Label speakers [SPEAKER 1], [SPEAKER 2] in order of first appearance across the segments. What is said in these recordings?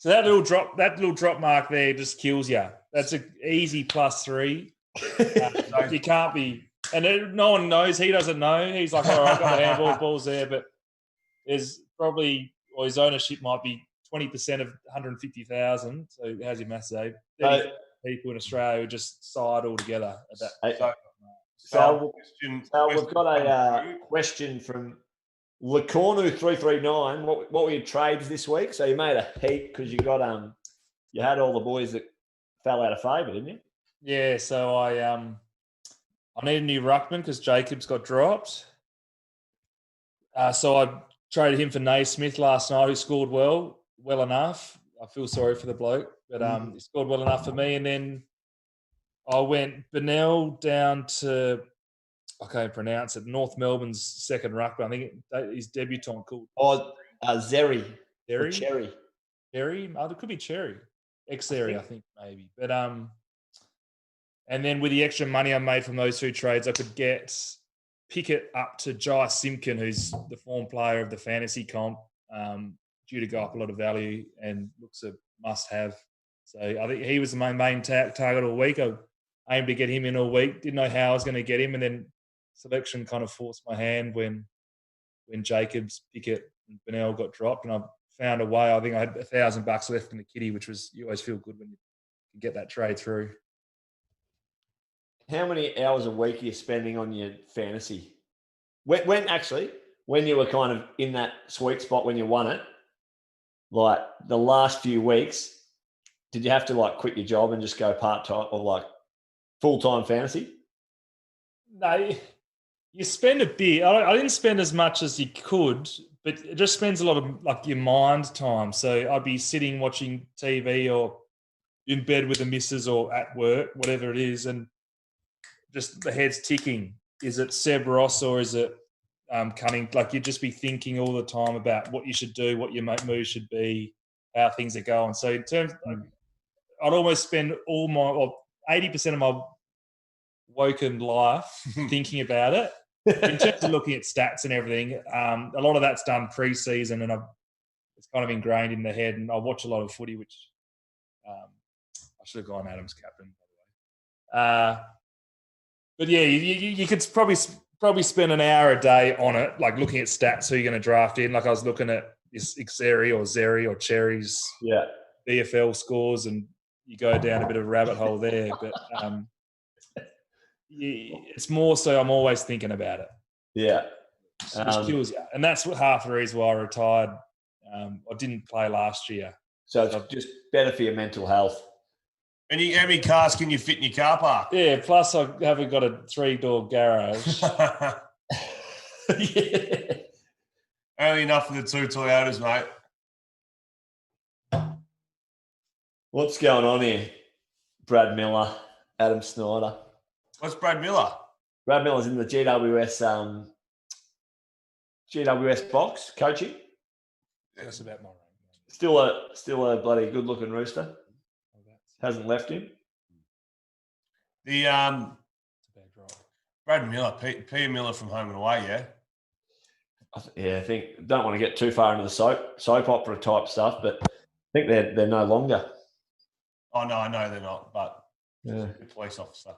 [SPEAKER 1] So that little drop mark there just kills you. That's an easy +3. You can't be, and no one knows. He doesn't know. He's like, all right, I've got the handball balls there, but there's probably, or his ownership might be 20% of 150,000. So how's your maths, Dave? People in Australia who just side all together at that.
[SPEAKER 2] So we've got a question from Lecornu339. What were your trades this week? So you made a heap because you got you had all the boys that fell out of favour, didn't you?
[SPEAKER 1] Yeah. So I need a new ruckman because Jacobs got dropped. So I traded him for Naismith last night, who scored well enough. I feel sorry for the bloke, but he scored well enough for me. And then I went Bennell down to, I can't pronounce it, North Melbourne's second ruckman. I think his debutant called
[SPEAKER 2] Zeri.
[SPEAKER 1] Cherry?
[SPEAKER 2] Cherry?
[SPEAKER 1] Oh, it could be Cherry. Xavier, I think maybe. But and then with the extra money I made from those two trades, I could pick it up to Jai Simpkin, who's the form player of the fantasy comp, due to go up a lot of value and looks a must-have. So I think he was the main target all week. I aimed to get him in all week. Didn't know how I was going to get him, and then selection kind of forced my hand when Jacobs, Pickett, and Bennell got dropped, and I found a way. I think I had $1,000 left in the kitty, which was, you always feel good when you can get that trade through.
[SPEAKER 2] How many hours a week are you spending on your fantasy? When you were kind of in that sweet spot when you won it, like the last few weeks, did you have to like quit your job and just go part-time or like full-time fantasy?
[SPEAKER 1] No, you spend a bit. I didn't spend as much as you could, but it just spends a lot of like your mind time. So I'd be sitting watching TV or in bed with the missus or at work, whatever it is, and just the head's ticking. Is it Seb Ross or is it Cunning? Like you'd just be thinking all the time about what you should do, what your move should be, how things are going. So in terms, I'd almost spend 80% of my woken life thinking about it. In terms of looking at stats and everything, a lot of that's done pre-season, and it's kind of ingrained in the head. And I watch a lot of footy, which I should have gone Adams captain, by the way. But yeah, you could probably spend an hour a day on it, like looking at stats, who you're going to draft in. Like I was looking at this Xavier or Zeri or Cherry's BFL scores, and you go down a bit of a rabbit hole there. But it's more so I'm always thinking about it.
[SPEAKER 2] Yeah.
[SPEAKER 1] Which kills you. And that's half the reason why I retired. I didn't play last year.
[SPEAKER 2] So it's just better for your mental health.
[SPEAKER 3] And how many cars can you fit in your car park?
[SPEAKER 1] Yeah, plus I haven't got a 3-door garage.
[SPEAKER 3] Yeah. Only enough for the 2 Toyotas, mate.
[SPEAKER 2] What's going on here? Brad Miller, Adam Snyder.
[SPEAKER 3] What's Brad Miller?
[SPEAKER 2] Brad Miller's in the GWS box coaching.
[SPEAKER 1] That's about my range.
[SPEAKER 2] Still a bloody good looking rooster. Hasn't left him.
[SPEAKER 3] The Brad Miller, Peter Miller from Home and Away, yeah.
[SPEAKER 2] I think don't want to get too far into the soap opera type stuff, but I think they're no longer.
[SPEAKER 3] Oh no, I know they're not, but
[SPEAKER 2] yeah,
[SPEAKER 3] the police officer.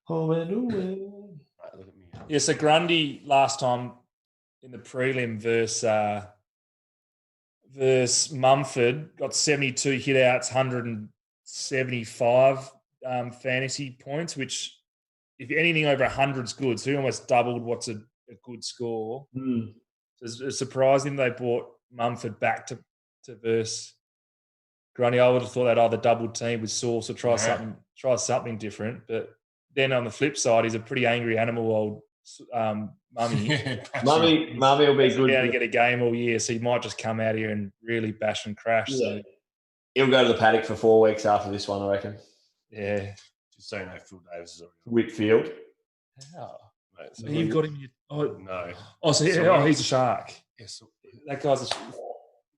[SPEAKER 2] Home and away.
[SPEAKER 3] Right, look at me.
[SPEAKER 1] Yeah, so Grundy last time in the prelim versus Mumford got 72 hitouts, 175 fantasy points, which if anything over 100 is good. So he almost doubled what's a good score.
[SPEAKER 2] So
[SPEAKER 1] it's surprising they brought Mumford back to verse Grundy. I would have thought they'd either double team with Sauce or try something different. But then on the flip side, he's a pretty angry animal, old Mummy.
[SPEAKER 2] Mummy will be good.
[SPEAKER 1] To get a game all year, so he might just come out here and really bash and crash.
[SPEAKER 2] Yeah.
[SPEAKER 1] So
[SPEAKER 2] he'll go to the paddock for 4 weeks after this one, I reckon.
[SPEAKER 1] Yeah.
[SPEAKER 3] Just so you know, Phil Davis is already
[SPEAKER 2] Whitfield.
[SPEAKER 1] How?
[SPEAKER 3] Mate, so
[SPEAKER 1] You've got him.
[SPEAKER 3] no.
[SPEAKER 1] Oh, so he's a shark.
[SPEAKER 3] Yes.
[SPEAKER 1] That guy's a.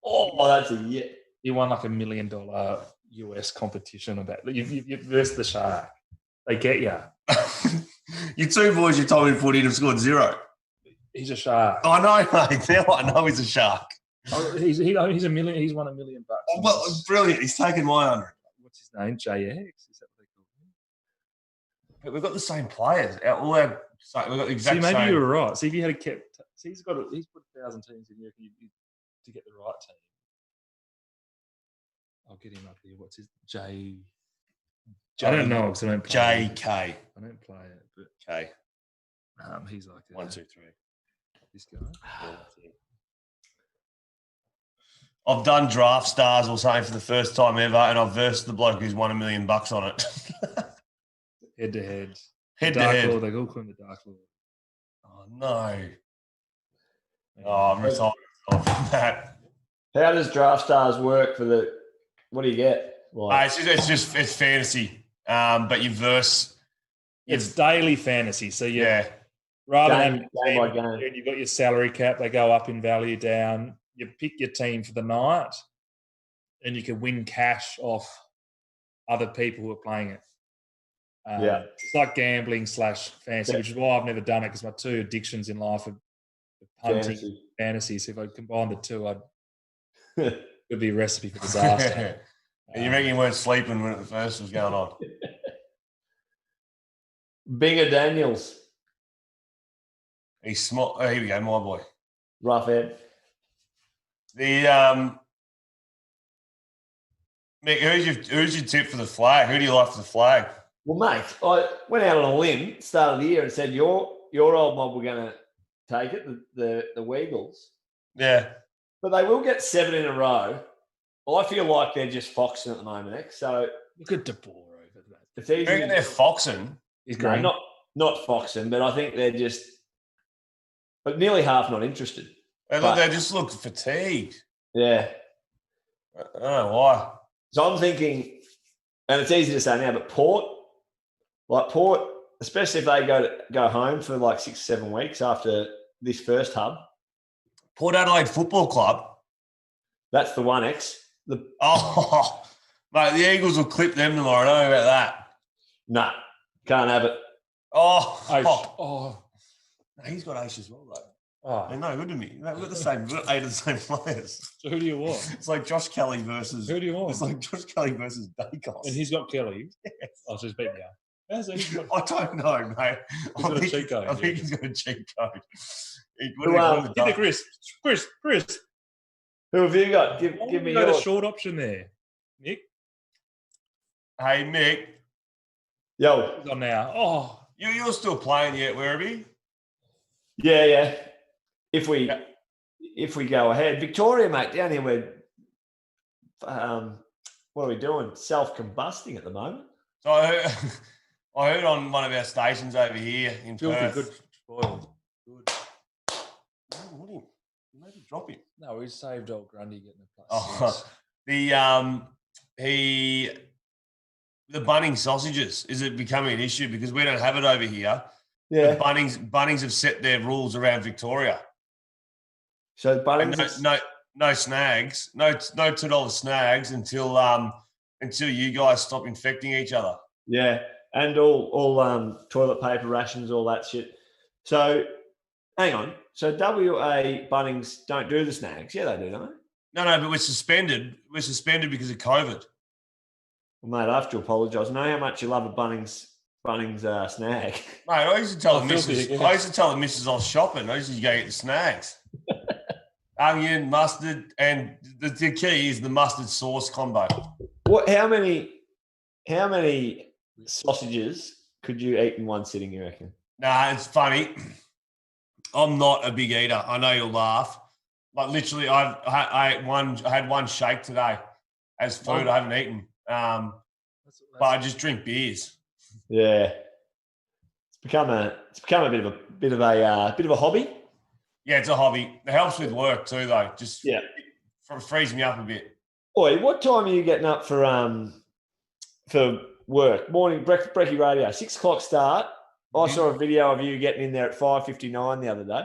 [SPEAKER 2] Oh, that's a yeah.
[SPEAKER 1] He won like $1 million US competition about you versus the shark. They get you.
[SPEAKER 3] You 2 boys you told me put in have scored 0.
[SPEAKER 1] He's a shark.
[SPEAKER 3] I know, mate. Now I know he's a shark.
[SPEAKER 1] He's a million. He's won $1 million.
[SPEAKER 3] Oh, well, brilliant. He's taken my 100.
[SPEAKER 1] What's his name? JX. Is that what they call him?
[SPEAKER 3] But we've got the same players. We've got the exact
[SPEAKER 1] maybe
[SPEAKER 3] same.
[SPEAKER 1] you were right. See if you had kept. See, he's put 1,000 teams in here to get the right team. I'll get him up here. What's his J? I don't know because I don't play
[SPEAKER 3] JK.
[SPEAKER 1] I don't play it, but
[SPEAKER 3] K.
[SPEAKER 1] he's like
[SPEAKER 3] 1, 2, 3.
[SPEAKER 1] This guy.
[SPEAKER 3] I've done draft stars or something for the first time ever, and I've versed the bloke who's won $1 million on it.
[SPEAKER 1] Head to head.
[SPEAKER 3] Head to
[SPEAKER 1] Dark
[SPEAKER 3] head.
[SPEAKER 1] Lord, they all call him the Dark Lord.
[SPEAKER 3] Oh no! Oh, I'm retired from that.
[SPEAKER 2] How does draft stars work for the? What do you get? Like,
[SPEAKER 3] It's fantasy, but you verse.
[SPEAKER 1] It's daily fantasy, so
[SPEAKER 2] game
[SPEAKER 1] rather than
[SPEAKER 2] by game.
[SPEAKER 1] you've got your salary cap, they go up in value, down. You pick your team for the night, and you can win cash off other people who are playing it. It's like gambling / fantasy, which is why I've never done it because my two addictions in life are punting and fantasy. So if I combine the two, it would be a recipe for disaster.
[SPEAKER 3] You reckon you weren't sleeping when it first was going on?
[SPEAKER 2] Binger Daniels.
[SPEAKER 3] He's small. Oh, here we go, my boy.
[SPEAKER 2] Rough head.
[SPEAKER 3] Mick, who's your tip for the flag? Who do you like for the flag?
[SPEAKER 2] Well, mate, I went out on a limb start of the year and said your old mob were going to take it, the Weagles.
[SPEAKER 3] Yeah.
[SPEAKER 2] But they will get 7 in a row. I feel like they're just foxing at the moment, X. So
[SPEAKER 1] look at De Boer over that.
[SPEAKER 2] It's easy.
[SPEAKER 3] You reckon they're foxing?
[SPEAKER 1] He's
[SPEAKER 2] No,
[SPEAKER 1] green.
[SPEAKER 2] not foxing, but I think they're just but nearly half not interested.
[SPEAKER 3] They just look fatigued.
[SPEAKER 2] Yeah.
[SPEAKER 3] I don't know why.
[SPEAKER 2] So I'm thinking, and it's easy to say now, but Port, especially if they go home for like 6 or 7 weeks after this first hub.
[SPEAKER 3] Port Adelaide Football Club.
[SPEAKER 2] That's the one, X.
[SPEAKER 3] Mate, the Eagles will clip them tomorrow. Don't know about that.
[SPEAKER 2] No, can't have it.
[SPEAKER 3] No, he's got Ace as well, though.
[SPEAKER 1] Oh,
[SPEAKER 3] They're no good to me. We've got the same. We've got 8 of the same players.
[SPEAKER 1] so who do you want?
[SPEAKER 3] It's like Josh Kelly versus.
[SPEAKER 1] Who do you want?
[SPEAKER 3] It's like Josh Kelly versus Dacos.
[SPEAKER 1] And he's got Kelly.
[SPEAKER 3] Yes.
[SPEAKER 1] Oh, so he's beating you.
[SPEAKER 3] I don't know, mate.
[SPEAKER 1] Got a cheat code,
[SPEAKER 3] I think he's got a cheat code.
[SPEAKER 1] Get the Chris.
[SPEAKER 2] Who have you got? Give me
[SPEAKER 1] got
[SPEAKER 2] yours.
[SPEAKER 1] a short option there, Nick.
[SPEAKER 3] Hey, Mick.
[SPEAKER 2] Yo.
[SPEAKER 1] He's on now. Oh,
[SPEAKER 3] You're still playing yet, Werribee?
[SPEAKER 2] Yeah. If we go ahead, Victoria, mate, down here we're what are we doing? Self-combusting at the moment.
[SPEAKER 3] So I heard on one of our stations over here in Perth.
[SPEAKER 1] good spoiled. Good.
[SPEAKER 3] You maybe drop him.
[SPEAKER 1] No, we saved old Grundy getting a plus.
[SPEAKER 3] Oh, the Bunnings sausages, is it becoming an issue because we don't have it over here?
[SPEAKER 2] Yeah.
[SPEAKER 3] But Bunnings have set their rules around Victoria.
[SPEAKER 2] So
[SPEAKER 3] Bunnings no snags, no $2 snags until you guys stop infecting each other.
[SPEAKER 2] Yeah, and all toilet paper rations, all that shit. So hang on. So WA Bunnings don't do the snags. Yeah, they do, don't they?
[SPEAKER 3] No, but we're suspended. We're suspended because of COVID.
[SPEAKER 2] Well, mate, I have to apologise. I know how much you love a Bunnings snag.
[SPEAKER 3] Mate, I used to tell the missus. I used to tell the missus I was shopping. I used to go get the snags. Onion, mustard, and the key is the mustard sauce combo.
[SPEAKER 2] What? How many sausages could you eat in one sitting? You reckon?
[SPEAKER 3] Nah, it's funny. I'm not a big eater. I know you'll laugh. Like literally, I had one shake today as food. I haven't eaten, but I just drink beers.
[SPEAKER 2] Yeah, it's become a bit of a hobby.
[SPEAKER 3] Yeah, it's a hobby. It helps with work too, though. Just frees me up a bit.
[SPEAKER 2] Oi, what time are you getting up for work? Morning brekkie radio, 6 o'clock start. I saw a video of you getting in there at 5:59 the other day.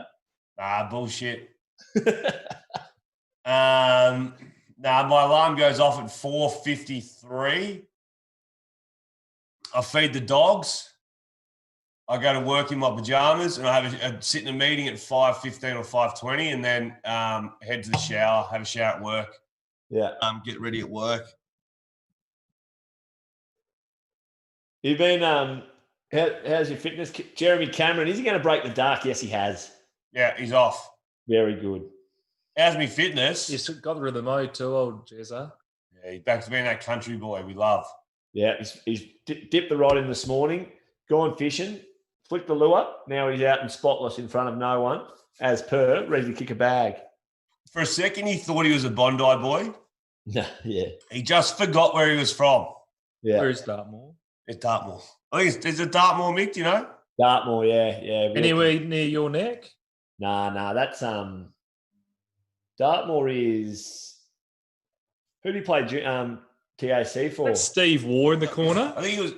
[SPEAKER 3] Bullshit. My alarm goes off at 4:53. I feed the dogs. I go to work in my pajamas and I have a sit in a meeting at 5:15 or 5:20 and then head to the shower, have a shower at work.
[SPEAKER 2] Yeah.
[SPEAKER 3] Get ready at work.
[SPEAKER 2] You've been how's your fitness? Jeremy Cameron, is he going to break the dark? Yes, he has.
[SPEAKER 3] Yeah, he's off.
[SPEAKER 2] Very good.
[SPEAKER 3] How's me fitness?
[SPEAKER 1] He's got rid of the mode too, old Jezza.
[SPEAKER 3] Yeah, he's back to being that country boy we love.
[SPEAKER 2] Yeah, he's dipped the rod in this morning, gone fishing, flicked the lure. Now he's out and spotless in front of no one, as per, ready to kick a bag.
[SPEAKER 3] For a second, he thought he was a Bondi boy.
[SPEAKER 2] Yeah.
[SPEAKER 3] He just forgot where he was from.
[SPEAKER 2] Yeah.
[SPEAKER 1] Where is Dartmoor?
[SPEAKER 3] It's Dartmoor. I think it's a Dartmoor, Mick, do you know?
[SPEAKER 2] Dartmoor, yeah.
[SPEAKER 1] Anywhere near your neck?
[SPEAKER 2] Nah, that's Dartmoor is who do you play TAC for?
[SPEAKER 1] That's Steve Waugh in the corner.
[SPEAKER 3] I think it was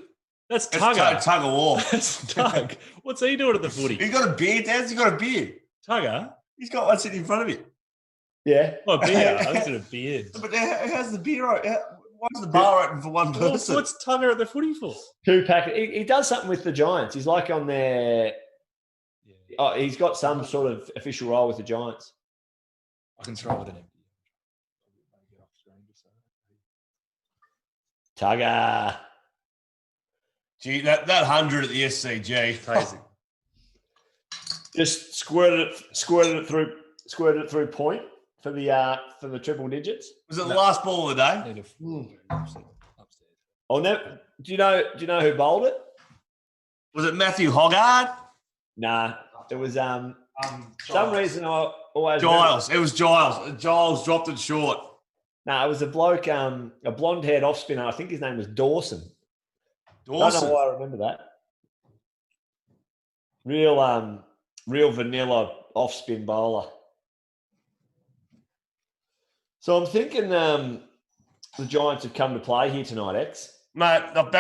[SPEAKER 1] That's Tugger.
[SPEAKER 3] Tug of War.
[SPEAKER 1] That's Tug. What's he doing at the footy?
[SPEAKER 3] He's got a beard, Daz. He's got a beard.
[SPEAKER 1] Tugger?
[SPEAKER 3] He's got one sitting in front of him.
[SPEAKER 2] Yeah.
[SPEAKER 1] Oh, a beard. I was in a beard.
[SPEAKER 3] But how's the beer? Why is the bar open for one person?
[SPEAKER 1] What's Tugger at the footy for?
[SPEAKER 2] 2-pack. He does something with the Giants. He's like on their. Oh, he's got some sort of official role with the Giants.
[SPEAKER 1] I can throw it in him.
[SPEAKER 2] Tugger.
[SPEAKER 3] Gee, that 100 at the SCG.
[SPEAKER 1] Crazy.
[SPEAKER 2] Just squirted it through point for the triple digits.
[SPEAKER 3] Was it the last ball of the day?
[SPEAKER 1] Need a upstairs.
[SPEAKER 2] Oh no! Do you know who bowled it?
[SPEAKER 3] Was it Matthew Hoggard?
[SPEAKER 2] Nah, it was some reason I always
[SPEAKER 3] Giles. It was Giles. Giles dropped it short.
[SPEAKER 2] No, it was a bloke, a blonde-haired off spinner. I think his name was Dawson. I don't know why I remember that. Real vanilla off-spin bowler. So I'm thinking the Giants have come to play here tonight, X.
[SPEAKER 3] Mate, I've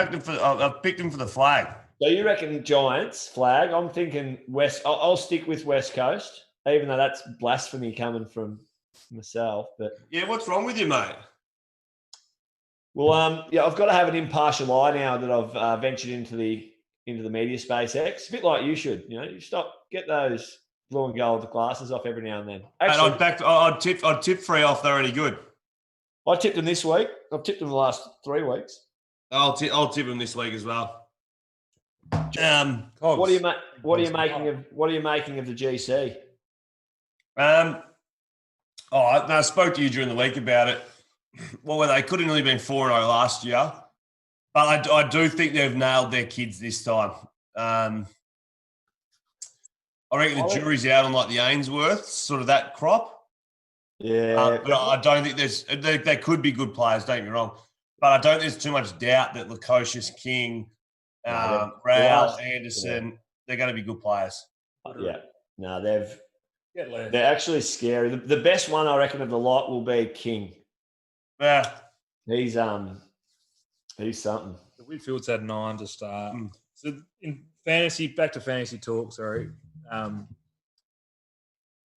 [SPEAKER 3] picked him for the flag.
[SPEAKER 2] So you reckon Giants flag? I'm thinking West. I'll stick with West Coast, even though that's blasphemy coming from myself. But
[SPEAKER 3] yeah, what's wrong with you, mate?
[SPEAKER 2] Well, I've got to have an impartial eye now that I've ventured into the media space. X, a bit like you should. You get those blue and gold glasses off every now and then. Actually,
[SPEAKER 3] I'd tip free off. They're any good.
[SPEAKER 2] I tipped them this week. I've tipped them the last 3 weeks.
[SPEAKER 3] I'll tip them this week as well.
[SPEAKER 2] What are you making of the GC?
[SPEAKER 3] I spoke to you during the week about it. Well, they could have only been 4-0 last year, but I do think they've nailed their kids this time. I reckon the jury's out on like the Ainsworth, sort of that crop.
[SPEAKER 2] Yeah,
[SPEAKER 3] but I don't think they could be good players. Don't get me wrong, but I don't think there's too much doubt that Lukosius, King, Rowell, Anderson, they're going to be good players.
[SPEAKER 2] Yeah, no, they're actually scary. The best one I reckon of the lot will be King.
[SPEAKER 3] Yeah,
[SPEAKER 2] he's something.
[SPEAKER 1] The Whitfield's had 9 to start. So in fantasy, back to fantasy talk. Sorry,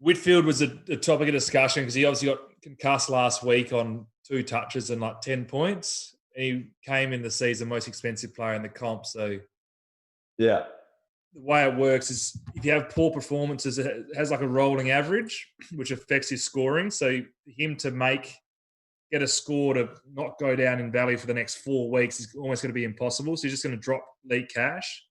[SPEAKER 1] Whitfield was a topic of discussion because he obviously got concussed last week on 2 touches and like 10 points. And he came in the season most expensive player in the comp. So
[SPEAKER 2] yeah,
[SPEAKER 1] the way it works is if you have poor performances, it has like a rolling average, which affects his scoring. So for him to get a score to not go down in value for the next 4 weeks is almost going to be impossible. So he's just going to drop league cash.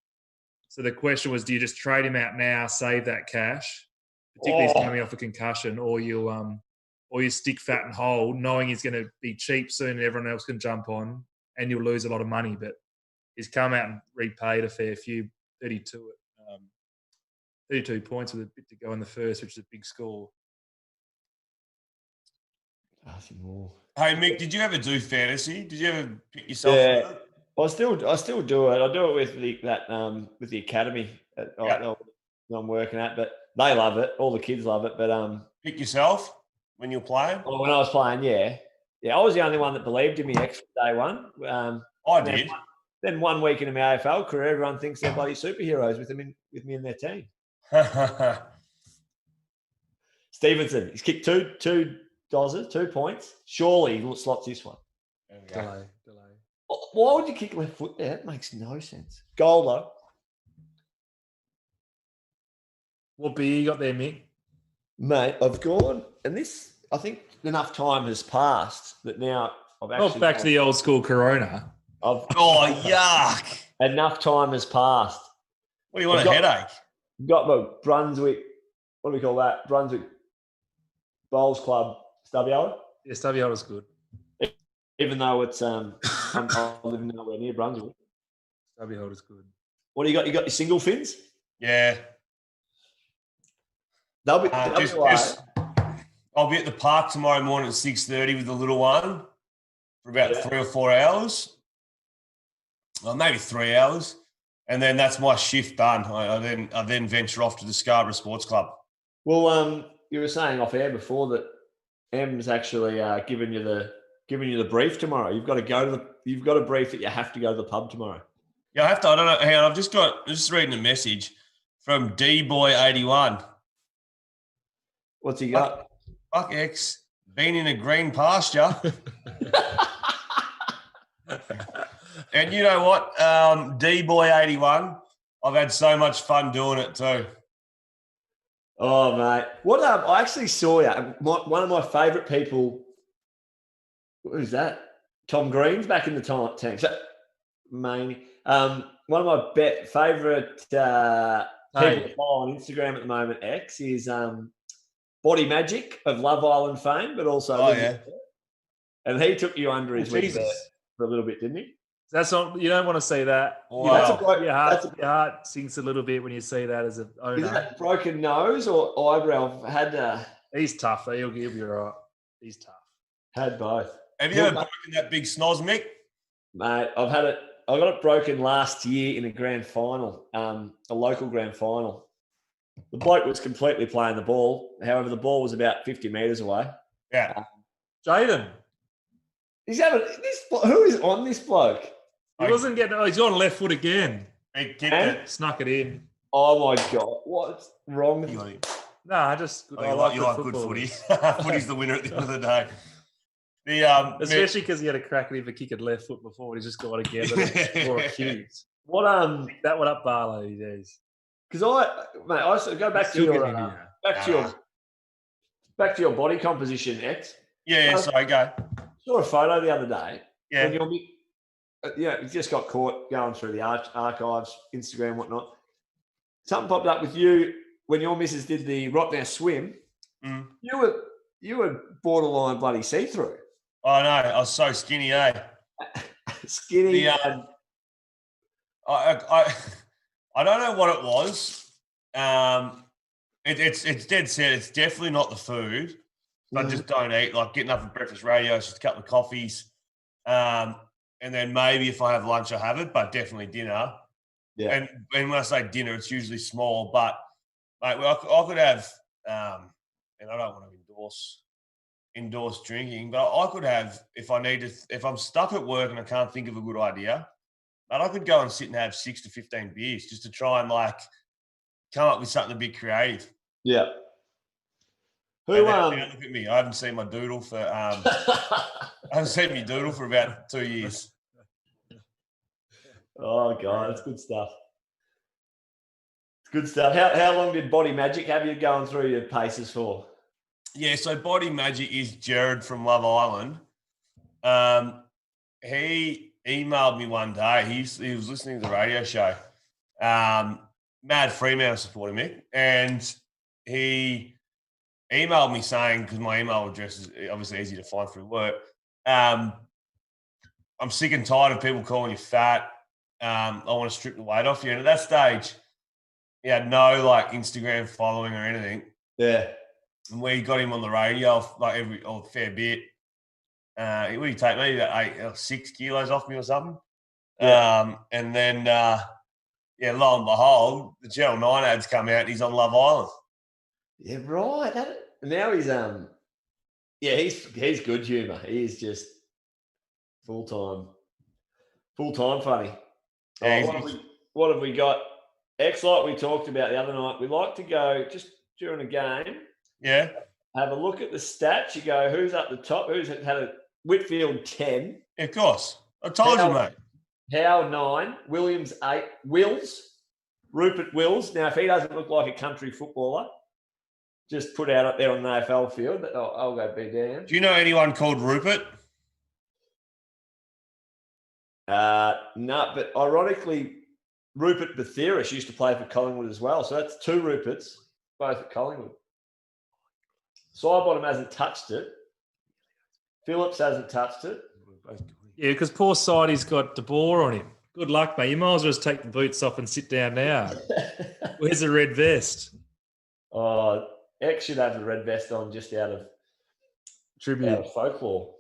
[SPEAKER 1] So the question was, do you just trade him out now, save that cash, particularly if he's coming off a concussion, or you stick fat and hold, knowing he's going to be cheap soon and everyone else can jump on, and you'll lose a lot of money. But he's come out and repaid a fair few, 32 points with a bit to go in the first, which is a big score.
[SPEAKER 2] Nothing more.
[SPEAKER 3] Hey Mick, did you ever do fantasy? Did you ever pick yourself?
[SPEAKER 2] Yeah, I still do it. I do it with the academy that I'm working at, but they love it. All the kids love it. But
[SPEAKER 3] pick yourself when you're playing.
[SPEAKER 2] Well, when I was playing, yeah, I was the only one that believed in me extra day one.
[SPEAKER 3] I did.
[SPEAKER 2] Then 1 week into my AFL career, everyone thinks they're bloody superheroes with me in their team. Stevenson, he's kicked two dozers, 2 points. Surely he slots this one.
[SPEAKER 1] Delay.
[SPEAKER 2] Why would you kick left foot there? That makes no sense. Goal though.
[SPEAKER 1] What beer you got there, Mick?
[SPEAKER 2] Mate, I've gone, and this, I think enough time has passed that now I've actually...
[SPEAKER 1] Not back to the old school Corona.
[SPEAKER 3] Oh, yuck.
[SPEAKER 2] Enough time has passed.
[SPEAKER 3] What do you want, a headache?
[SPEAKER 2] Got my Brunswick, what do we call that? Brunswick Bowls Club stubby holder.
[SPEAKER 1] Yeah, stubby holder's good.
[SPEAKER 2] Even though it's, I'm living nowhere near Brunswick.
[SPEAKER 1] Stubby holder's good.
[SPEAKER 2] What do you got? You got your single fins?
[SPEAKER 3] Yeah.
[SPEAKER 2] They'll be,
[SPEAKER 3] I'll be at the park tomorrow morning at 6:30 with the little one for about 3 or 4 hours. Well, maybe 3 hours. And then that's my shift done. I then venture off to the Scarborough Sports Club.
[SPEAKER 2] Well, you were saying off air before that M's actually giving you the brief tomorrow. You've got a brief that you have to go to the pub tomorrow.
[SPEAKER 3] Yeah, I have to. I don't know. Hang on, I'm just reading a message from D-Boy81.
[SPEAKER 2] What's he got?
[SPEAKER 3] Fuck X, been in a green pasture. And you know what? D-Boy81, I've had so much fun doing it too.
[SPEAKER 2] Oh, mate. What I actually saw you. One of my favourite people, who's that? Tom Green's back in the tank. So, one of my favourite people to follow on Instagram at the moment, X, is Body Magic of Love Island fame, but also... And he took you under his wing there for a little bit, didn't he?
[SPEAKER 1] That's not. You don't want to say that.
[SPEAKER 3] Wow.
[SPEAKER 2] That's a bloke,
[SPEAKER 1] your heart sinks a little bit when you see that as an owner.
[SPEAKER 2] Is that broken nose or eyebrow?
[SPEAKER 1] He's tough. He'll be all right. He's tough.
[SPEAKER 2] Had both.
[SPEAKER 3] Have you ever broken that big snoz, Mick?
[SPEAKER 2] Mate, I got it broken last year in a grand final, a local grand final. The bloke was completely playing the ball. However, the ball was about 50 metres away.
[SPEAKER 3] Yeah.
[SPEAKER 1] Jaden.
[SPEAKER 2] Who is on this bloke?
[SPEAKER 1] He wasn't getting. Oh, he's gone left foot again.
[SPEAKER 3] He kicked it.
[SPEAKER 1] Snuck it in.
[SPEAKER 2] Oh my God! What's wrong with you?
[SPEAKER 1] I like
[SPEAKER 3] good footy. Footy's the winner at the end of the day.
[SPEAKER 1] Especially because he had a crack at him for kicking left foot before. He just got together or accused.
[SPEAKER 2] What
[SPEAKER 1] that one up, Barlow. He does.
[SPEAKER 2] Because I go back to your body composition, X.
[SPEAKER 3] Yeah. Sorry, go.
[SPEAKER 2] Saw a photo the other day.
[SPEAKER 3] Yeah.
[SPEAKER 2] You just got caught going through the archives, Instagram, whatnot. Something popped up with you when your missus did the Rottnest swim.
[SPEAKER 3] Mm.
[SPEAKER 2] You were borderline bloody see-through.
[SPEAKER 3] I know. I was so skinny, eh?
[SPEAKER 2] Skinny.
[SPEAKER 3] I don't know what it was. It's dead set. It's definitely not the food. I just don't eat. Like getting up for breakfast radio, it's just a couple of coffees. And then maybe if I have lunch, I have it, but definitely dinner. Yeah. And when I say dinner, it's usually small. But I could have, and I don't want to endorse drinking, but I could have, if I'm stuck at work and I can't think of a good idea, but I could go and sit and have 6 to 15 beers just to try and come up with something a bit creative.
[SPEAKER 2] Yeah.
[SPEAKER 3] Look at me. I haven't seen my doodle for about 2 years.
[SPEAKER 2] Oh God, it's good stuff. It's good stuff. How long did Body Magic have you going through your paces for?
[SPEAKER 3] Yeah, so Body Magic is Jared from Love Island. He emailed me one day. He was listening to the radio show. Mad Fremantle supporting me, and he emailed me saying, because my email address is obviously easy to find through work, I'm sick and tired of people calling you fat. I want to strip the weight off you. And at that stage, he had no Instagram following or anything.
[SPEAKER 2] Yeah.
[SPEAKER 3] And we got him on the radio a fair bit. What did he take? Maybe about 8 or 6 kilos off me or something. Yeah. And then, lo and behold, the Channel 9 ads come out and he's on Love Island.
[SPEAKER 2] Yeah, right. Now he's good humour. He is just full-time funny.
[SPEAKER 3] Yeah,
[SPEAKER 2] what have we got? X, like we talked about the other night, we like to go just during a game.
[SPEAKER 3] Yeah.
[SPEAKER 2] Have a look at the stats. You go, who's up the top? Who's had a Whitfield 10?
[SPEAKER 3] Yeah, of course. I told you, mate.
[SPEAKER 2] Howe 9, Williams 8, Wills Rupert Wills. Now, if he doesn't look like a country footballer, just put out up there on the AFL field, I'll go be damned.
[SPEAKER 3] Do you know anyone called Rupert?
[SPEAKER 2] No, but ironically, Rupert Batheris used to play for Collingwood as well. So that's two Ruperts, both at Collingwood. Sidebottom hasn't touched it. Phillips hasn't touched it.
[SPEAKER 1] Yeah, because poor Sidey's got De Boer on him. Good luck, mate. You might as well just take the boots off and sit down now. Where's the red vest?
[SPEAKER 2] Oh, X should have the red vest on just out of
[SPEAKER 1] tribute,
[SPEAKER 2] out of folklore.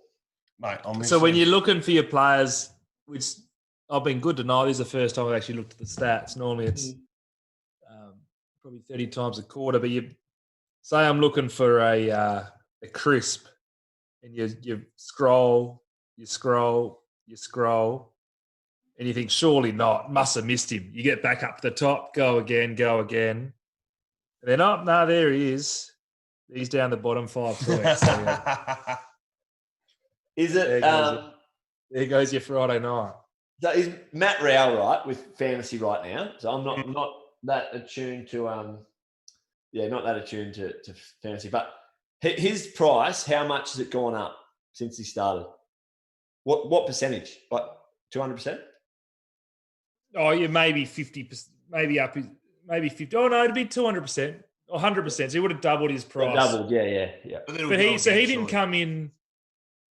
[SPEAKER 3] Mate,
[SPEAKER 1] so when you're looking for your players, which I've been good tonight, this is the first time I've actually looked at the stats. Normally it's probably 30 times a quarter, but you say I'm looking for a crisp, and you scroll, and you think, surely not, must have missed him. You get back up to the top, go again. And then, no, there he is. He's down the bottom 5 points. So, yeah.
[SPEAKER 2] Is it?
[SPEAKER 1] There goes your Friday night.
[SPEAKER 2] So is Matt Rao right with fantasy right now? So I'm not that attuned to not that attuned to fantasy. But his price, how much has it gone up since he started? What percentage? Like 200%?
[SPEAKER 1] Oh, yeah, maybe 50%, maybe 50. Oh no, it'd be 200% or 100%. So he would have doubled his price.
[SPEAKER 2] Doubled, yeah.
[SPEAKER 1] But he didn't come in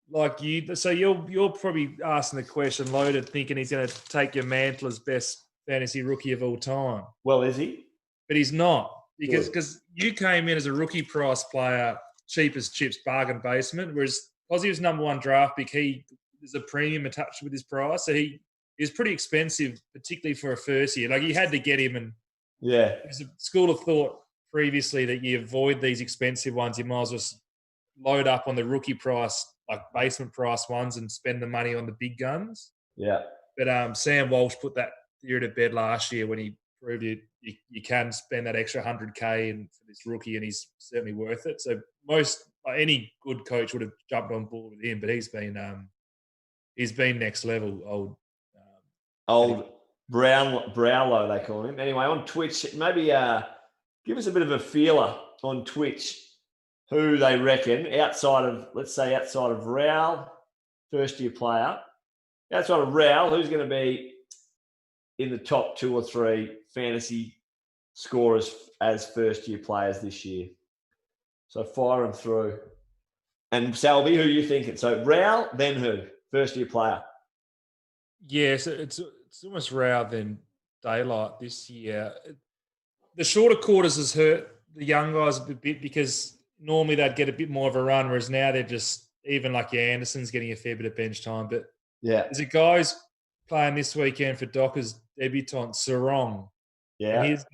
[SPEAKER 1] like you. So you're probably asking the question loaded, thinking he's going to take your mantle as best fantasy rookie of all time.
[SPEAKER 2] Well, is he?
[SPEAKER 1] But he's not, because you came in as a rookie price player, cheap as chips, bargain basement. Whereas because he was number 1 draft pick, there's a premium attached with his price. So he was pretty expensive, particularly for a first year. Like you had to get him, and there's a school of thought previously that you avoid these expensive ones. You might as well load up on the rookie price, like basement price ones, and spend the money on the big guns.
[SPEAKER 2] Yeah.
[SPEAKER 1] But Sam Walsh put that theory to bed last year when he proved you can spend that extra $100K for this rookie, and he's certainly worth it. So any good coach would have jumped on board with him, but he's been next level.
[SPEAKER 2] Old Brownlow, they call him. Anyway, on Twitch, maybe give us a bit of a feeler on Twitch who they reckon outside of Rowell, first-year player, outside of Rowell, who's going to be in the top 2 or 3 fantasy scorers as first-year players this year. So fire them through. And Salby, who are you thinking? So Rowell, then who? First-year player.
[SPEAKER 1] Yeah, so it's almost Rowell then Daylight this year. The shorter quarters has hurt the young guys a bit because normally they'd get a bit more of a run, whereas now they're just, even like your Anderson's getting a fair bit of bench time. But there's a guy who's playing this weekend for Dockers debutant, Sarong.
[SPEAKER 2] Yeah.
[SPEAKER 1] He's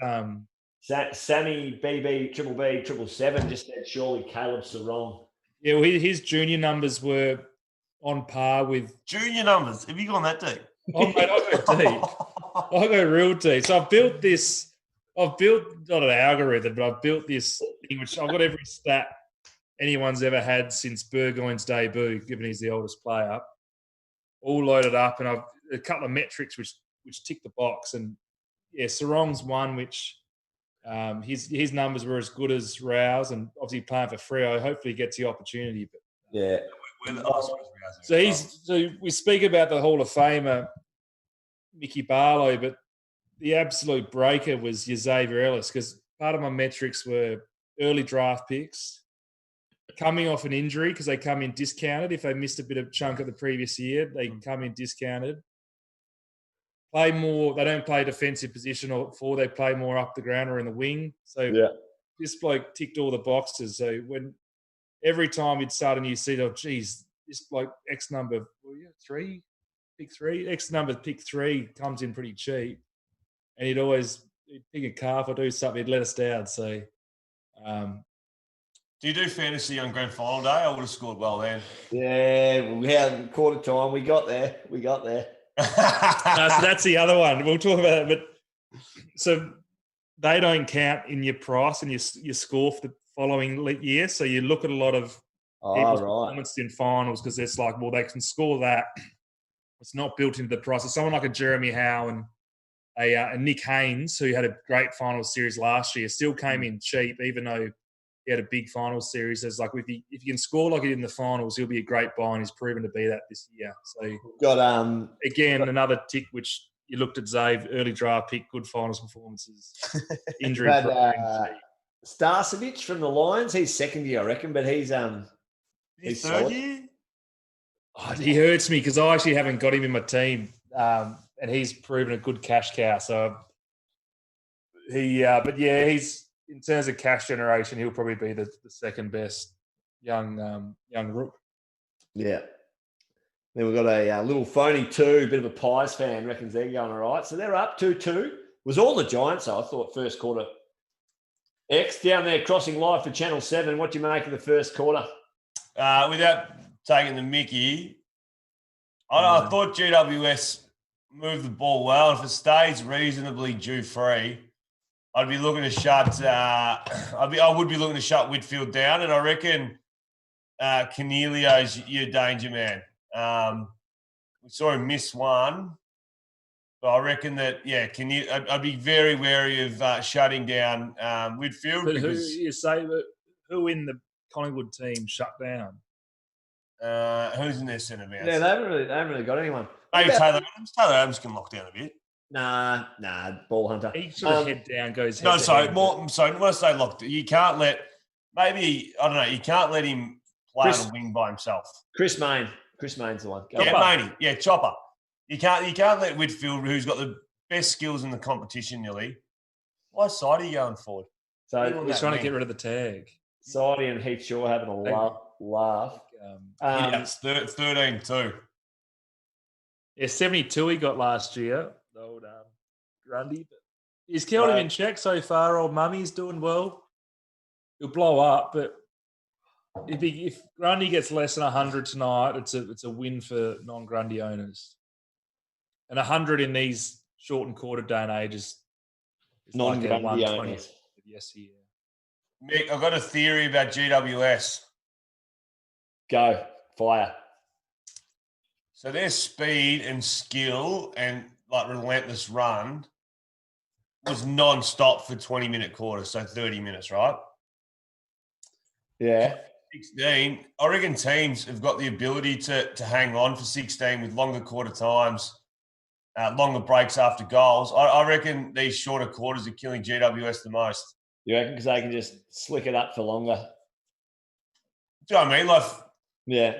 [SPEAKER 2] Sammy BB Triple B 777 just said surely Caleb Sarong.
[SPEAKER 1] Yeah, well, his junior numbers were on par with
[SPEAKER 3] junior numbers. Have you gone that deep?
[SPEAKER 1] Oh mate, I go deep. I go real deep. So I've built not an algorithm, but I've built this thing which I've got every stat anyone's ever had since Burgoyne's debut, given he's the oldest player, all loaded up, and I've a couple of metrics which tick the box. And yeah, Sarong's one which his numbers were as good as Rowell's, and obviously playing for Freo, hopefully he gets the opportunity. But
[SPEAKER 2] yeah.
[SPEAKER 1] So we speak about the Hall of Famer Mickey Barlow, but the absolute breaker was your Xavier Ellis, because part of my metrics were early draft picks, coming off an injury because they come in discounted. If they missed a bit of chunk of the previous year, they come in discounted. Play more. They don't play defensive position or forward. They play more up the ground or in the wing. So this bloke ticked all the boxes. So when every time you'd start a new season, this bloke X number pick 3, X number pick 3 comes in pretty cheap, and he'd pick a calf or do something. He'd let us down. So,
[SPEAKER 3] do you do fantasy on grand final day? I would have scored well then.
[SPEAKER 2] Yeah, we had quarter time. We got there.
[SPEAKER 1] So that's the other one. We'll talk about it. But so they don't count in your price and your score for the following year. So you look at a lot of people's performance in finals because it's like, well, they can score that. It's not built into the price. So someone like a Jeremy Howe and a Nick Haynes, who had a great final series last year, still came in cheap, even though he had a big final series. It's like if you can score like he did in the finals, he'll be a great buy, and he's proven to be that this year. So
[SPEAKER 2] got
[SPEAKER 1] another tick which you looked at Xavier, early draft pick, good finals performances, injury
[SPEAKER 2] had,
[SPEAKER 1] prone.
[SPEAKER 2] Starcevic from the Lions. He's second year, I reckon, but he's
[SPEAKER 3] He's third
[SPEAKER 2] solid.
[SPEAKER 3] year?
[SPEAKER 1] Oh, he hurts me because I actually haven't got him in my team, and he's proven a good cash cow. So he's in terms of cash generation, he'll probably be the second best young rook.
[SPEAKER 2] Yeah. Then we've got a little phony 2, bit of a Pies fan, reckons they're going all right. So they're up 2-2. Was all the Giants, though, I thought, first quarter. X down there crossing live for Channel 7. What do you make of the first quarter?
[SPEAKER 3] Without taking the mickey, I thought GWS moved the ball well. If it stays reasonably dew-free, I'd be looking to shut. I would be looking to shut Whitfield down, and I reckon Cornelio's your danger man. We saw him miss one, but I reckon that I'd be very wary of shutting down Whitfield.
[SPEAKER 1] But who in the Collingwood team shut down?
[SPEAKER 3] Who's in their centre bounce?
[SPEAKER 2] Yeah, they haven't really got anyone.
[SPEAKER 3] Maybe Taylor Adams. Taylor Adams can lock down a bit.
[SPEAKER 2] Nah, ball hunter.
[SPEAKER 1] He sort of head down goes.
[SPEAKER 3] No, sorry, more. So when I say locked, you can't let. Maybe I don't know. You can't let him play on a wing by himself.
[SPEAKER 2] Chris Main's the one.
[SPEAKER 3] Maney. Yeah, Chopper. You can't let Whitfield, who's got the best skills in the competition, nearly. Why side are you going forward?
[SPEAKER 2] So
[SPEAKER 1] he's trying to get rid of the tag.
[SPEAKER 2] Sidey and Heath Shaw having a laugh.
[SPEAKER 3] It's 13-2.
[SPEAKER 1] Yeah, 72 he got last year. The old Grundy. But he's killed him in check so far. Old Mummy's doing well. He'll blow up, but if Grundy gets less than 100 tonight, it's a win for non-Grundy owners. And 100 in these shortened quarter day and age is
[SPEAKER 2] non-Grundy
[SPEAKER 1] like
[SPEAKER 2] owners.
[SPEAKER 1] Yes, yeah.
[SPEAKER 3] Mick, I've got a theory about GWS.
[SPEAKER 2] Go, fire.
[SPEAKER 3] So their speed and skill and like relentless run was non-stop for 20-minute quarters, so 30 minutes, right?
[SPEAKER 2] Yeah.
[SPEAKER 3] 16, I reckon teams have got the ability to hang on for 16 with longer quarter times, longer breaks after goals. I reckon these shorter quarters are killing GWS the most.
[SPEAKER 2] You reckon because they can just slick it up for longer?
[SPEAKER 3] Do you know what I mean? Like,
[SPEAKER 2] yeah.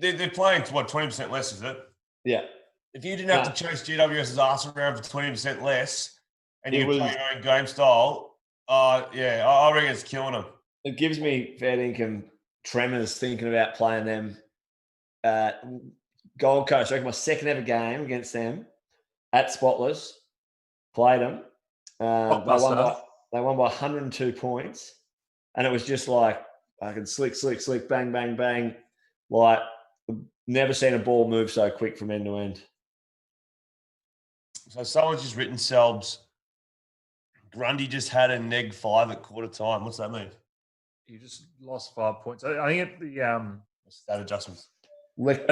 [SPEAKER 3] They're playing to what, 20% less, is it?
[SPEAKER 2] Yeah.
[SPEAKER 3] If you didn't have to chase GWS's ass around for 20% less and you play your own game style, I reckon it's killing them.
[SPEAKER 2] It gives me fair income tremors thinking about playing them. Gold Coast, I reckon my second ever game against them at Spotless, played them. They won by 102 points. And it was just like, I can slick, bang, bang, bang. Like, never seen a ball move so quick from end to end.
[SPEAKER 3] So someone's just written Selbs. Grundy just had a -5 at quarter time. What's that mean?
[SPEAKER 1] You just lost 5 points. I think the
[SPEAKER 3] stat adjustments.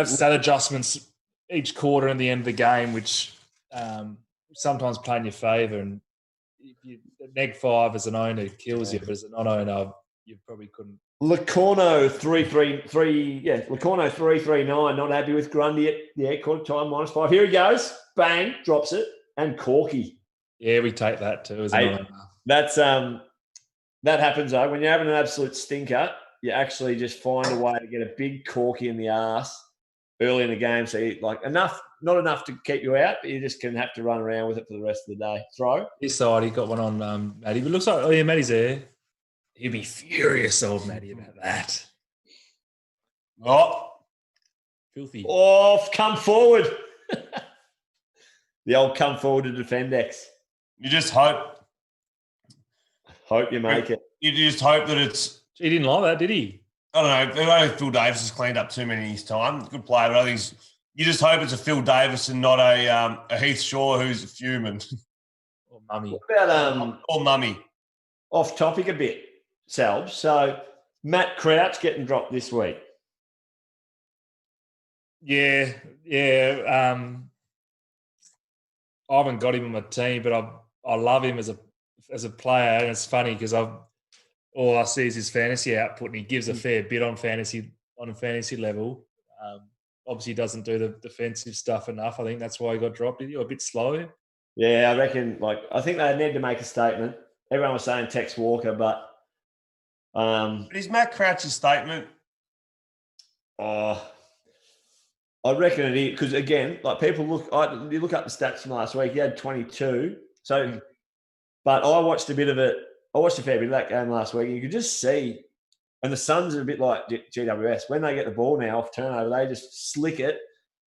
[SPEAKER 1] Stat adjustments each quarter and the end of the game, which sometimes play in your favour. And if you -5 as an owner kills you, but as a non-owner, you probably couldn't.
[SPEAKER 2] Lacorno 333. Yeah, Lacorno 339. Not happy with Grundy at quarter time -5. Here he goes. Bang, drops it, and Corky.
[SPEAKER 1] Yeah, we take that too as an owner.
[SPEAKER 2] That's that happens though. When you're having an absolute stinker, you actually just find a way to get a big Corky in the arse early in the game. So not enough to keep you out, but you just can have to run around with it for the rest of the day. Throw.
[SPEAKER 1] His side, he got one on Matty. But it looks like, Matty's there. He'd be furious, old Matty, about that.
[SPEAKER 3] Oh.
[SPEAKER 1] Filthy.
[SPEAKER 2] Oh, come forward. The old come forward to defend X.
[SPEAKER 3] You just hope
[SPEAKER 2] you make it.
[SPEAKER 3] You just hope that it's...
[SPEAKER 1] He didn't like that, did he?
[SPEAKER 3] I don't know. I think Phil Davis has cleaned up too many in his time. Good player, but I think you just hope it's a Phil Davis and not a Heath Shaw who's fuming.
[SPEAKER 1] Or Mummy.
[SPEAKER 2] What about
[SPEAKER 3] or Mummy?
[SPEAKER 2] Off topic a bit, Selbs. So Matt Crouch getting dropped this week.
[SPEAKER 1] Yeah. I haven't got him on my team, but I love him as a player, and it's funny because all I see is his fantasy output, and he gives a fair bit on a fantasy level. Obviously, he doesn't do the defensive stuff enough. I think that's why he got dropped. He was a bit slow.
[SPEAKER 2] Yeah, I reckon. I think they need to make a statement. Everyone was saying Tex Walker, but
[SPEAKER 3] is Matt Crouch's statement?
[SPEAKER 2] I reckon it is because again, people you look up the stats from last week. He had 22. So, but I watched a bit of it. I watched a fair bit of that game last week. And you could just see, and the Suns are a bit like GWS. When they get the ball now off turnover, they just slick it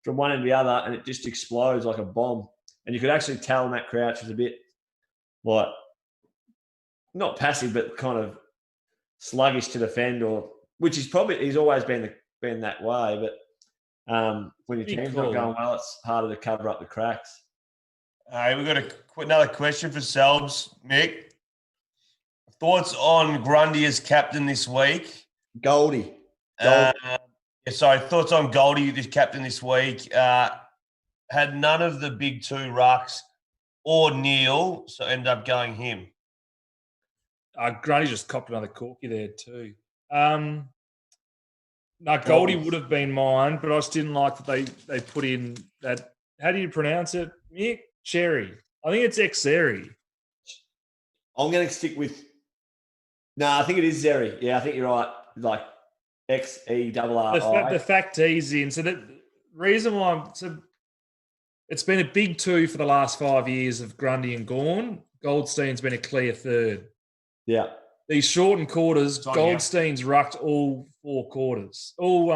[SPEAKER 2] from one end to the other, and it just explodes like a bomb. And you could actually tell Matt Crouch was a bit not passive, but kind of sluggish to defend, which he's always been that way. But when your team's not going well, it's harder to cover up the cracks.
[SPEAKER 3] We've got another question for Selbs, Mick. Thoughts on Grundy as captain this week?
[SPEAKER 2] Goldie.
[SPEAKER 3] Thoughts on Goldie as captain this week. Had none of the big two rucks or Neil, so ended up going him.
[SPEAKER 1] Grundy just copped another corky there too. Goldie would have been mine, but I just didn't like that they put in that. How do you pronounce it, Mick? Cherry. I think it's Xavier.
[SPEAKER 2] I'm going to stick with. No, I think it is Zeri. Yeah, I think you're right. Like XERRI.
[SPEAKER 1] The fact he's in. So the reason why it's been a big two for the last 5 years of Grundy and Gawn. Goldstein's been a clear third.
[SPEAKER 2] Yeah.
[SPEAKER 1] These shortened quarters, Goldstein's rucked all 4 quarters. All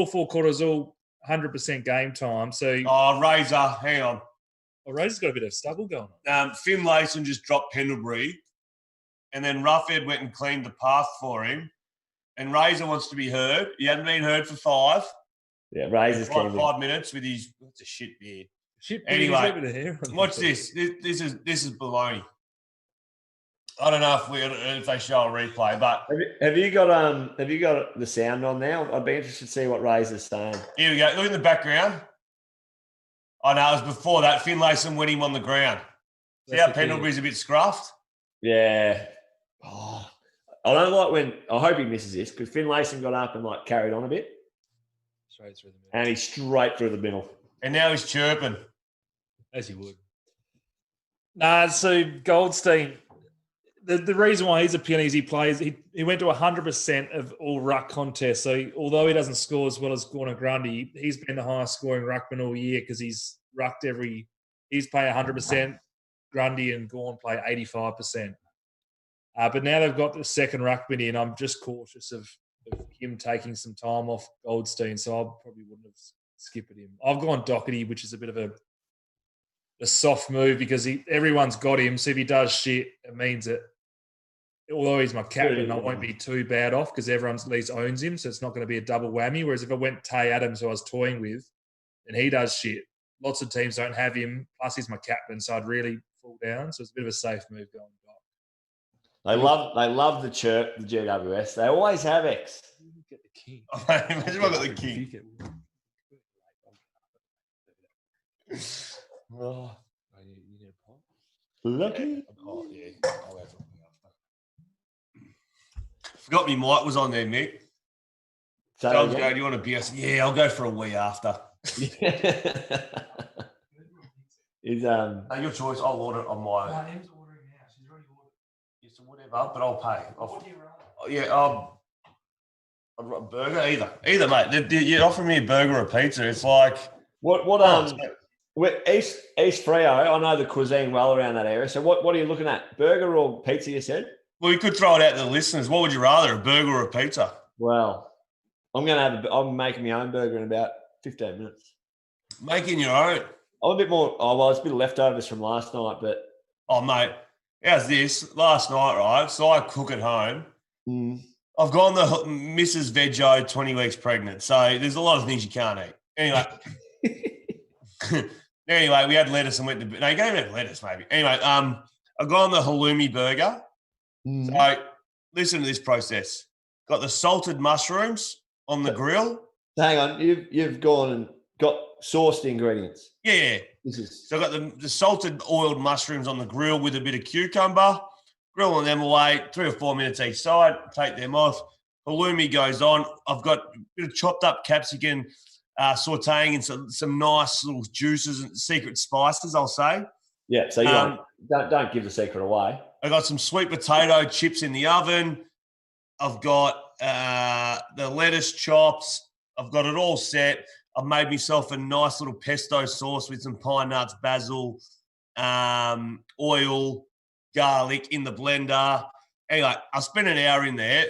[SPEAKER 1] 4 quarters, all 100% game time. So
[SPEAKER 3] Razor, hang on.
[SPEAKER 1] Razor's got a bit of stubble going
[SPEAKER 3] on. Finlayson just dropped Pendlebury, and then Roughhead went and cleaned the path for him. And Razor wants to be heard. He hadn't been heard for 5.
[SPEAKER 2] Yeah, Razor's
[SPEAKER 3] keen. 5 minutes with his – what's a shit beard?
[SPEAKER 1] Anyway,
[SPEAKER 3] watch this. This is baloney. I don't know if they show a replay, but
[SPEAKER 2] have you got the sound on now? I'd be interested to see what Razor's saying.
[SPEAKER 3] Here we go. Look in the background. Oh no, it was before that. Finlayson went him on the ground. See how Pendlebury's a bit scruffed?
[SPEAKER 2] Yeah. Oh, I don't like when I hope he misses this because Finlayson got up and carried on a bit.
[SPEAKER 1] Straight through the middle.
[SPEAKER 2] And he's straight through the middle.
[SPEAKER 3] And now he's chirping.
[SPEAKER 1] As he would. So Goldstein, the reason why he's a penny is he went to 100% of all ruck contests. So although he doesn't score as well as Gawn Grundy, he's been the highest scoring ruckman all year because he's rucked he's playing 100%. Grundy and Gawn play 85%. But now they've got the second ruckman in. I'm just cautious of him taking some time off Goldstein, so I probably wouldn't have skipped him. I've gone Doherty, which is a bit of a soft move because everyone's got him. So if he does shit, it means that although he's my captain, I won't be too bad off because everyone at least owns him, so it's not going to be a double whammy. Whereas if I went Tay Adams, who I was toying with, and he does shit, lots of teams don't have him. Plus, he's my captain, so I'd really fall down. So it's a bit of a safe move going back.
[SPEAKER 2] They love the chirp, the GWS. They always have X.
[SPEAKER 1] Get the king.
[SPEAKER 3] Imagine I got the king.
[SPEAKER 1] Oh, you need a pot?
[SPEAKER 2] Lucky.
[SPEAKER 3] Oh, yeah. I'll have it after. Forgot me mic was on there, Mick. So do you want a beer? Yeah, I'll go for a wee after.
[SPEAKER 2] Is
[SPEAKER 3] your choice. I'll order it on my.
[SPEAKER 1] My Em's ordering now. She's already ordered.
[SPEAKER 3] Yes, whatever, but I'll pay.
[SPEAKER 1] What do you rather?
[SPEAKER 3] Yeah, I'd want a burger either, mate. You're offering me a burger or a pizza. It's like
[SPEAKER 2] East Freo, I know the cuisine well around that area. So what are you looking at? Burger or pizza, you said?
[SPEAKER 3] Well, you could throw it out to the listeners. What would you rather, a burger or a pizza?
[SPEAKER 2] Well, I'm making my own burger in about 15 minutes.
[SPEAKER 3] Making your own?
[SPEAKER 2] I'm a bit more, it's a bit of leftovers from last night, but...
[SPEAKER 3] Oh, mate, how's this? Last night, right? So I cook at home. I've gone the Mrs. Veggie 20 weeks pregnant. So there's a lot of things you can't eat. Anyway, we had lettuce and went to... No, you can't even have lettuce, maybe. Anyway, I've gone the halloumi burger. So listen to this process. Got the salted mushrooms on the grill.
[SPEAKER 2] Hang on, you've gone got sourced ingredients.
[SPEAKER 3] Yeah. So I got the salted oiled mushrooms on the grill with a bit of cucumber. Grilling them away, 3 or 4 minutes each side. Take them off. Halloumi goes on. I've got a bit of chopped up capsicum, sautéing in some nice little juices and secret spices, I'll say.
[SPEAKER 2] Yeah, so you don't give the secret away.
[SPEAKER 3] I got some sweet potato chips in the oven. I've got the lettuce chops. I've got it all set. I've made myself a nice little pesto sauce with some pine nuts, basil, oil, garlic in the blender. Anyway, I spent an hour in there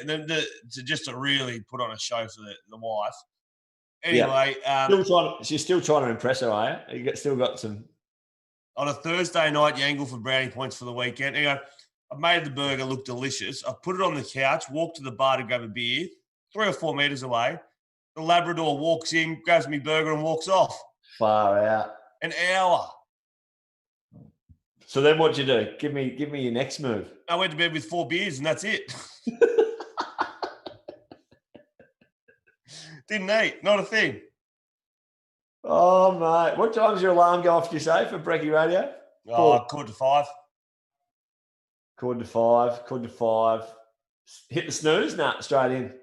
[SPEAKER 3] just to really put on a show for the wife. Anyway,
[SPEAKER 2] she's still trying to impress her, are you? You still got some.
[SPEAKER 3] On a Thursday night, you angle for brownie points for the weekend. Anyway, I've made the burger look delicious. I put it on the couch, walked to the bar to grab a beer, 3 or 4 meters away. The Labrador walks in, grabs me burger and walks off.
[SPEAKER 2] Far out.
[SPEAKER 3] An hour.
[SPEAKER 2] So then what'd you do? Give me your next move.
[SPEAKER 3] I went to bed with 4 beers and that's it. Didn't eat. Not a thing.
[SPEAKER 2] Oh, mate. What time's your alarm go off, do you say, for Brekkie Radio?
[SPEAKER 3] 4:45.
[SPEAKER 2] 4:45. Hit the snooze? Nah, straight in.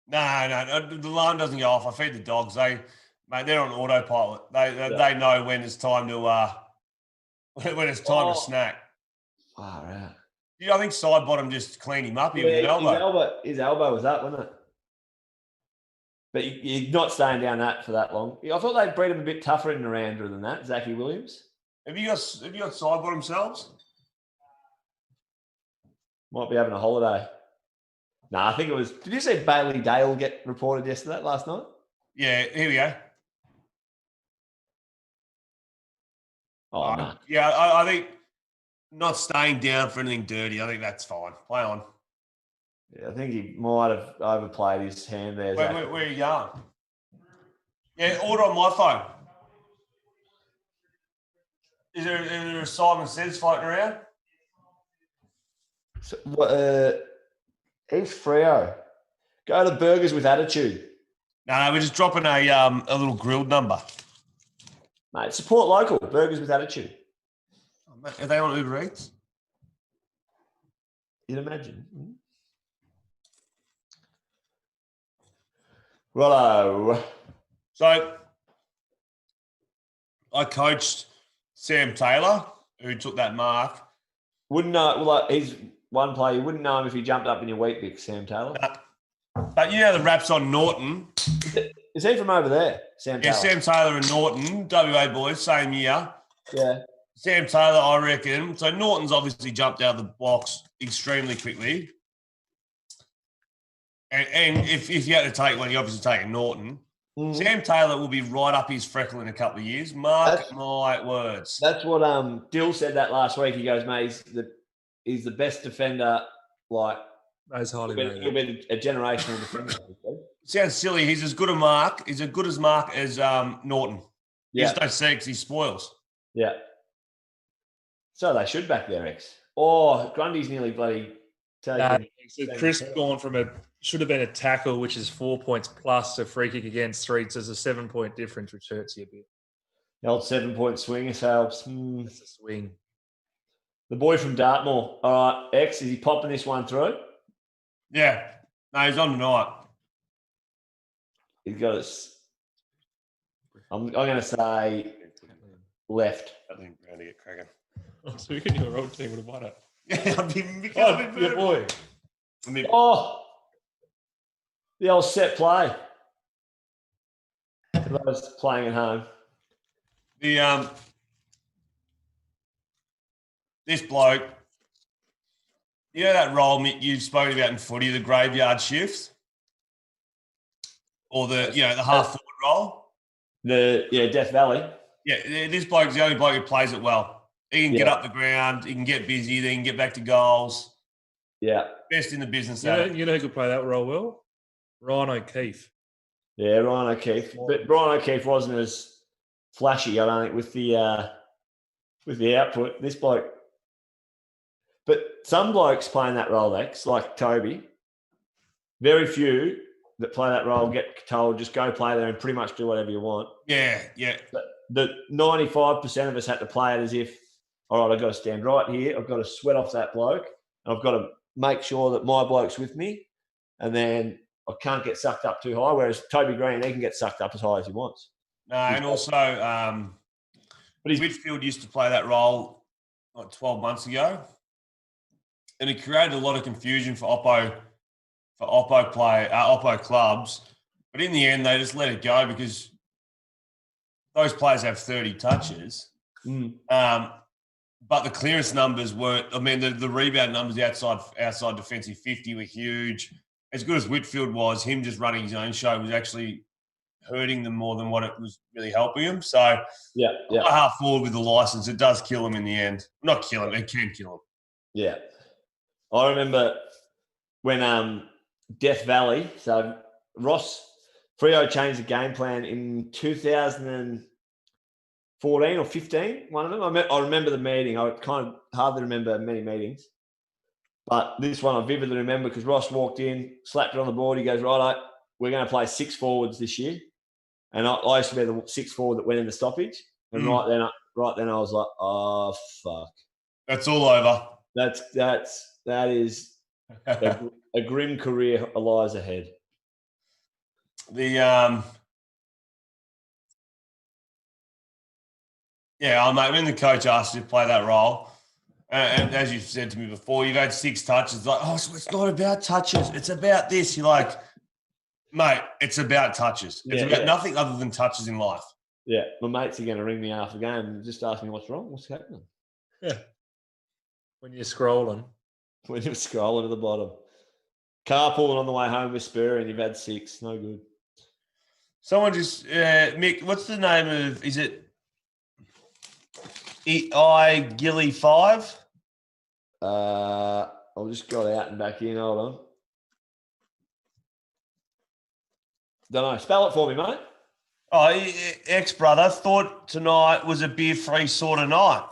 [SPEAKER 3] No. The alarm doesn't go off. I feed the dogs. They're on autopilot. They know when it's time to to snack.
[SPEAKER 2] Far out.
[SPEAKER 3] I think side bottom just cleaned him up here with an elbow.
[SPEAKER 2] His elbow was up, wasn't it? But you're not staying down that for that long. I thought they'd breed him a bit tougher in the rounder than that, Zachy Williams.
[SPEAKER 3] Have you got side bottom cells?
[SPEAKER 2] Might be having a holiday. No, I think it was. Did you see Bailey Dale get reported last night?
[SPEAKER 3] Yeah, here we go.
[SPEAKER 2] Oh, no.
[SPEAKER 3] Yeah, I think not staying down for anything dirty. I think that's fine. Play on.
[SPEAKER 2] Yeah, I think he might have overplayed his hand there.
[SPEAKER 3] Where are you going? Yeah, order on my phone. Is there a Simon Says floating around?
[SPEAKER 2] So, East Freo. Go to Burgers with Attitude.
[SPEAKER 3] No, we're just dropping a little grilled number.
[SPEAKER 2] Mate, support local. Burgers with Attitude.
[SPEAKER 3] Oh, mate, are they on Uber Eats?
[SPEAKER 2] You'd imagine. Righto.
[SPEAKER 3] So, I coached Sam Taylor, who took that mark.
[SPEAKER 2] Wouldn't know. Well, he's one player. You wouldn't know him if he jumped up in your wheat bix, Sam Taylor.
[SPEAKER 3] But you know the raps on Norton.
[SPEAKER 2] Is he from over there, Sam Taylor?
[SPEAKER 3] Yeah, Sam Taylor and Norton, WA boys, same year.
[SPEAKER 2] Yeah.
[SPEAKER 3] Sam Taylor, I reckon. So Norton's obviously jumped out of the box extremely quickly. And if you had to take one, you obviously take Norton. Mm. Sam Taylor will be right up his freckle in a couple of years. Mark my words.
[SPEAKER 2] That's what Dill said that last week. He goes, mate, he's the best defender. Like,
[SPEAKER 1] highly
[SPEAKER 2] he'll be a generational defender.
[SPEAKER 3] Sounds silly. He's as good a mark. He's as good as mark as Norton.
[SPEAKER 2] Yeah.
[SPEAKER 3] You just don't see because he spoils.
[SPEAKER 2] Yeah. So they should back their ex. Oh, Grundy's nearly bloody taken.
[SPEAKER 1] So Chris gone from should have been a tackle, which is 4 points plus a free kick against 3. So there's a 7-point difference, which hurts you a bit.
[SPEAKER 2] The old 7-point swing helps.
[SPEAKER 1] That's a swing.
[SPEAKER 2] The boy from Dartmoor. All right, X, is he popping this one through?
[SPEAKER 3] Yeah. No, he's on tonight.
[SPEAKER 2] He's got us. I'm going to say left.
[SPEAKER 3] I think we're going to get cracking.
[SPEAKER 1] Oh, so your old team would have won it.
[SPEAKER 3] Yeah, I've been
[SPEAKER 1] your boy.
[SPEAKER 2] The old set play. For those playing at home.
[SPEAKER 3] This bloke, you know that role you've spoken about in footy, the graveyard shift? Or the half forward role?
[SPEAKER 2] Death Valley.
[SPEAKER 3] Yeah, this bloke's the only bloke who plays it well. He can get up the ground, he can get busy, then he can get back to goals.
[SPEAKER 2] Yeah.
[SPEAKER 3] Best in the business.
[SPEAKER 1] You know who could play that role well? Ryan O'Keefe.
[SPEAKER 2] Yeah, Ryan O'Keefe. But Ryan O'Keefe wasn't as flashy, I don't think, with the output. This bloke. But some blokes playing that role, Lex, like Toby, very few that play that role get told, just go play there and pretty much do whatever you want.
[SPEAKER 3] Yeah.
[SPEAKER 2] But the 95% of us had to play it as if, all right, I've got to stand right here. I've got to sweat off that bloke. I've got to make sure that my bloke's with me. And then I can't get sucked up too high. Whereas Toby Green, he can get sucked up as high as he wants.
[SPEAKER 3] No, and also Whitfield used to play that role like 12 months ago. And it created a lot of confusion for Oppo clubs. But in the end, they just let it go because those players have 30 touches. But the clearance numbers weren't. I mean, the rebound numbers outside defensive 50 were huge. As good as Whitfield was, him just running his own show was actually hurting them more than what it was really helping him. So, half forward with the license, it does kill him in the end. Not kill him, it can kill him.
[SPEAKER 2] Yeah. I remember when Death Valley, so Ross Freo changed the game plan in 2014 or 15, one of them. I remember the meeting. I kind of hardly remember many meetings. But this one I vividly remember because Ross walked in, slapped it on the board. He goes, right, we're going to play 6 forwards this year. And I used to be the 6 forward that went in the stoppage. And right then I was like, oh, fuck.
[SPEAKER 3] That's all over.
[SPEAKER 2] That is a grim career lies ahead.
[SPEAKER 3] Mate, when the coach asked you to play that role, and as you've said to me before, you've had 6 touches. Like, so it's not about touches. It's about this. You're like, mate, it's about touches. It's about nothing other than touches in life.
[SPEAKER 2] Yeah. My mates are going to ring me after the game and just ask me what's wrong, what's happening.
[SPEAKER 1] Yeah. When you're scrolling.
[SPEAKER 2] When you're scrolling to the bottom. Carpooling on the way home with Spur and you've had 6. No good.
[SPEAKER 3] Someone just, Mick, what's the name of, is it Gilly 5?
[SPEAKER 2] I'll just go out and back in. Hold on. Don't know. Spell it for me, mate.
[SPEAKER 3] Oh, ex-brother thought tonight was a beer-free sort of night.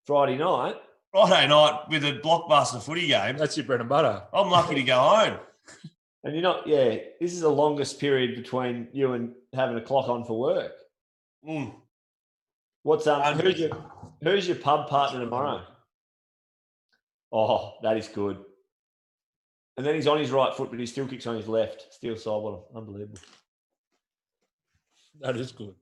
[SPEAKER 2] Friday night
[SPEAKER 3] with a blockbuster footy game.
[SPEAKER 1] That's your bread and butter.
[SPEAKER 3] I'm lucky to go home.
[SPEAKER 2] And you're not, this is the longest period between you and having a clock on for work. What's who's your pub partner tomorrow? Oh, that is good. And then he's on his right foot, but he still kicks on his left. Steel side bottom. Unbelievable.
[SPEAKER 1] That is good.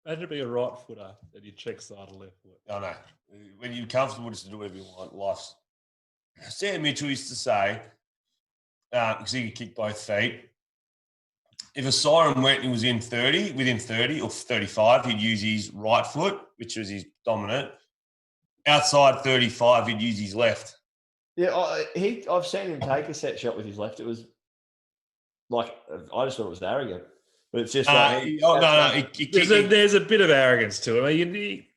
[SPEAKER 1] Imagine being a right footer that you check side or left foot.
[SPEAKER 3] I know. When you're comfortable just to do whatever you want, life's... Sam Mitchell used to say, because he could kick both feet, if a siren went and he was within 30 or 35, he'd use his right foot, which was his dominant. Outside 35, he'd use his left.
[SPEAKER 2] Yeah, I've seen him take a set shot with his left. It was like, I just thought it was arrogant. But it's just
[SPEAKER 1] there's a bit of arrogance to him.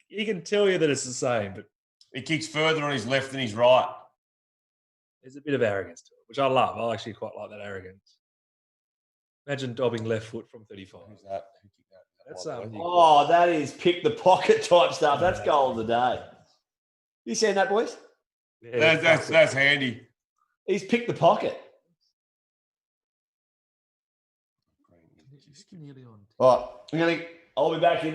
[SPEAKER 1] He can tell you that it's the same, but
[SPEAKER 3] he kicks further on his left than his right.
[SPEAKER 1] There's a bit of arrogance to it, which I love. I actually quite like that arrogance. Imagine dobbing left foot from 35.
[SPEAKER 3] Who's that?
[SPEAKER 1] That's
[SPEAKER 2] that is pick the pocket type stuff. That's goal of the day. You seen that, boys?
[SPEAKER 3] Yeah, that's handy.
[SPEAKER 2] He's picked the pocket. All right, I'll be back in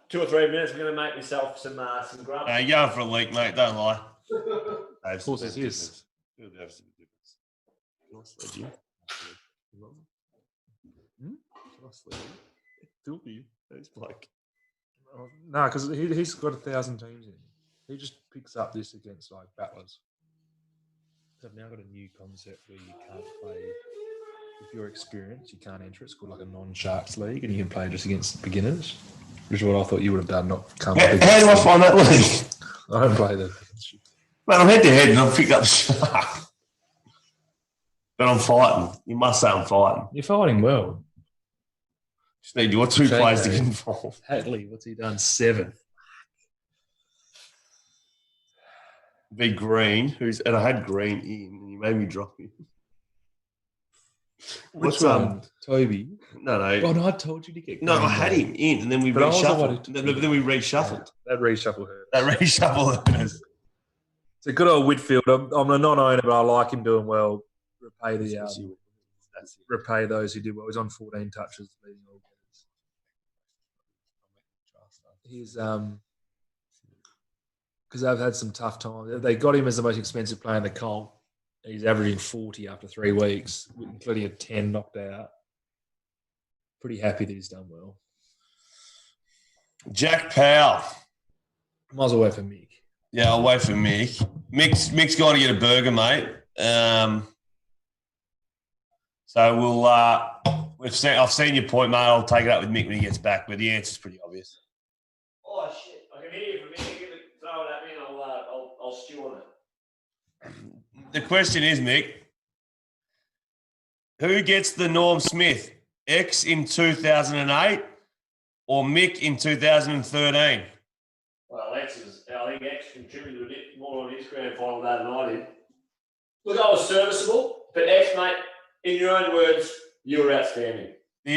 [SPEAKER 2] 2 or 3 minutes. I'm going to make myself some grub.
[SPEAKER 3] You're going for a leak, mate. Don't lie.
[SPEAKER 1] Of course it is.
[SPEAKER 3] It'll have some difference.
[SPEAKER 1] Can I sled you? Can I sled you? Do you? He's like... No, because he's got 1,000 teams in. He just picks up this against like battlers. So I've now got a new concept where you can't play... If you're experienced, you can't enter. It's called like a non-Sharks league, and you can play just against beginners, which is what I thought you would have done. Not come.
[SPEAKER 3] How do I find that league?
[SPEAKER 1] I don't play that.
[SPEAKER 3] Man, I'm head to head, and I'll pick up the Shark. But I'm fighting. You must say I'm fighting.
[SPEAKER 1] You're fighting well.
[SPEAKER 3] Just need your 2 players to get involved.
[SPEAKER 1] Hatley, what's he done? 7.
[SPEAKER 3] Be Green, and I had Green in, and you made me drop him.
[SPEAKER 1] Which one? Toby?
[SPEAKER 3] No.
[SPEAKER 1] Oh, no, I told you to get Green.
[SPEAKER 3] No, I had him in, and then we reshuffled. Then we reshuffled.
[SPEAKER 1] That reshuffle hurt.
[SPEAKER 3] That reshuffle hurt us.
[SPEAKER 1] It's a good old Whitfield. I'm a non-owner, but I like him doing well. Repay those who did well. He's on 14 touches. He's because they've had some tough times. They got him as the most expensive player in the comp. He's averaging 40 after 3 weeks, including a 10 knocked out. Pretty happy that he's done well.
[SPEAKER 3] Jack Powell.
[SPEAKER 1] Might as well wait for Mick.
[SPEAKER 3] Yeah, I'll wait for Mick. Mick's going to get a burger, mate. So I've seen your point, mate. I'll take it up with Mick when he gets back, but the answer's pretty obvious.
[SPEAKER 2] Oh shit! I can hear you from here. Throw it at me, and I'll stew on it.
[SPEAKER 3] The question is, Mick, who gets the Norm Smith? X in 2008 or Mick in 2013?
[SPEAKER 2] Well, I think X contributed a bit more on his grand final than I did. Look, I was serviceable, but X, mate, in your own words, you were outstanding.
[SPEAKER 3] You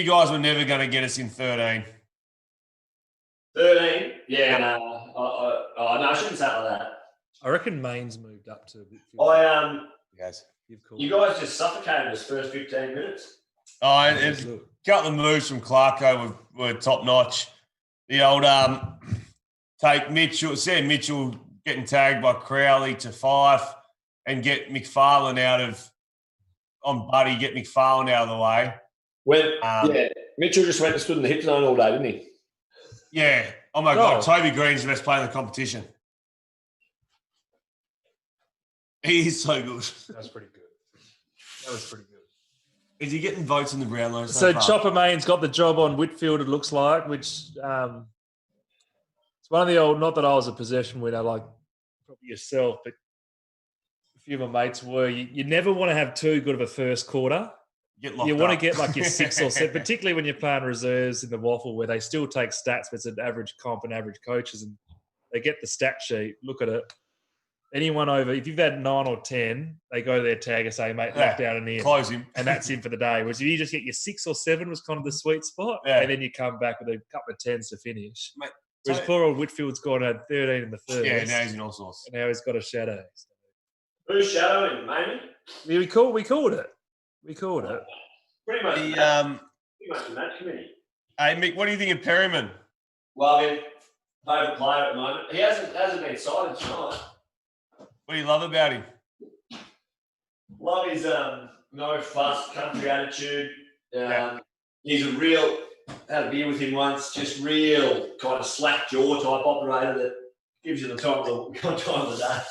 [SPEAKER 3] guys were never going to get us in 13.
[SPEAKER 2] 13? Yeah, no. I shouldn't say it like that.
[SPEAKER 1] I reckon Maine's moved up to.
[SPEAKER 2] You guys just suffocated us first 15 minutes.
[SPEAKER 3] A couple of moves from Clarko were top notch. The old take Mitchell, Sam Mitchell getting tagged by Crowley to Fife and get McFarlane on Buddy, get McFarlane out of the way.
[SPEAKER 2] Mitchell just went and stood in the hip zone all day, didn't he?
[SPEAKER 3] Yeah. Oh my God, Toby Green's the best player in the competition. He is so good.
[SPEAKER 1] That's pretty good. That was pretty good.
[SPEAKER 3] Is he getting votes in the Brownlow?
[SPEAKER 1] So Chopper Main's got the job on Whitfield, it looks like, which it's one of the old, not that I was a possession winner like probably yourself, but a few of my mates were. You never want to have too good of a first quarter. You want to get like your 6 or 7, particularly when you're playing reserves in the waffle where they still take stats, but it's an average comp and average coaches, and they get the stat sheet, look at it. Anyone over, if you've had 9 or 10, they go to their tag and say, mate, lock down and in.
[SPEAKER 3] Close him.
[SPEAKER 1] And that's in for the day. Whereas if you just get your 6 or 7 was kind of the sweet spot, and then you come back with a couple of 10s to finish. Mate, whereas poor old Whitfield's gone at 13 in the first.
[SPEAKER 3] Yeah, now he's in all sorts.
[SPEAKER 1] And now he's got a shadow.
[SPEAKER 2] Who's shadowing, maybe?
[SPEAKER 1] Yeah, we called it.
[SPEAKER 2] Pretty much. Pretty much in that committee.
[SPEAKER 3] Hey, Mick, what do you think of Perryman?
[SPEAKER 2] Well, I mean, favourite player at the moment. He hasn't been cited tonight.
[SPEAKER 3] What do you love about him?
[SPEAKER 2] Love his no fuss, country attitude. He's a real, had a beer with him once, just real kind of slack jaw type operator that gives you the time of the day.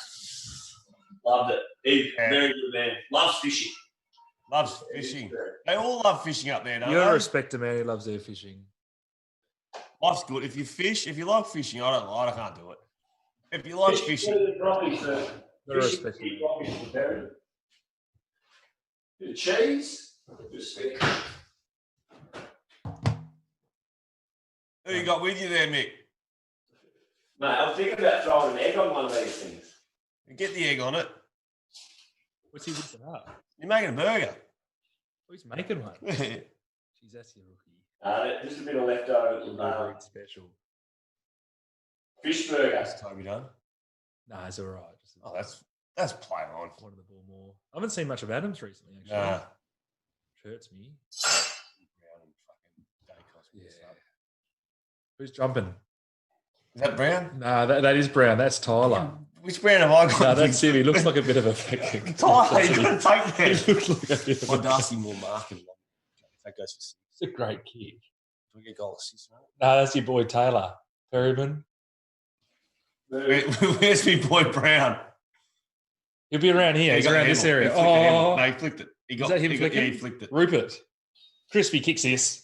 [SPEAKER 2] Loved it. He's a very good man. Loves fishing.
[SPEAKER 3] Loves fishing. They all love fishing up there, don't
[SPEAKER 1] you
[SPEAKER 3] they?
[SPEAKER 1] gotta respect a man who loves their fishing.
[SPEAKER 3] Life's good. If you like fishing, I can't do it. If you like fishing.
[SPEAKER 1] Gotta respect
[SPEAKER 2] it. Bit of cheese.
[SPEAKER 3] Who you got with you there, Mick?
[SPEAKER 2] Mate, I'm thinking about throwing an egg on one of these things.
[SPEAKER 3] Get the egg on it.
[SPEAKER 1] What's he whipping up?
[SPEAKER 3] You're making a burger.
[SPEAKER 1] Oh, he's making one. Jeez, that's your rookie.
[SPEAKER 2] Just a bit of leftover
[SPEAKER 1] special.
[SPEAKER 2] Fish burger.
[SPEAKER 3] That's Toby done.
[SPEAKER 1] Nah, it's all right.
[SPEAKER 3] Oh, that's playing on.
[SPEAKER 1] Wanted the ball more. I haven't seen much of Adams recently, actually.
[SPEAKER 3] Nah.
[SPEAKER 1] Which hurts me. Yeah. Who's jumping?
[SPEAKER 3] Is that Brown?
[SPEAKER 1] Nah, that is Brown. That's Tyler.
[SPEAKER 3] Which Brown have I got?
[SPEAKER 1] No, that's him. He looks like a bit of a fucking...
[SPEAKER 3] Tyler, you got to take that.
[SPEAKER 1] He looks like a bit of
[SPEAKER 3] a... Darcy more marking. That goes for 6.
[SPEAKER 1] It's a great kick.
[SPEAKER 3] Do we get goal assist, mate?
[SPEAKER 1] No, that's your boy Taylor. Perryman.
[SPEAKER 3] Where's my boy Brown?
[SPEAKER 1] He'll be around here. He's around this area.
[SPEAKER 3] No, he flicked it.
[SPEAKER 1] Is that him flicking?
[SPEAKER 3] Yeah, he flicked it.
[SPEAKER 1] Rupert. Crispy kicks this.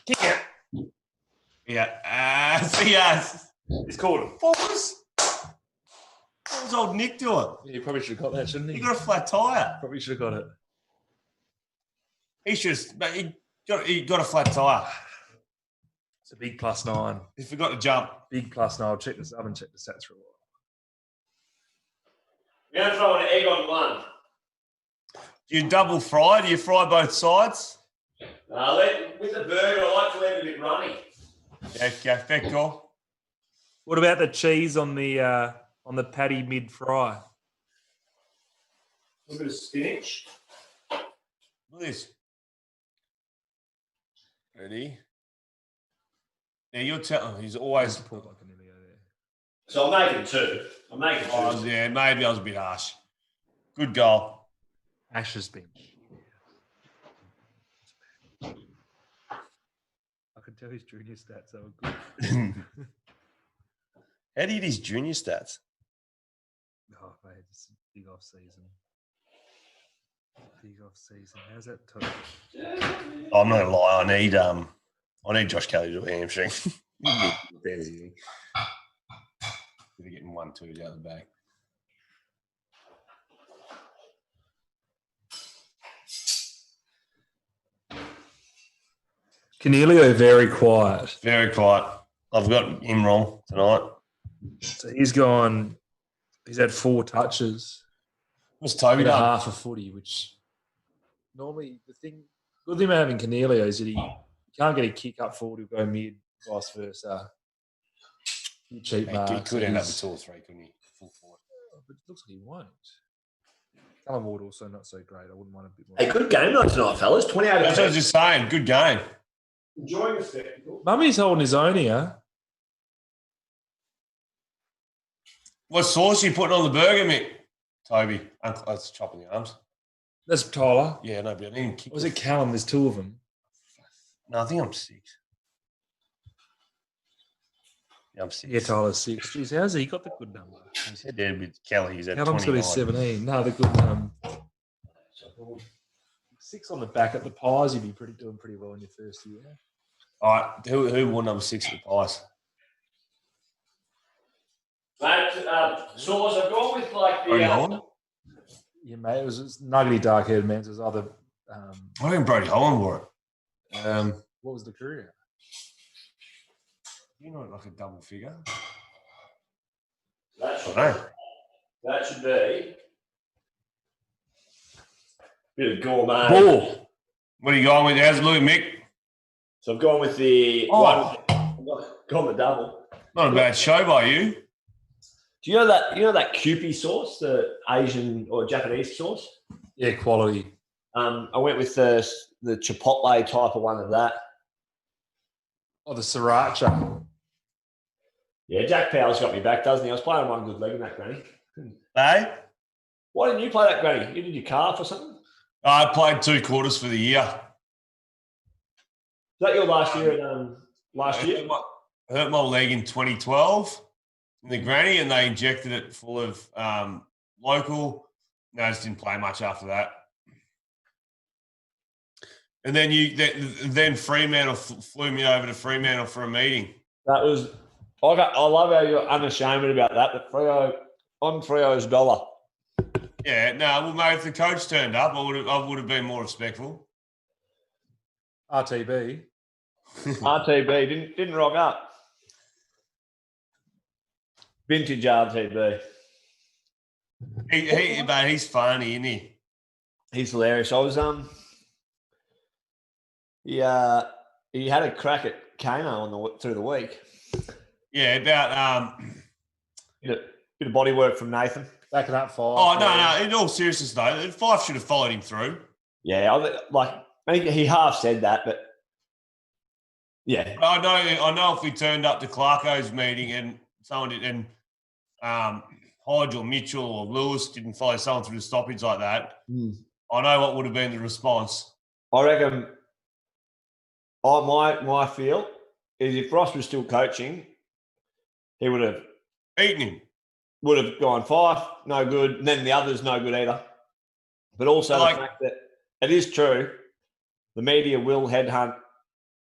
[SPEAKER 1] Kick it.
[SPEAKER 3] Yeah. See us.
[SPEAKER 1] He's called him.
[SPEAKER 3] What was old Nick doing?
[SPEAKER 1] Yeah, he probably should have got that, shouldn't he?
[SPEAKER 3] He got a flat tyre.
[SPEAKER 1] Probably should have got it.
[SPEAKER 3] He got a flat tyre.
[SPEAKER 1] It's a big +9.
[SPEAKER 3] He forgot to jump.
[SPEAKER 1] Big +9. I haven't checked the stats for a while.
[SPEAKER 2] We're going to throw an egg on one.
[SPEAKER 3] Do you double fry? Do you fry both sides?
[SPEAKER 2] With the burger, I like to leave it a bit runny.
[SPEAKER 3] Yeah, fair call.
[SPEAKER 1] What about the cheese on the on the patty mid-fry.
[SPEAKER 2] A little bit of spinach.
[SPEAKER 3] Look at this. Ready? Now you're telling he's always
[SPEAKER 1] Pulled like an Emilio there.
[SPEAKER 2] So I'm making two.
[SPEAKER 3] Oh, yeah, maybe I was a bit harsh. Good goal.
[SPEAKER 1] Ash's bench. I can tell his junior stats are good.
[SPEAKER 4] How do you get his junior stats?
[SPEAKER 1] Oh, mate, it's a big off season. How's that?
[SPEAKER 4] I'm not gonna lie. I need Josh Kelly to do a hamstring.
[SPEAKER 3] Better getting 1-2 out the back.
[SPEAKER 1] Cornelio, very quiet.
[SPEAKER 4] Very quiet. I've got him wrong tonight.
[SPEAKER 1] So he's had 4 touches.
[SPEAKER 3] What's Toby
[SPEAKER 1] With a
[SPEAKER 3] done?
[SPEAKER 1] half a footy, which normally good thing about having Cornelio is that he can't get a kick up forward, he'll go mid, vice versa. Cheap marks.
[SPEAKER 3] He could end up with 2 or 3, couldn't he? Full forward.
[SPEAKER 1] But it looks like he won't. Callum Ward also not so great. I wouldn't want a bit more.
[SPEAKER 2] Hey, good game night tonight, fellas. 28
[SPEAKER 3] That's what I was just saying. Good game.
[SPEAKER 2] Enjoying the spectacle.
[SPEAKER 1] Mummy's holding his own here.
[SPEAKER 3] What sauce are you putting on the burger, Mick? Toby. That's chopping the arms.
[SPEAKER 1] That's Tyler.
[SPEAKER 3] Yeah, no, but I didn't kick.
[SPEAKER 1] Or was it Callum? There's 2 of them.
[SPEAKER 4] No, I think I'm 6. Yeah, I'm 6.
[SPEAKER 1] Yeah, Tyler's 6. Jeez, how's he got the good number?
[SPEAKER 4] He said there with Kelly. He's at
[SPEAKER 1] Callum's got
[SPEAKER 4] 29.
[SPEAKER 1] his 17. No, the good 6 on the back at the Pies, you'd be doing pretty well in your first year.
[SPEAKER 3] All right. Who won number 6 at the Pies?
[SPEAKER 2] Mate, Sauce, I've gone with like
[SPEAKER 3] Brody
[SPEAKER 2] the...
[SPEAKER 3] Holland?
[SPEAKER 1] Yeah, mate, it was nuggety dark-haired man. It was either...
[SPEAKER 3] I think Brody Holland wore it.
[SPEAKER 1] what was the career?
[SPEAKER 3] You know, like a double figure.
[SPEAKER 2] That should,
[SPEAKER 3] I know.
[SPEAKER 2] that should be... Bit of gourmet.
[SPEAKER 1] Ball.
[SPEAKER 3] What are you going with? How's it looking, Mick?
[SPEAKER 2] So I've gone with the...
[SPEAKER 3] Oh.
[SPEAKER 2] Gone the double.
[SPEAKER 3] Not a bad show by you.
[SPEAKER 2] Do you know that Kewpie sauce, the Asian or Japanese sauce?
[SPEAKER 1] Yeah, quality.
[SPEAKER 2] I went with the chipotle type of one of that.
[SPEAKER 1] Oh, the sriracha.
[SPEAKER 2] Yeah, Jack Powell's got me back, doesn't he? I was playing one good leg in that, Granny.
[SPEAKER 4] Hey?
[SPEAKER 2] Why didn't you play that, Granny? You did your calf or something? Is
[SPEAKER 3] I played 2 quarters for the year.
[SPEAKER 2] that your last year? Last year?
[SPEAKER 3] Hurt my leg in 2012 in the granny, and they injected it full of local. No, I just didn't play much after that. And then then Fremantle flew me over to Fremantle for a meeting.
[SPEAKER 2] That was. I love how you're unashamed about that. The Freo on Freo's dollar.
[SPEAKER 3] Yeah, no, well, mate, if the coach turned up, I would have been more respectful.
[SPEAKER 1] RTB.
[SPEAKER 2] RTB didn't rock up. Vintage RTB.
[SPEAKER 3] But he's funny, isn't he?
[SPEAKER 2] He's hilarious. I was he had a crack at Kano through the week.
[SPEAKER 3] Yeah, about
[SPEAKER 2] Bit of body work from Nathan.
[SPEAKER 1] Backing up 5.
[SPEAKER 3] Oh no! In all seriousness, though, Fife should have followed him through.
[SPEAKER 2] Yeah, I think he half said that, but yeah.
[SPEAKER 3] I know. If we turned up to Clarko's meeting and someone did, and Hodge or Mitchell or Lewis didn't follow someone through the stoppage like that, I know what would have been the response.
[SPEAKER 2] I reckon. My feel is if Ross was still coaching, he would have
[SPEAKER 3] Eaten him.
[SPEAKER 2] would have gone Fife, no good, and then the others no good either. But also the fact that it is true, the media will headhunt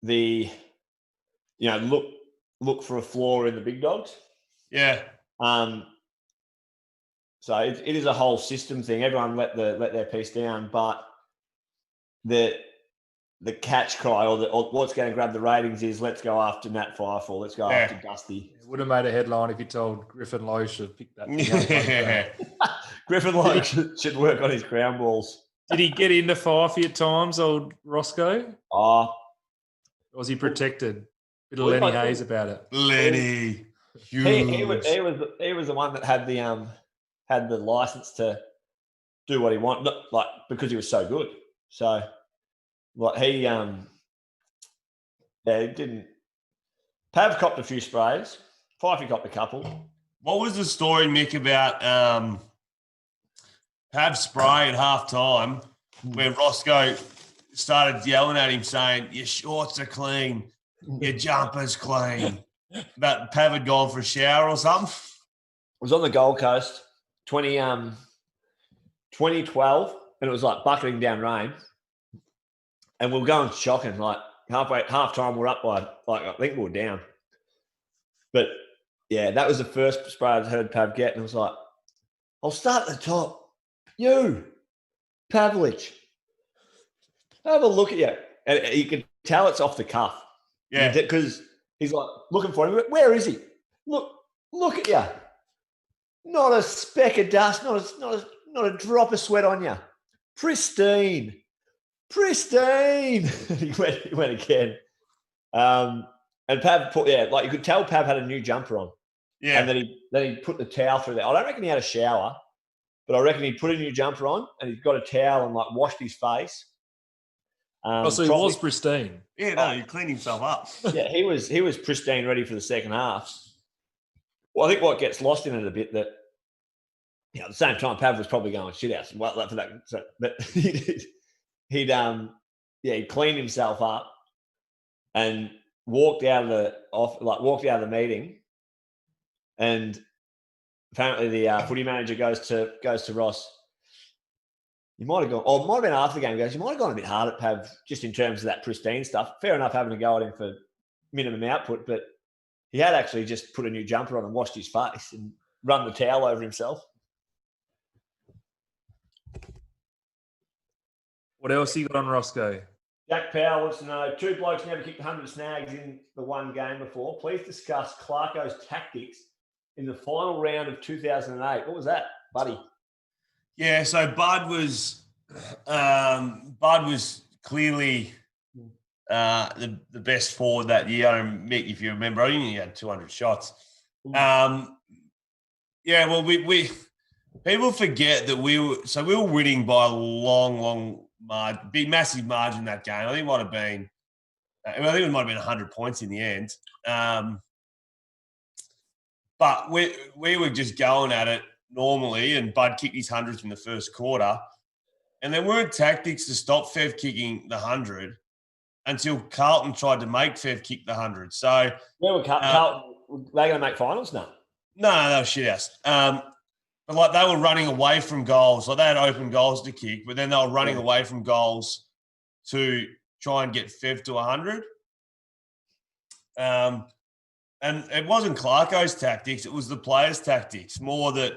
[SPEAKER 2] the, look for a flaw in the big dogs.
[SPEAKER 3] Yeah.
[SPEAKER 2] So it is a whole system thing. Everyone let their piece down, but the catch cry or what's going to grab the ratings is let's go after Nat Fife or let's go after Dusty.
[SPEAKER 1] It would have made a headline if you told Griffin Lowe should pick that.
[SPEAKER 3] Yeah.
[SPEAKER 2] Griffin Lowe should work on his ground balls.
[SPEAKER 1] Did he get into Fifey at times, old Roscoe?
[SPEAKER 2] Oh,
[SPEAKER 1] Or was he protected? Bit of Lenny Hayes about it.
[SPEAKER 3] Lenny.
[SPEAKER 2] He was the one that had the license to do what he wanted, like because he was so good. So, like he didn't. Pav copped a few sprays. Fifey copped a couple.
[SPEAKER 3] What was the story, Mick, about Pav spray at half time where Roscoe started yelling at him saying, your shorts are clean, your jumper's clean. But Pav had gone for a shower or something?
[SPEAKER 2] It was on the Gold Coast, 2012, and it was like bucketing down rain. And we were going shocking, like half time we're up by, like, I think we were down. But yeah, that was the first spray I'd heard Pav get, and it was like, I'll start at the top. You, Pavlich, have a look at you. And you can tell it's off the cuff.
[SPEAKER 3] Yeah.
[SPEAKER 2] Because he's like looking for him. Where is he? Look at you. Not a speck of dust, not a drop of sweat on you. Pristine. He went again. And Pav like you could tell Pav had a new jumper on.
[SPEAKER 3] Yeah.
[SPEAKER 2] And then he put the towel through there. I don't reckon he had a shower, but I reckon he put a new jumper on and he's got a towel and like washed his face.
[SPEAKER 1] So he was pristine.
[SPEAKER 3] Yeah, no, he cleaned himself up.
[SPEAKER 2] Yeah, he was pristine, ready for the second half. Well, I think what gets lost in it a bit that, at the same time, Pav was probably going shit house. Well, for that, but he'd cleaned himself up and walked out of the meeting, and apparently the footy manager goes to Ross. You might have gone, or it might have been after the game. Goes, you might have gone a bit hard at Pav just in terms of that pristine stuff. Fair enough, having to go at him for minimum output, but he had actually just put a new jumper on and washed his face and run the towel over himself.
[SPEAKER 1] What else you got on Roscoe?
[SPEAKER 2] Jack Powell wants to know, 2 blokes never kicked 100 snags in the one game before. Please discuss Clarko's tactics in the final round of 2008. What was that, buddy?
[SPEAKER 3] Yeah, so Bud was clearly the best forward that year. Mick, if you remember, I think he had 200 shots. We people forget that we were winning by a long margin, big massive margin that game. I think it might have been 100 points in the end. But we were just going at it normally, and Bud kicked his hundreds in the first quarter. And there weren't tactics to stop Fev kicking the 100 until Carlton tried to make Fev kick the 100. So
[SPEAKER 2] where were Carlton? Were they going to make finals? No,
[SPEAKER 3] they were shit house. But like they were running away from goals. Like they had open goals to kick, but then they were running away from goals to try and get Fev to 100. And it wasn't Clarko's tactics; it was the players' tactics. More that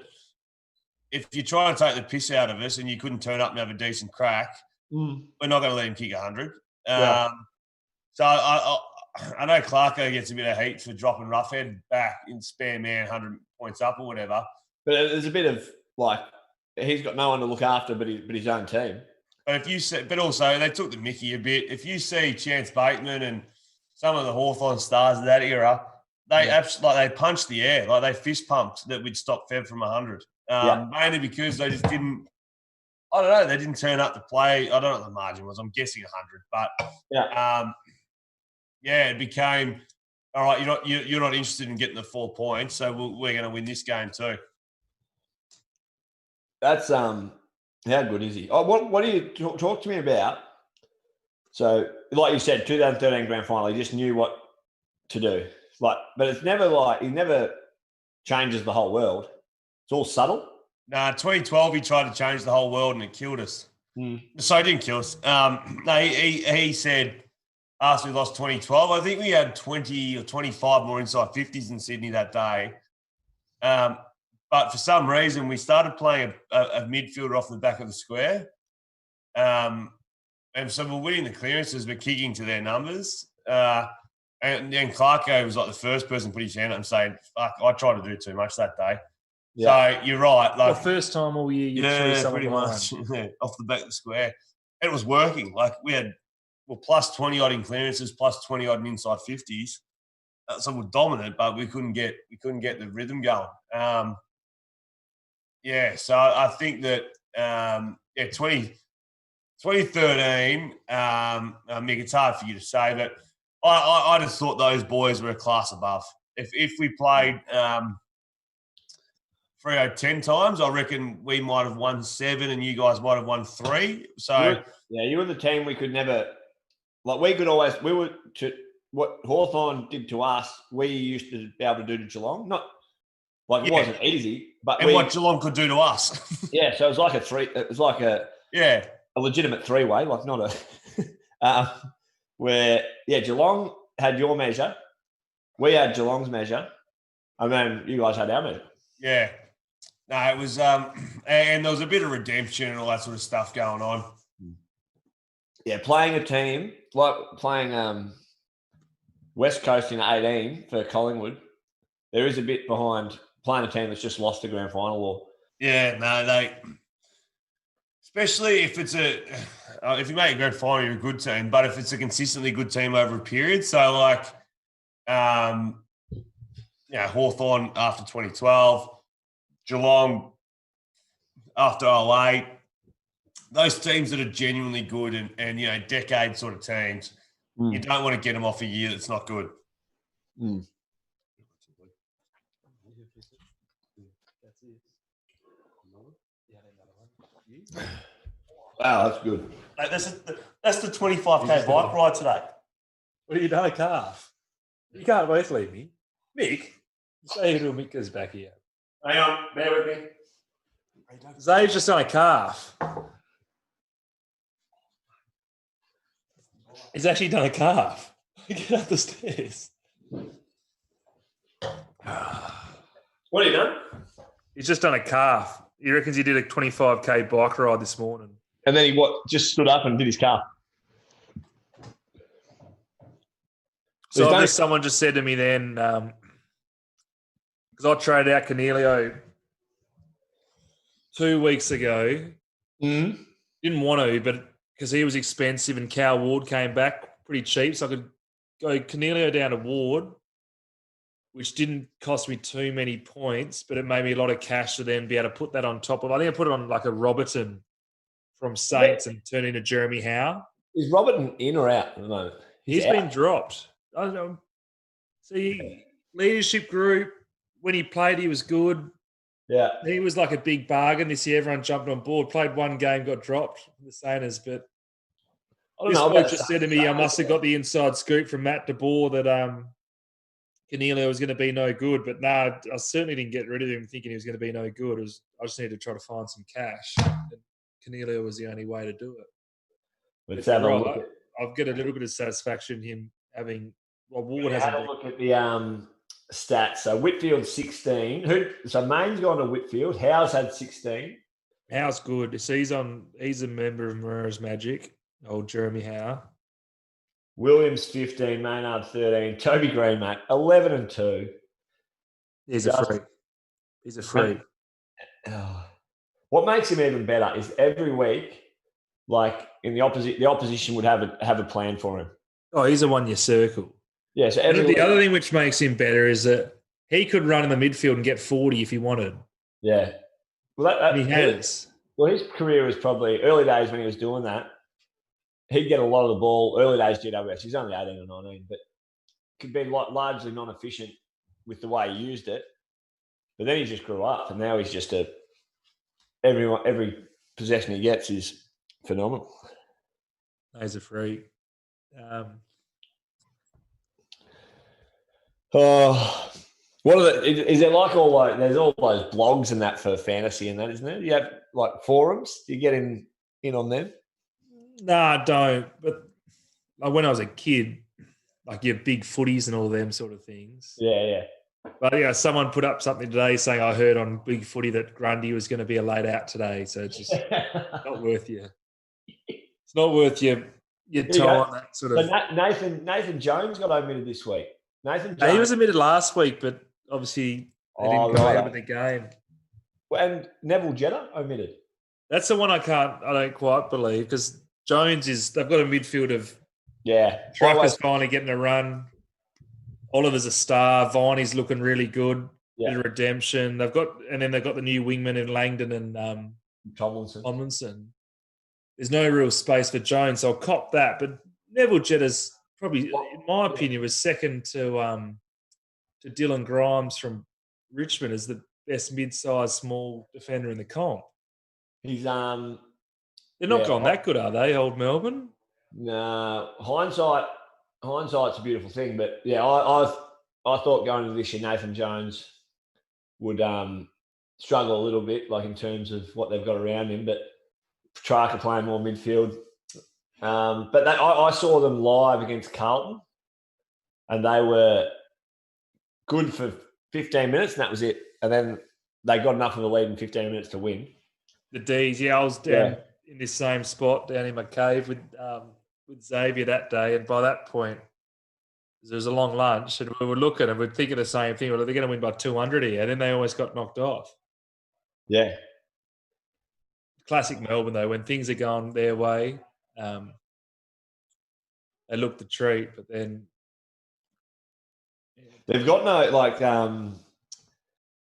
[SPEAKER 3] if you're trying to take the piss out of us and you couldn't turn up and have a decent crack, we're not going to let him kick 100. So I know Clarko gets a bit of heat for dropping Roughhead back in spare man, 100 points up or whatever.
[SPEAKER 2] But there's a bit of like he's got no one to look after but his own team.
[SPEAKER 3] But also they took the mickey a bit. If you see Chance Bateman and some of the Hawthorn stars of that era, they punched the air, like they fist pumped that we'd stop Fev from 100. Mainly because they just didn't. I don't know. They didn't turn up to play. I don't know what the margin was. I'm guessing 100, but it became all right. You're not interested in getting the 4 points, so we're going to win this game too.
[SPEAKER 2] That's how good is he? Oh, what do you talk to me about? So, like you said, 2013 grand final, he just knew what to do. But it's never like he never changes the whole world. It's all subtle.
[SPEAKER 3] Nah, 2012 he tried to change the whole world and it killed us. So he didn't kill us. He said after we lost 2012, I think we had 20 or 25 more inside 50s in Sydney that day. But for some reason, we started playing a midfielder off the back of the square. And so we're winning the clearances, but kicking to their numbers. And then Clarko was like the first person to put his hand up and saying, fuck, I tried to do too much that day. Yeah. So you're right. Like
[SPEAKER 1] the first time all year you threw someone
[SPEAKER 3] pretty much off the back of the square. And it was working. Like we had plus 20 odd in clearances, plus 20 odd in inside 50s. so we're dominant, but we couldn't get the rhythm going. So I think that 2013, Mick, it's hard for you to say, but I just thought those boys were a class above. If we played Freo 10 times, I reckon we might have won 7 and you guys might have won 3. So
[SPEAKER 2] you were the team we could never what Hawthorn did to us, we used to be able to do to Geelong. Not like it wasn't easy, but
[SPEAKER 3] what Geelong could do to us.
[SPEAKER 2] So it was like a legitimate 3-way, like not a where Geelong had your measure, we had Geelong's measure, and then you guys had our measure.
[SPEAKER 3] Yeah. No, it was and there was a bit of redemption and all that sort of stuff going on.
[SPEAKER 2] Yeah, playing a team, like playing West Coast in 18 for Collingwood, there is a bit behind playing a team that's just lost the grand final or
[SPEAKER 3] especially if it's if you make a grand final, you're a good team. But if it's a consistently good team over a period, so like, Hawthorn after 2012, Geelong after 08, those teams that are genuinely good and decade sort of teams, you don't want to get them off a year that's not good.
[SPEAKER 2] Mm. Wow, that's good.
[SPEAKER 4] That's the 25K bike ride today.
[SPEAKER 1] What have you done, a calf? You can't both leave me. Mick, say who Mick goes back here.
[SPEAKER 3] Hang on, bear with me.
[SPEAKER 1] Zave's just done a calf. He's actually done a calf. Get up the stairs.
[SPEAKER 2] What have you done?
[SPEAKER 1] He's just done a calf. He reckons he did a 25K bike ride this morning.
[SPEAKER 2] And then he just stood up and did his calf.
[SPEAKER 1] So someone just said to me then, because I traded out Cornelio 2 weeks ago.
[SPEAKER 2] Mm.
[SPEAKER 1] Didn't want to, but because he was expensive and Cal Ward came back pretty cheap, so I could go Cornelio down to Ward, which didn't cost me too many points, but it made me a lot of cash to then be able to put that on top of. I think I put it on like a Robertson from Saints and turn into Jeremy Howe.
[SPEAKER 2] Is Robertson in or out at the moment?
[SPEAKER 1] He's been dropped. I don't know. See, leadership group, when he played, he was good.
[SPEAKER 2] Yeah.
[SPEAKER 1] He was like a big bargain this year. Everyone jumped on board, played one game, got dropped, the Sainers. But this bloke just said to me, I must have got the inside scoop from Matt DeBoer that Cornelio was going to be no good. But no, I certainly didn't get rid of him thinking he was going to be no good. I just needed to try to find some cash. And Cornelio was the only way to do it.
[SPEAKER 2] Let's have a look.
[SPEAKER 1] I've got a little bit of satisfaction in him having. Well, Ward
[SPEAKER 2] hasn't. Have a look at the stats. So Whitfield 16. So Maine's gone to Whitfield. Howe's had 16.
[SPEAKER 1] Howe's good. So he's a member of Moreira's Magic. Old Jeremy Howe.
[SPEAKER 2] Williams 15. Maynard 13. Toby Green, mate, 11 and 2.
[SPEAKER 1] He's a freak. He's a freak.
[SPEAKER 2] What makes him even better is every week, like in the opposition would have a plan for him.
[SPEAKER 1] Oh, he's the one you circle.
[SPEAKER 2] Yeah. So
[SPEAKER 1] the other thing which makes him better is that he could run in the midfield and get 40 if he wanted.
[SPEAKER 2] Yeah. Well,
[SPEAKER 1] he has.
[SPEAKER 2] Well, his career was probably early days when he was doing that. He'd get a lot of the ball. Early days GWS. He's only 18 or 19, but could be largely non-efficient with the way he used it. But then he just grew up, and now he's just every possession he gets is phenomenal.
[SPEAKER 1] He's a freak.
[SPEAKER 2] Is there like there's all those blogs and that for fantasy and that, isn't there? You have like forums. Do you get in on them?
[SPEAKER 1] No, I don't. But like when I was a kid, like you have big footies and all them sort of things.
[SPEAKER 2] Yeah.
[SPEAKER 1] But someone put up something today saying I heard on Big Footy that Grundy was going to be a late out today. So it's just not worth you. It's not worth your time. That sort of.
[SPEAKER 2] So Nathan Jones got omitted this week. Nathan Jones.
[SPEAKER 1] He was omitted last week, but obviously they didn't go out with the game.
[SPEAKER 2] And Neville Jetta omitted.
[SPEAKER 1] That's the one I don't quite believe because Jones they've got a midfield of
[SPEAKER 2] yeah.
[SPEAKER 1] Trucker's finally getting a run. Oliver's a star. Viney's looking really good.
[SPEAKER 2] Yeah.
[SPEAKER 1] Bit of redemption. They've got the new wingman in Langdon and
[SPEAKER 2] Tomlinson.
[SPEAKER 1] There's no real space for Jones, so I'll cop that. But Neville Jetta's probably, in my opinion, was second to Dylan Grimes from Richmond as the best mid-sized small defender in the comp.
[SPEAKER 2] He's
[SPEAKER 1] They're not gone that good, are they, old Melbourne?
[SPEAKER 2] No, hindsight's a beautiful thing, but yeah, I thought going into this year Nathan Jones would struggle a little bit, like in terms of what they've got around him. But Petrarca playing more midfield. But I saw them live against Carlton, and they were good for 15 minutes, and that was it. And then they got enough of a lead in 15 minutes to win.
[SPEAKER 1] The D's, I was down in this same spot down in my cave with Xavier that day, and by that point, there was a long lunch, and we were looking and we're thinking the same thing. Well, they're going to win by 200 here, and then they almost got knocked off.
[SPEAKER 2] Yeah.
[SPEAKER 1] Classic Melbourne, though, when things are going their way, they look the treat, but then
[SPEAKER 2] they've got no, like Tom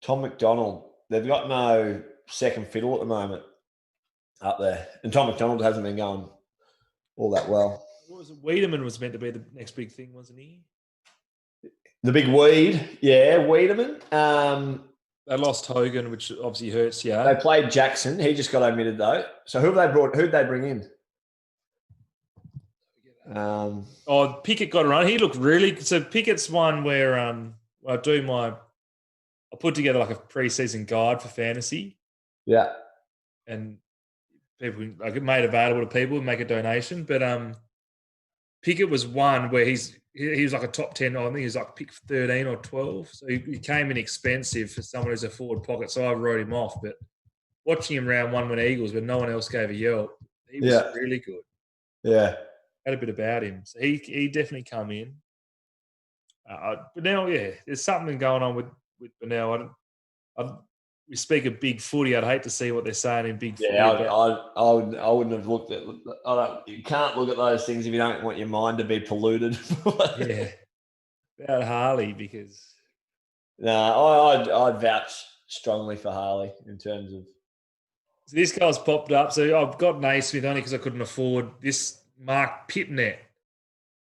[SPEAKER 2] McDonald, they've got no second fiddle at the moment up there. And Tom McDonald hasn't been going all that well.
[SPEAKER 1] What was it? Wiedemann was meant to be the next big thing, wasn't he?
[SPEAKER 2] The big weed, yeah, Wiedemann.
[SPEAKER 1] They lost Hogan, which obviously hurts you.
[SPEAKER 2] They played Jackson. He just got omitted though. So who'd they bring in?
[SPEAKER 1] Pickett got a run. He looked really good. So Pickett's one where I put together like a preseason guide for fantasy.
[SPEAKER 2] Yeah.
[SPEAKER 1] And people like it made available to people and make a donation. But Pickett was one where he was like a top 10. I think he was like pick 13 or 12. So he came in expensive for someone who's a forward pocket. So I wrote him off. But watching him round one when Eagles, when no one else gave a yelp, he was really good.
[SPEAKER 2] Yeah.
[SPEAKER 1] Had a bit about him. So he definitely come in. But now, there's something going on with Burnell. We speak of big footy. I'd hate to see what they're saying in big footy.
[SPEAKER 2] Yeah, I wouldn't have looked at. You can't look at those things if you don't want your mind to be polluted.
[SPEAKER 1] Yeah, about Harley because.
[SPEAKER 2] No, I'd vouch strongly for Harley in terms of.
[SPEAKER 1] So this guy's popped up. So I've got Naismith only because I couldn't afford this. Mark Pitnet.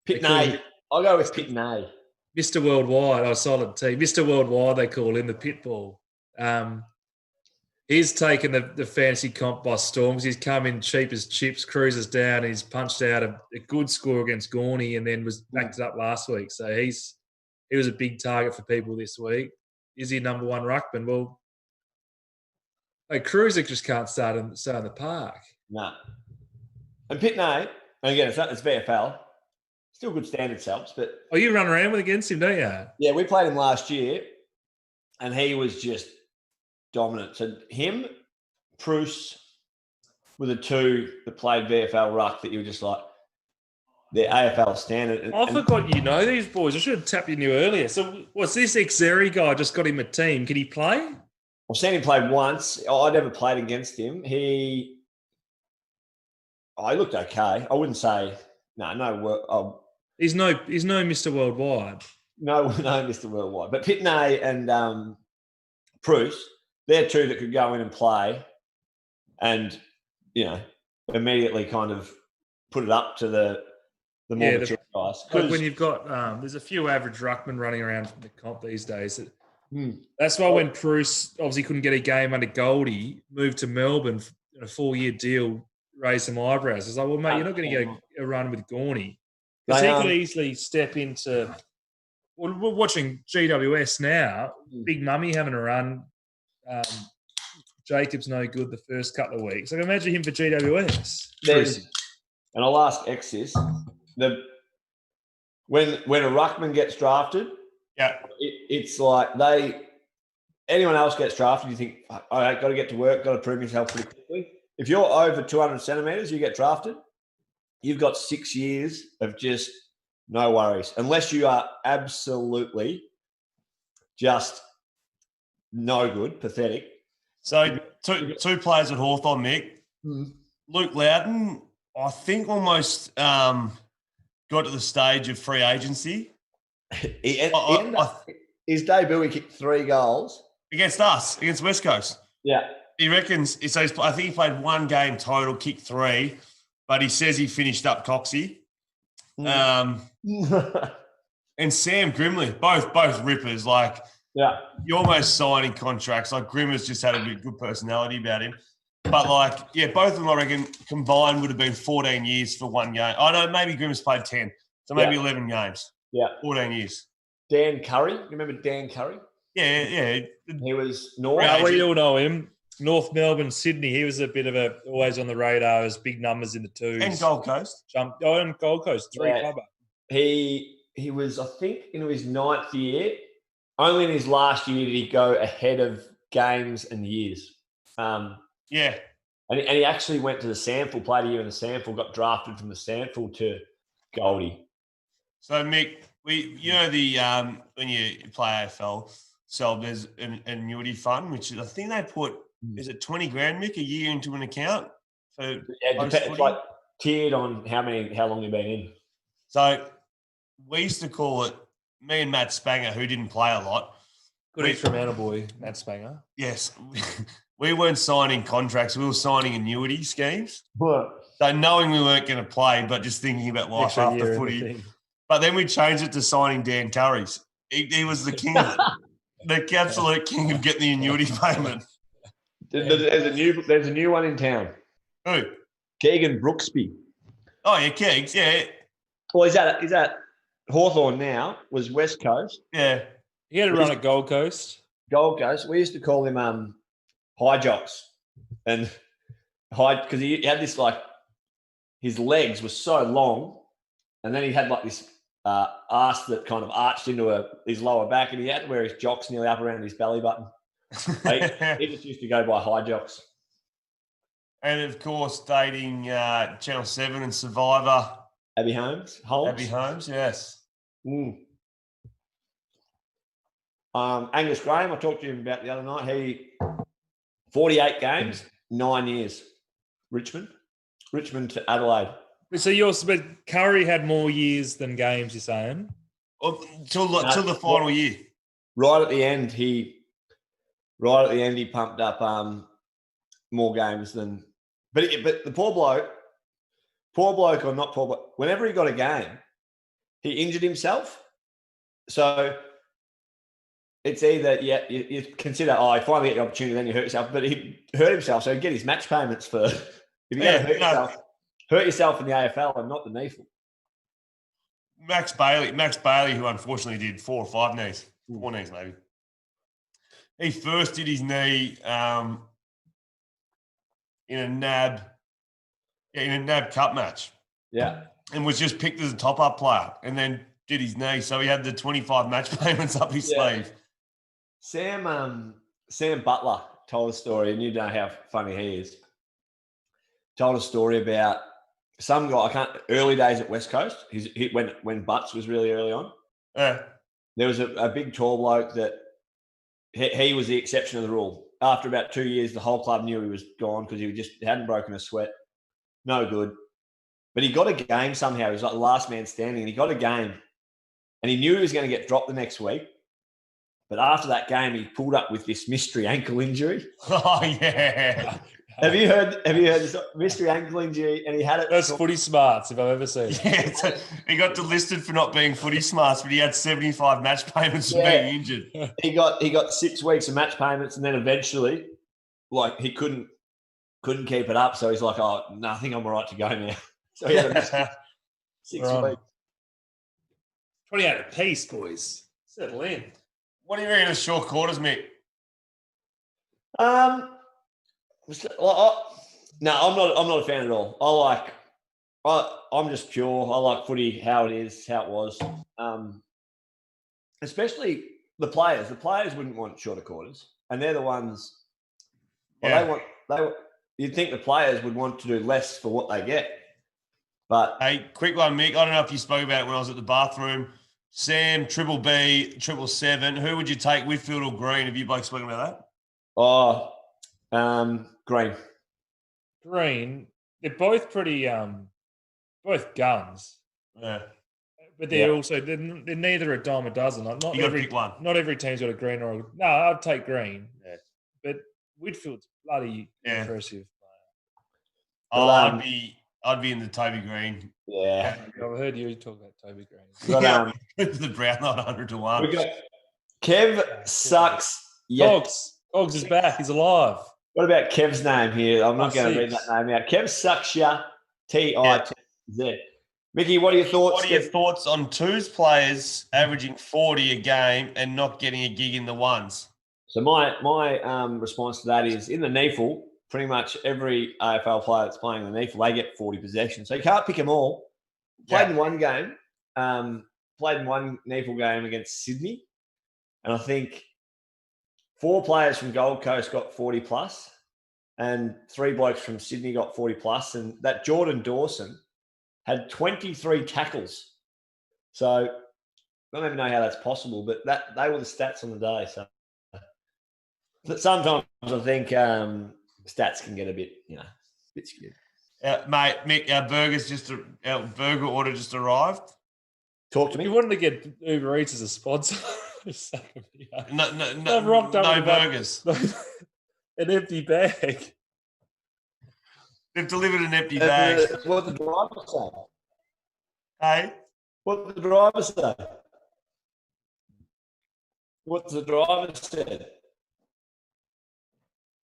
[SPEAKER 2] Pitney. I'll go with Pitney.
[SPEAKER 1] Mr. Worldwide. Solid team. Mr. Worldwide, they call him, the Pitbull. He's taken the fantasy comp by storm because he's come in cheap as chips, cruises down, and he's punched out a good score against Gorney and then was backed it up last week. So he was a big target for people this week. Is he number one ruckman? Well, Cruiser just can't start in the park.
[SPEAKER 2] No. And Pitney, and again, it's VFL. Still good standard selves, but...
[SPEAKER 1] Oh, you run around against him, don't you?
[SPEAKER 2] Yeah, we played him last year, and he was just dominant. So him, Bruce, were the two that played VFL ruck that you were just like, they're AFL standard.
[SPEAKER 1] I forgot you know these boys. I should have tapped you earlier. So what's this Xavier guy just got him a team? Can he play?
[SPEAKER 2] I've seen him play once. I never played against him. He looked okay. I wouldn't say no.
[SPEAKER 1] He's no Mr. Worldwide.
[SPEAKER 2] No, Mr. Worldwide. But Pitney and Bruce, they're two that could go in and play, and immediately kind of put it up to the more mature guys.
[SPEAKER 1] Because when you've got there's a few average ruckmen running around from the comp these days. That's why when Bruce obviously couldn't get a game under Goldie, moved to Melbourne in a 4-year deal. Raise some eyebrows. It's like, well, mate, you're not going to get a run with Gorney. Because he could easily step into. Well, we're watching GWS now. Big Mummy having a run. Jacob's no good the first couple of weeks. I can imagine him for GWS.
[SPEAKER 2] And I'll ask X this: when a ruckman gets drafted, it's like anyone else gets drafted, you think, all right, got to get to work, got to prove yourself pretty quickly. If you're over 200 centimetres, you get drafted, you've got 6 years of just no worries. Unless you are absolutely just no good, pathetic.
[SPEAKER 3] So two players at Hawthorn, Mick. Luke Loudon, I think almost got to the stage of free agency.
[SPEAKER 2] he ended up, his debut, he kicked 3 goals.
[SPEAKER 3] Against us, against West Coast.
[SPEAKER 2] Yeah.
[SPEAKER 3] He reckons, so I think he played 1 game total, kicked 3, but he says he finished up Coxie. And Sam Grimley, both rippers. Like,
[SPEAKER 2] yeah,
[SPEAKER 3] you're almost signing contracts. Like, Grimmer's just had a bit good personality about him. But, like, yeah, both of them, I reckon, combined would have been 14 years for 1 game. I know maybe Grimmer's played 10, so maybe 11 games.
[SPEAKER 2] Yeah.
[SPEAKER 3] 14 years.
[SPEAKER 2] Dan Curry. You remember Dan Curry?
[SPEAKER 3] Yeah.
[SPEAKER 2] He was North.
[SPEAKER 1] Yeah, we all know him. North Melbourne, Sydney. He was a bit of always on the radar as big numbers in the twos.
[SPEAKER 3] And Gold Coast.
[SPEAKER 1] And Gold Coast, 3 clubber.
[SPEAKER 2] He was, I think, in his 9th year. Only in his last year did he go ahead of games and years.
[SPEAKER 3] Yeah.
[SPEAKER 2] And he actually went to the SANFL, played a year in the SANFL, got drafted from the SANFL to Goldie.
[SPEAKER 3] So, Mick, you know when you play AFL, so there's an annuity fund, which is, I think they put, is it 20 grand, Mick, a year into an account? For
[SPEAKER 2] it's like tiered on how long you've been in.
[SPEAKER 3] So we used to call it, me and Matt Spanger, who didn't play a lot.
[SPEAKER 1] Good extra man boy, Matt Spanger.
[SPEAKER 3] Yes. We weren't signing contracts. We were signing annuity schemes.
[SPEAKER 2] What?
[SPEAKER 3] So knowing we weren't going to play, but just thinking about life
[SPEAKER 1] Extra
[SPEAKER 3] after footy. But then we changed it to signing Dan Curry's. He was the king of it. The absolute king of getting the annuity payment.
[SPEAKER 2] There's a new one in town.
[SPEAKER 3] Who?
[SPEAKER 2] Keegan Brooksby.
[SPEAKER 3] Oh, yeah, Keegs, yeah.
[SPEAKER 2] Well, he's at Hawthorn now, was West Coast.
[SPEAKER 3] Yeah.
[SPEAKER 1] He had a run at Gold Coast.
[SPEAKER 2] Gold Coast. We used to call him high jocks. And because he had this, like, his legs were so long, and then he had like this arse that kind of arched into his lower back, and he had to wear his jocks nearly up around his belly button. He just used to go by high jocks.
[SPEAKER 3] And, of course, dating Channel 7 and Survivor.
[SPEAKER 2] Abby Holmes.
[SPEAKER 3] Abby Holmes, yes.
[SPEAKER 2] Angus Graham, I talked to him about the other night. He 48 games, 9 years. Richmond to Adelaide.
[SPEAKER 1] So but Curry had more years than games, you're saying?
[SPEAKER 3] Till the final year.
[SPEAKER 2] Right at the end, he pumped up more games than. But the poor bloke or not poor bloke, whenever he got a game, he injured himself. So it's either you consider you finally get the opportunity, then you hurt yourself. But he hurt himself, so he'd get his match payments for. If you're going to hurt yourself in the AFL and not the knee.
[SPEAKER 3] Max Bailey, who unfortunately did 4 or 5 knees, 4 knees maybe. He first did his knee in a NAB Cup match.
[SPEAKER 2] Yeah.
[SPEAKER 3] And was just picked as a top-up player and then did his knee. So he had the 25 match payments up his sleeve.
[SPEAKER 2] Sam Butler told a story, and you know how funny he is. Told a story about some guy, early days at West Coast, when Butts was really early on.
[SPEAKER 3] Yeah.
[SPEAKER 2] There was a big tall bloke that he was the exception of the rule. After about 2 years, the whole club knew he was gone because he hadn't broken a sweat. No good. But he got a game somehow. He was like the last man standing, and he got a game. And he knew he was going to get dropped the next week. But after that game, he pulled up with this mystery ankle injury.
[SPEAKER 3] Oh, yeah.
[SPEAKER 2] Have you heard this mystery ankle injury? And he had it.
[SPEAKER 1] That's footy smarts, if I've ever seen.
[SPEAKER 3] Yeah, he got delisted for not being footy smarts, but he had 75 match payments for being injured.
[SPEAKER 2] He got 6 weeks of match payments, and then eventually, like, he couldn't keep it up. So he's like, "Oh, no, I think I'm all right to go now." So he had a 6 weeks.
[SPEAKER 1] 28 apiece, boys. Settle in.
[SPEAKER 3] What do you reckon of short quarters, Mick?
[SPEAKER 2] No, I'm not a fan at all. I'm just pure. I like footy how it is, how it was. Especially the players. The players wouldn't want shorter quarters, and they're the ones. Well, you'd think the players would want to do less for what they get. But
[SPEAKER 3] hey, quick one, Mick. I don't know if you spoke about it when I was at the bathroom. Sam, Triple B, 777. Who would you take, Whitfield or Green? Have you both spoken about
[SPEAKER 2] that? Green.
[SPEAKER 1] Green. They're both pretty, both guns.
[SPEAKER 3] Yeah.
[SPEAKER 1] but they're also they're neither a dime a dozen. Like not
[SPEAKER 3] You got to
[SPEAKER 1] every
[SPEAKER 3] pick one.
[SPEAKER 1] not every team's got a green or a, no. I'd take green.
[SPEAKER 3] Yeah.
[SPEAKER 1] But Whitfield's bloody impressive.
[SPEAKER 3] I'd be in the Toby Green.
[SPEAKER 2] Yeah.
[SPEAKER 1] I've heard you talk about Toby Green.
[SPEAKER 3] The Brownlow 100 to 1.
[SPEAKER 2] We got Kev sucks.
[SPEAKER 1] Cogs is back. He's alive.
[SPEAKER 2] What about Kev's name here? I'm not going to read that name out. Kev sucks ya. T-I-T-Z. Mickey, what are your thoughts?
[SPEAKER 3] What are your thoughts on twos players averaging 40 a game and not getting a gig in the ones?
[SPEAKER 2] So my response to that is in the NEAFL, pretty much every AFL player that's playing in the NEAFL, they get 40 possessions. So you can't pick them all. Played in one game. Played in one NEAFL game against Sydney. And I think 4 players from Gold Coast got 40 plus and 3 blokes from Sydney got 40 plus. And that Jordan Dawson had 23 tackles. So I don't even know how that's possible, but they were the stats on the day. So sometimes I think stats can get a bit skewed.
[SPEAKER 3] Mate, Mick, our burger order just arrived.
[SPEAKER 2] Talk to me.
[SPEAKER 1] You wanted to get Uber Eats as a sponsor.
[SPEAKER 3] No burgers.
[SPEAKER 1] An empty bag.
[SPEAKER 3] They've delivered an empty bag.
[SPEAKER 2] What the driver say?
[SPEAKER 3] Hey?
[SPEAKER 2] What the driver say? What the driver said?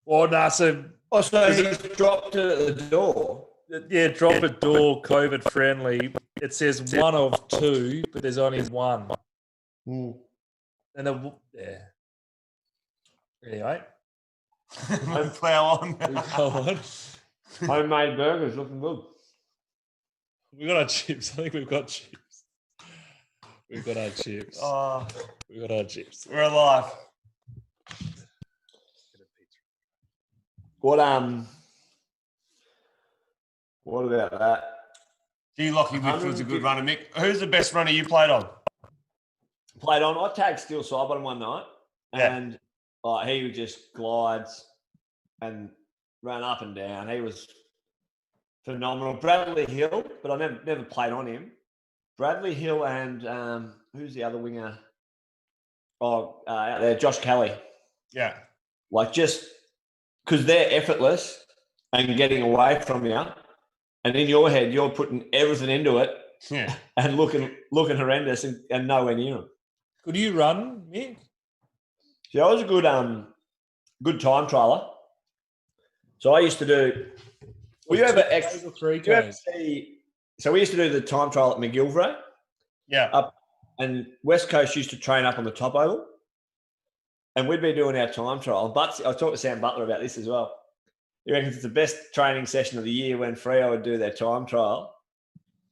[SPEAKER 1] Well, no, so
[SPEAKER 2] he's dropped it at the door.
[SPEAKER 1] Yeah, drop it door, COVID friendly. It says 1 of 2, but there's only 1.
[SPEAKER 2] Mm.
[SPEAKER 1] And anyway.
[SPEAKER 3] Plow on.
[SPEAKER 1] Go on.
[SPEAKER 2] Homemade burgers looking good.
[SPEAKER 1] We got our chips. I think we've got chips. We've got our chips. We've got our chips.
[SPEAKER 3] We're alive.
[SPEAKER 2] What about that?
[SPEAKER 3] Hugh Lockie Whitfield's a good runner, Mick. Who's the best runner you played on?
[SPEAKER 2] I tagged Steel Sidebottom one night, and he just glides and ran up and down. He was phenomenal. Bradley Hill, but I never played on him. Bradley Hill and who's the other winger? Out there, Josh Kelly.
[SPEAKER 3] Yeah.
[SPEAKER 2] Like just because they're effortless and getting away from you, and in your head you're putting everything into it, and looking horrendous and nowhere near them.
[SPEAKER 1] Could you run, Mick?
[SPEAKER 2] Yeah, I was a good time trialer. So I used to do. We have So we used to do the time trial at McGilvray.
[SPEAKER 3] Yeah.
[SPEAKER 2] And West Coast used to train up on the top oval. And we'd be doing our time trial. But I talked to Sam Butler about this as well. He reckons it's the best training session of the year when Freo would do their time trial.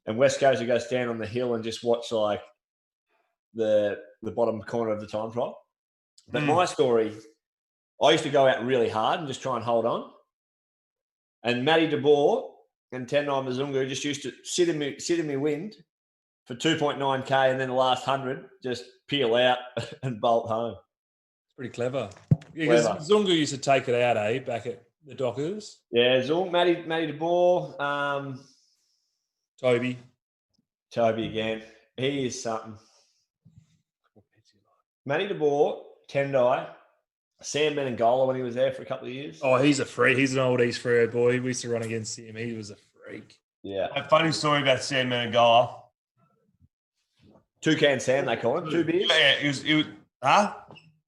[SPEAKER 2] And West Coast would go stand on the hill and just watch like the bottom corner of the time trial. But my story, I used to go out really hard and just try and hold on. And Matty DeBoer and Tendai Mzungu just used to sit in me wind for 2.9K and then the last 100 just peel out and bolt home.
[SPEAKER 1] It's pretty clever. Yeah, because Zungu used to take it out, back at the Dockers.
[SPEAKER 2] Yeah, Matty DeBoer.
[SPEAKER 1] Toby
[SPEAKER 2] again. He is something. Matty DeBoer, Tendai, Sam Menengola when he was there for a couple of years.
[SPEAKER 1] Oh, he's a freak. He's an old East Freo boy. We used to run against him. He was a freak.
[SPEAKER 2] Yeah.
[SPEAKER 3] A funny story about Sam Menengola.
[SPEAKER 2] Toucan Sam, they call him. 2 beers.
[SPEAKER 3] Yeah, he was.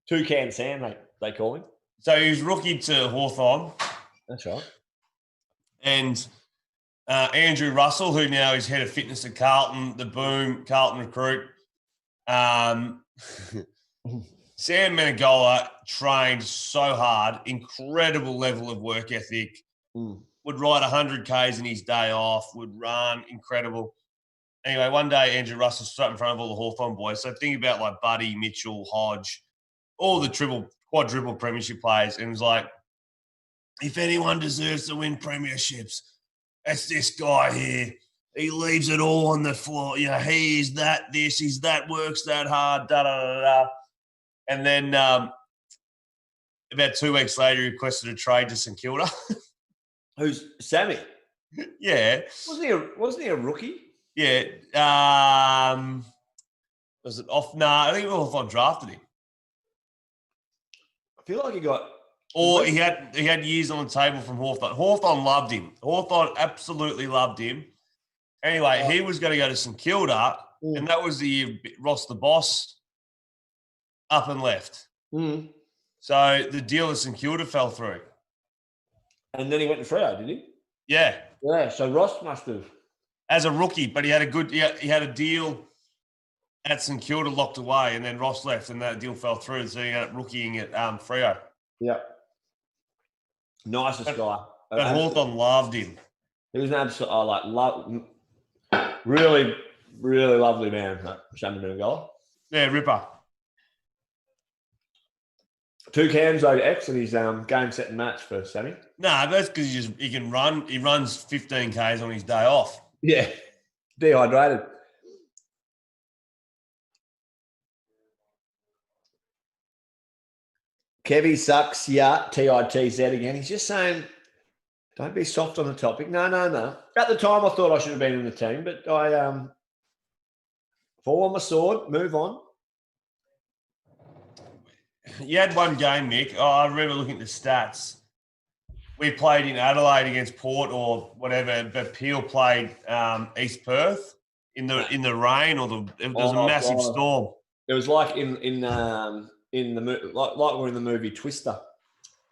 [SPEAKER 2] Toucan Sam, they call him.
[SPEAKER 3] So he was rookie to Hawthorn.
[SPEAKER 2] That's right.
[SPEAKER 3] And Andrew Russell, who now is head of fitness at Carlton, the Boom, Carlton recruit. Sam Menengola trained so hard, incredible level of work ethic, would ride 100 Ks in his day off, would run, incredible. Anyway, one day Andrew Russell stood in front of all the Hawthorn boys. So think about like Buddy, Mitchell, Hodge, all the quadruple premiership players, and was like, if anyone deserves to win premierships, it's this guy here. He leaves it all on the floor. You know, he is that, this, he's that, works that hard, da-da-da-da. And then about 2 weeks later, he requested a trade to St Kilda.
[SPEAKER 2] Who's Sammy?
[SPEAKER 3] Yeah.
[SPEAKER 2] Wasn't he a rookie?
[SPEAKER 3] Yeah. Was it off? Nah, I think Hawthorn drafted him.
[SPEAKER 2] I feel like he got.
[SPEAKER 3] Or he had years on the table from Hawthorn. Hawthorn loved him. Hawthorn absolutely loved him. Anyway, he was going to go to St Kilda, and that was the year Ross the Boss up and left.
[SPEAKER 2] Mm.
[SPEAKER 3] So the deal at St Kilda fell through.
[SPEAKER 2] And then he went to Freo, did he?
[SPEAKER 3] Yeah.
[SPEAKER 2] Yeah, so Ross must have.
[SPEAKER 3] As a rookie, but he had a deal at St Kilda locked away, and then Ross left, and that deal fell through. So he ended up rookieing at Freo.
[SPEAKER 2] Yeah. Nicest guy.
[SPEAKER 3] But Hawthorn loved him.
[SPEAKER 2] He was an absolute, really, really lovely man, Sammy Menengola.
[SPEAKER 3] Yeah, ripper.
[SPEAKER 2] 2 cams over X in his game, set, and match for Sammy.
[SPEAKER 3] Nah, that's because he can run. He runs 15 Ks on his day off.
[SPEAKER 2] Yeah, dehydrated. Kevy sucks, yeah, TITZ again. He's just saying, don't be soft on the topic. No. At the time, I thought I should have been in the team, but I fall on my sword, move on.
[SPEAKER 3] You had one game, Nick. I remember looking at the stats. We played in Adelaide against Port or whatever, but Peel played East Perth in the rain or there was a massive storm.
[SPEAKER 2] It was like in the like we're in the movie Twister.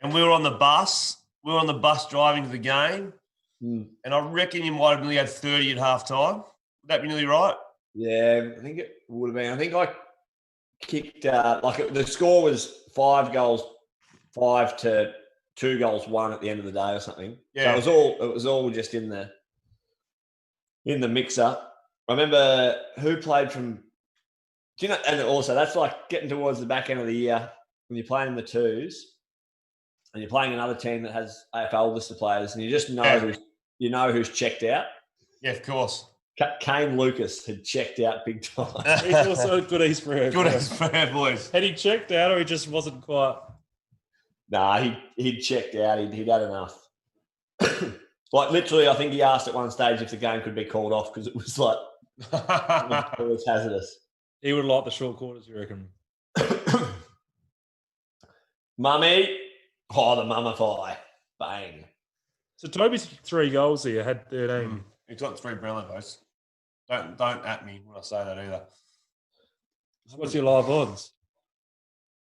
[SPEAKER 3] And we were on the bus. We were on the bus driving to the game, and I reckon you might have nearly had 30 at halftime. Would that be nearly right?
[SPEAKER 2] Yeah, I think it would have been. I think I kicked the score was 5 goals, 5 to 2 goals, 1 at the end of the day or something.
[SPEAKER 3] Yeah.
[SPEAKER 2] So it was all just in the mixer. I remember who played from. Do you know? And also that's like getting towards the back end of the year when you're playing in the twos, and you're playing another team that has AFL list of players, and you just know who's checked out.
[SPEAKER 3] Yeah, of course.
[SPEAKER 2] Kane Lucas had checked out big time.
[SPEAKER 1] He's also a good East Freo.
[SPEAKER 3] Good as fair boys.
[SPEAKER 1] Had he checked out, or he just wasn't quite?
[SPEAKER 2] Nah, he'd checked out. He'd had enough. Like literally, I think he asked at one stage if the game could be called off because it was like it was hazardous.
[SPEAKER 1] He would like the short quarters, you reckon?
[SPEAKER 2] Mummy, the mummify, bang.
[SPEAKER 1] So Toby's 3 goals here, had 13.
[SPEAKER 3] He's got 3 Brownlow votes. Don't at me when I say that either.
[SPEAKER 1] What's your live odds?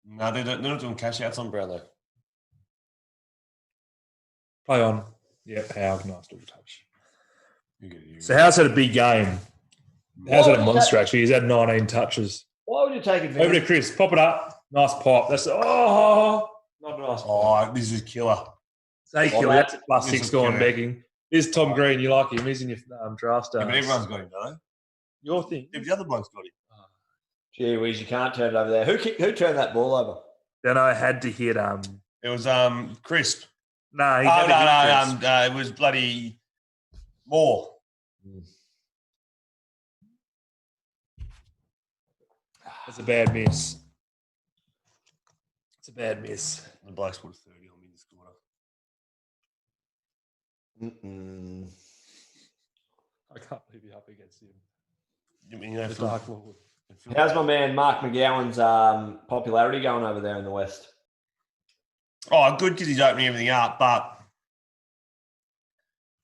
[SPEAKER 3] No, they're not doing cash outs on Brownlow.
[SPEAKER 1] Play on. Yep, Howe, nice little touch.
[SPEAKER 3] You get it.
[SPEAKER 1] So how's that a big game? How's that a monster, actually? He's had 19 touches.
[SPEAKER 2] Why would you take advantage?
[SPEAKER 1] Over to Chris. Pop it up. Nice pop. That's not a nice pop.
[SPEAKER 3] Oh, this is killer.
[SPEAKER 1] Say killer. That's a +6
[SPEAKER 3] This is
[SPEAKER 1] going
[SPEAKER 3] killer.
[SPEAKER 1] begging. Here's Tom Green. You like him. He's in your draft stars.
[SPEAKER 3] Yeah, but everyone's got him, don't they?
[SPEAKER 1] Your thing.
[SPEAKER 3] Yeah, but the other bloke's got him.
[SPEAKER 2] Gee whiz, you can't turn it over there. Who turned that ball over?
[SPEAKER 1] Then I had to hit
[SPEAKER 3] It was Crisp.
[SPEAKER 1] No, he had to hit Chris.
[SPEAKER 3] It was bloody Moore.
[SPEAKER 1] It's a bad miss. It's a bad miss.
[SPEAKER 3] The blokes put 30 on me this quarter.
[SPEAKER 1] I can't believe you're up against him.
[SPEAKER 3] You mean,
[SPEAKER 1] The Dark Lord.
[SPEAKER 2] How's my man Mark McGowan's popularity going over there in the West?
[SPEAKER 3] Oh, good because he's opening everything up, but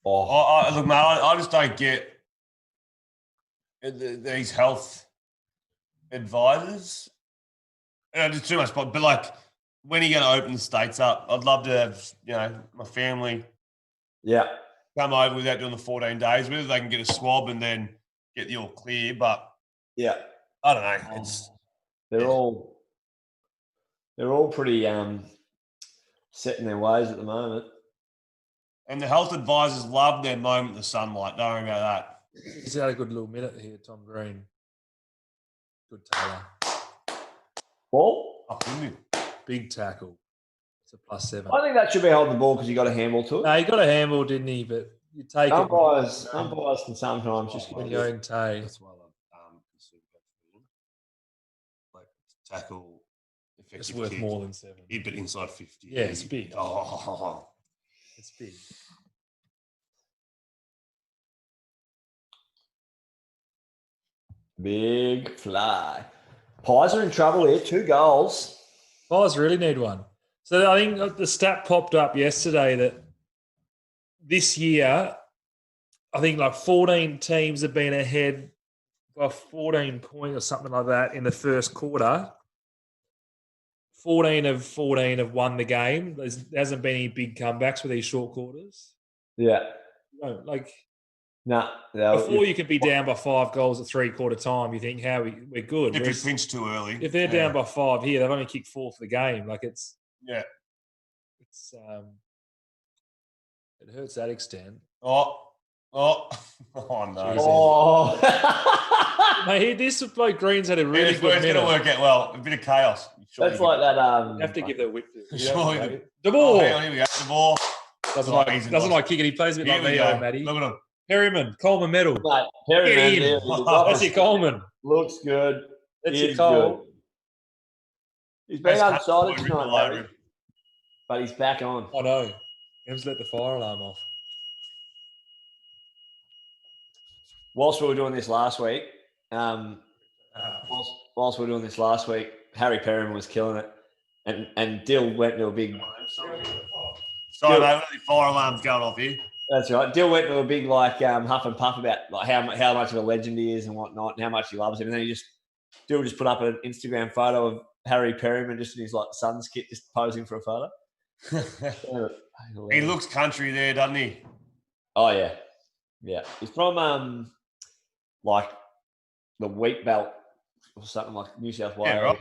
[SPEAKER 3] look, mate, I just don't get these health advisors. Just too much, but like, when are you going to open the states up? I'd love to have, my family come over without doing the 14 days, whether they can get a swab and then get the all clear, but I don't know.
[SPEAKER 2] They're all pretty set in their ways at the moment.
[SPEAKER 3] And the health advisors love their moment in the sunlight. Don't worry about that.
[SPEAKER 1] He's had a good little minute here, Tom Green. Good tackle.
[SPEAKER 2] Ball?
[SPEAKER 3] Up in me.
[SPEAKER 1] Big tackle. It's a +7.
[SPEAKER 2] I think that should be holding the ball because he got a handball to it.
[SPEAKER 1] No, he got a handball, didn't he? But you take
[SPEAKER 2] umpires can sometimes just
[SPEAKER 1] when you're in tay.
[SPEAKER 3] That's why I love like tackle effective.
[SPEAKER 1] It's worth
[SPEAKER 3] kick.
[SPEAKER 1] more than 7.
[SPEAKER 3] But inside 50.
[SPEAKER 1] Yeah, it's big.
[SPEAKER 3] Oh.
[SPEAKER 1] It's big.
[SPEAKER 2] Big fly. Pies are in trouble here. 2 goals.
[SPEAKER 1] Pies really need one. So I think the stat popped up yesterday that this year, I think like 14 teams have been ahead by 14 points or something like that in the first quarter. 14 of 14 have won the game. There hasn't been any big comebacks with these short quarters.
[SPEAKER 2] Yeah.
[SPEAKER 1] No, like
[SPEAKER 2] before
[SPEAKER 1] you could be down by 5 goals at 3/4 time, you think we're good.
[SPEAKER 3] If it pinched too early.
[SPEAKER 1] If they're down by 5 here, they've only kicked 4 for the game. Like it's it hurts that extent.
[SPEAKER 3] Oh no.
[SPEAKER 2] Oh.
[SPEAKER 1] Mate, this bloke Green's had a really good
[SPEAKER 3] It's going to work out well. A bit of chaos.
[SPEAKER 2] That's like that.
[SPEAKER 1] You have to give the whip.
[SPEAKER 3] Surely
[SPEAKER 1] The ball.
[SPEAKER 3] Hang on, here we go. The ball.
[SPEAKER 1] Doesn't like kicking. He plays a bit like me, Matty.
[SPEAKER 3] Look at him.
[SPEAKER 1] Perryman, Coleman medal.
[SPEAKER 2] Mate, Perryman,
[SPEAKER 1] Get in. That's your Coleman.
[SPEAKER 2] Looks good.
[SPEAKER 1] That's your Cole.
[SPEAKER 2] Good. He's been unsighted tonight, Harry, but he's back on.
[SPEAKER 1] I know. Him's let the fire alarm off.
[SPEAKER 2] Whilst we were doing this last week, Harry Perryman was killing it, and Dill went to a big.
[SPEAKER 3] Sorry, mate. The fire alarm's going off here.
[SPEAKER 2] That's right. Dill went to a big huff and puff about like how much of a legend he is and whatnot, and how much he loves him. And then Dill just put up an Instagram photo of Harry Perryman just in his Suns kit, just posing for a photo.
[SPEAKER 3] He looks country there, doesn't he?
[SPEAKER 2] Oh yeah, yeah. He's from like the wheat belt or something like New South Wales,
[SPEAKER 3] right.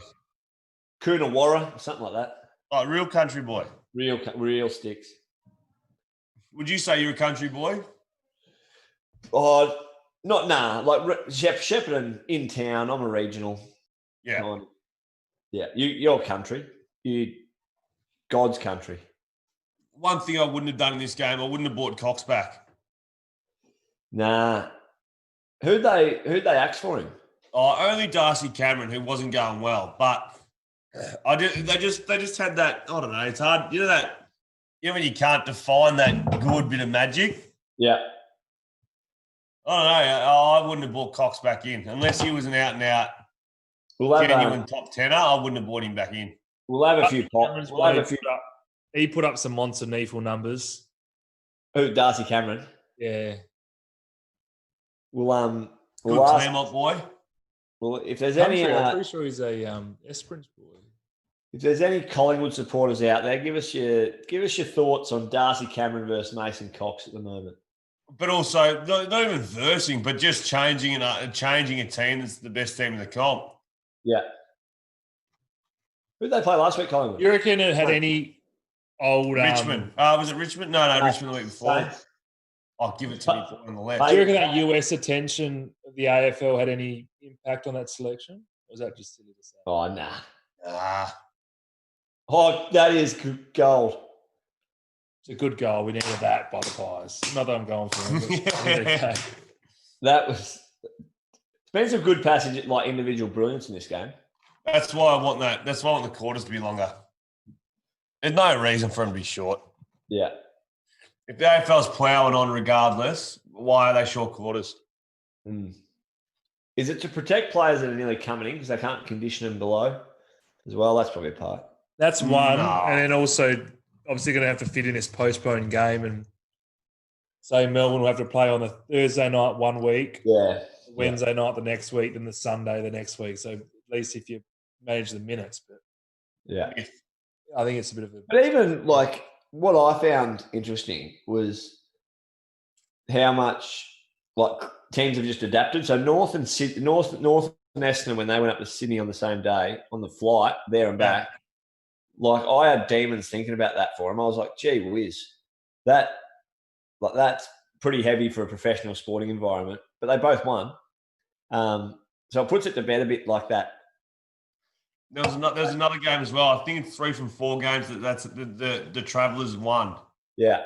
[SPEAKER 2] Coonawarra or something like that.
[SPEAKER 3] Like real country boy.
[SPEAKER 2] Real sticks.
[SPEAKER 3] Would you say you're a country boy?
[SPEAKER 2] Oh, like Shepparton in town. I'm a regional.
[SPEAKER 3] Yeah.
[SPEAKER 2] Yeah, you're country. You God's country.
[SPEAKER 3] One thing I wouldn't have done in this game, I wouldn't have bought Cox back.
[SPEAKER 2] Nah. Who'd they axe for him?
[SPEAKER 3] Oh, only Darcy Cameron, who wasn't going well. But they just had that. I don't know. It's hard. You know when you can't define that good bit of magic.
[SPEAKER 2] Yeah.
[SPEAKER 3] I don't know. I wouldn't have brought Cox back in unless he was an out and out genuine top tenner. I wouldn't have brought him back in.
[SPEAKER 2] We'll have a few pops.
[SPEAKER 1] He put up some Monster Neefle numbers.
[SPEAKER 2] Who, Darcy Cameron?
[SPEAKER 1] Yeah.
[SPEAKER 2] We'll
[SPEAKER 3] Good team up, boy.
[SPEAKER 2] Well, if there's any,
[SPEAKER 1] I'm pretty sure he's a Esperance boy.
[SPEAKER 2] If there's any Collingwood supporters out there, give us your thoughts on Darcy Cameron versus Mason Cox at the moment.
[SPEAKER 3] But also, not even versing, but just changing a team that's the best team in the comp.
[SPEAKER 2] Yeah. Who did they play last week, Collingwood?
[SPEAKER 1] You reckon it had any old
[SPEAKER 3] Richmond? Was it Richmond? No, Richmond the week before.
[SPEAKER 2] Saints.
[SPEAKER 3] I'll give it to me on the left.
[SPEAKER 1] Do you reckon that US attention of the AFL had any impact on that selection? Or was that just silly to say?
[SPEAKER 2] Oh, nah.
[SPEAKER 3] Ah.
[SPEAKER 2] Oh, that is gold.
[SPEAKER 1] It's a good goal. We needed that by the Pies. Not that I'm going for him. But
[SPEAKER 2] That was. It's been some good passage, like individual brilliance in this game.
[SPEAKER 3] That's why I want that. That's why I want the quarters to be longer. There's no reason for them to be short.
[SPEAKER 2] Yeah.
[SPEAKER 3] If the AFL's ploughing on regardless, why are they short quarters?
[SPEAKER 2] Mm. Is it to protect players that are nearly coming in because they can't condition them below as well? That's probably a part.
[SPEAKER 1] that's one.
[SPEAKER 3] No.
[SPEAKER 1] And then also, obviously, going to have to fit in this postponed game. And say Melbourne will have to play on the Thursday night one week,
[SPEAKER 2] Yeah.
[SPEAKER 1] Wednesday night the next week, then the Sunday the next week. So at least if you manage the minutes. But
[SPEAKER 2] Yeah.
[SPEAKER 1] I think it's a bit of a...
[SPEAKER 2] But even like what I found interesting was how much like teams have just adapted. So North and Essendon, when they went up to Sydney on the same day on the flight there and back, like I had demons thinking about that for them. I was like, gee whiz, that's pretty heavy for a professional sporting environment. But they both won. So it puts it to bed a bit like that.
[SPEAKER 3] There's another game as well. I think it's 3 from 4 games that's the Travellers won.
[SPEAKER 2] Yeah.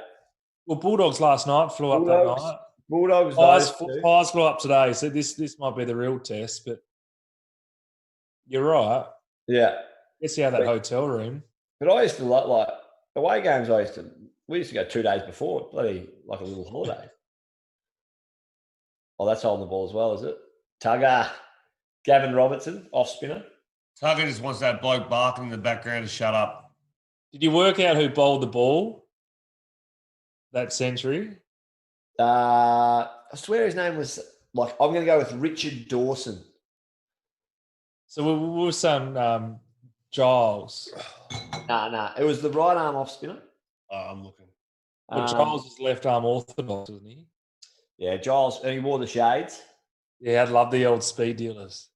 [SPEAKER 1] Well, Bulldogs last night flew up that night.
[SPEAKER 2] Bulldogs.
[SPEAKER 1] Pies flew up today, so this might be the real test. But you're right.
[SPEAKER 2] Yeah.
[SPEAKER 1] Guess you have that hotel room.
[SPEAKER 2] But I used to like away games. We used to go 2 days before, bloody like a little holiday. Oh, that's holding the ball as well, is it? Tugger. Gavin Robertson, off spinner.
[SPEAKER 3] Tugger just wants that bloke barking in the background to shut up.
[SPEAKER 1] Did you work out who bowled the ball that century?
[SPEAKER 2] I swear his name was I'm going to go with Richard Dawson.
[SPEAKER 1] So we were saying Giles.
[SPEAKER 2] Nah. It was the right arm off spinner.
[SPEAKER 3] Oh, I'm looking.
[SPEAKER 1] But Giles was left arm orthodox, wasn't he?
[SPEAKER 2] Yeah, Giles. And he wore the shades.
[SPEAKER 1] Yeah, I'd love the old speed dealers.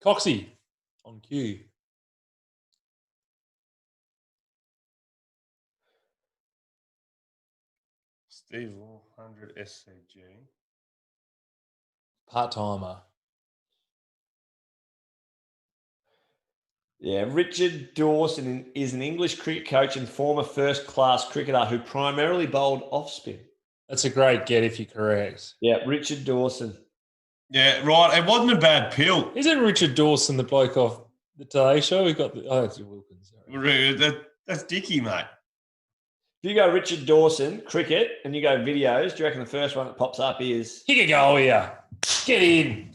[SPEAKER 1] Coxie on cue.
[SPEAKER 3] Steve 100 SCG.
[SPEAKER 1] Part-timer.
[SPEAKER 2] Yeah, Richard Dawson is an English cricket coach and former first-class cricketer who primarily bowled off-spin.
[SPEAKER 1] That's a great get if you're correct.
[SPEAKER 2] Yeah, Richard Dawson.
[SPEAKER 3] Yeah, right. It wasn't a bad pill.
[SPEAKER 1] Isn't Richard Dawson the bloke off the Today Show? We got that's Wilkins.
[SPEAKER 3] That's Dickie, mate.
[SPEAKER 2] If you go Richard Dawson, cricket, and you go videos, do you reckon the first one that pops up is...
[SPEAKER 1] Kick a goal here. Get in.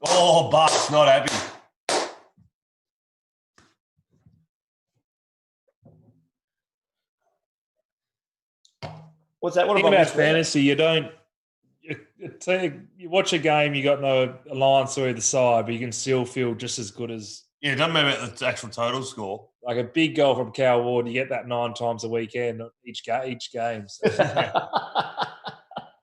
[SPEAKER 3] Oh, Buck's not happy.
[SPEAKER 2] What's that? What
[SPEAKER 1] Think about fantasy. You don't... You watch a game, you got no alliance or either side, but you can still feel just as good as...
[SPEAKER 3] Yeah, it doesn't matter about the actual total score.
[SPEAKER 1] Like a big goal from Cal Ward, you get that 9 times a weekend, each game. So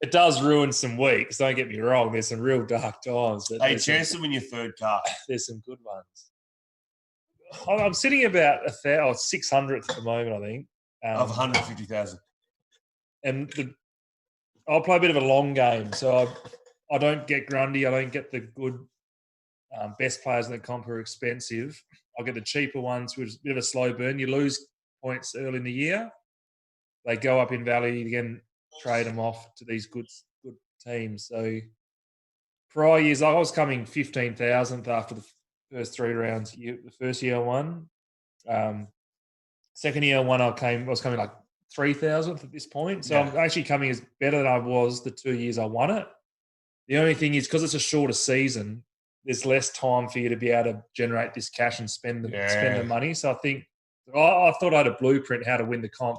[SPEAKER 1] it does ruin some weeks. Don't get me wrong. There's some real dark times. But
[SPEAKER 3] Hey, chance to win your third car.
[SPEAKER 1] There's some good ones. I'm sitting about 600th at the moment, I think.
[SPEAKER 3] Of 150,000.
[SPEAKER 1] And I'll play a bit of a long game. So I don't get Grundy. I don't get the good best players in the comp who are expensive. I'll get the cheaper ones, which is a bit of a slow burn. You lose points early in the year. They go up in value. You again trade them off to these good teams. So prior years, I was coming 15,000th after the first 3 rounds. The first year I won. Second year I won, I was coming like 3,000th at this point. So I'm actually coming as better than I was the 2 years I won it. The only thing is because it's a shorter season, there's less time for you to be able to generate this cash and spend the money. So I think I thought I had a blueprint how to win the comp.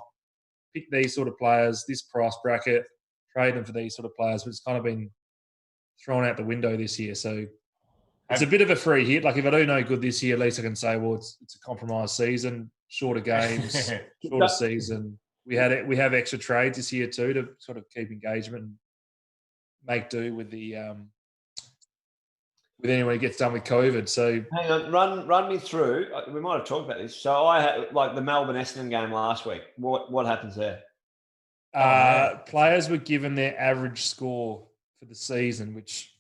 [SPEAKER 1] Pick these sort of players, this price bracket, trade them for these sort of players, but it's kind of been thrown out the window this year. So it's a bit of a free hit. Like if I do no good this year, at least I can say, well, it's a compromised season, shorter games, shorter season. We have extra trades this year too to sort of keep engagement and make do with the with anyone who gets done with COVID. So
[SPEAKER 2] hang on, run me through. We might have talked about this. So I had like the Melbourne Essendon game last week. What happens there?
[SPEAKER 1] Players were given their average score for the season, which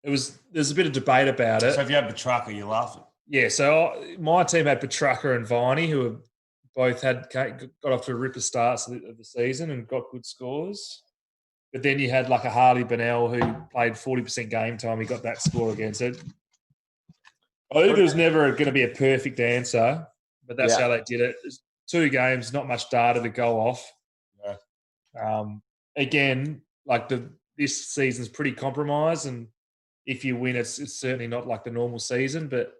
[SPEAKER 1] there's a bit of debate about it.
[SPEAKER 3] So if you had Petrarca, you're laughing.
[SPEAKER 1] Yeah, so my team had Petrarca and Viney, who have both got off to a ripper starts of the season and got good scores. But then you had like a Harley Bennell who played 40% game time. He got that score again. So I think there was never going to be a perfect answer, but that's how they did it. It's 2 games, not much data to go off. Yeah. Again, like this season's pretty compromised, and if you win, it's certainly not like the normal season. But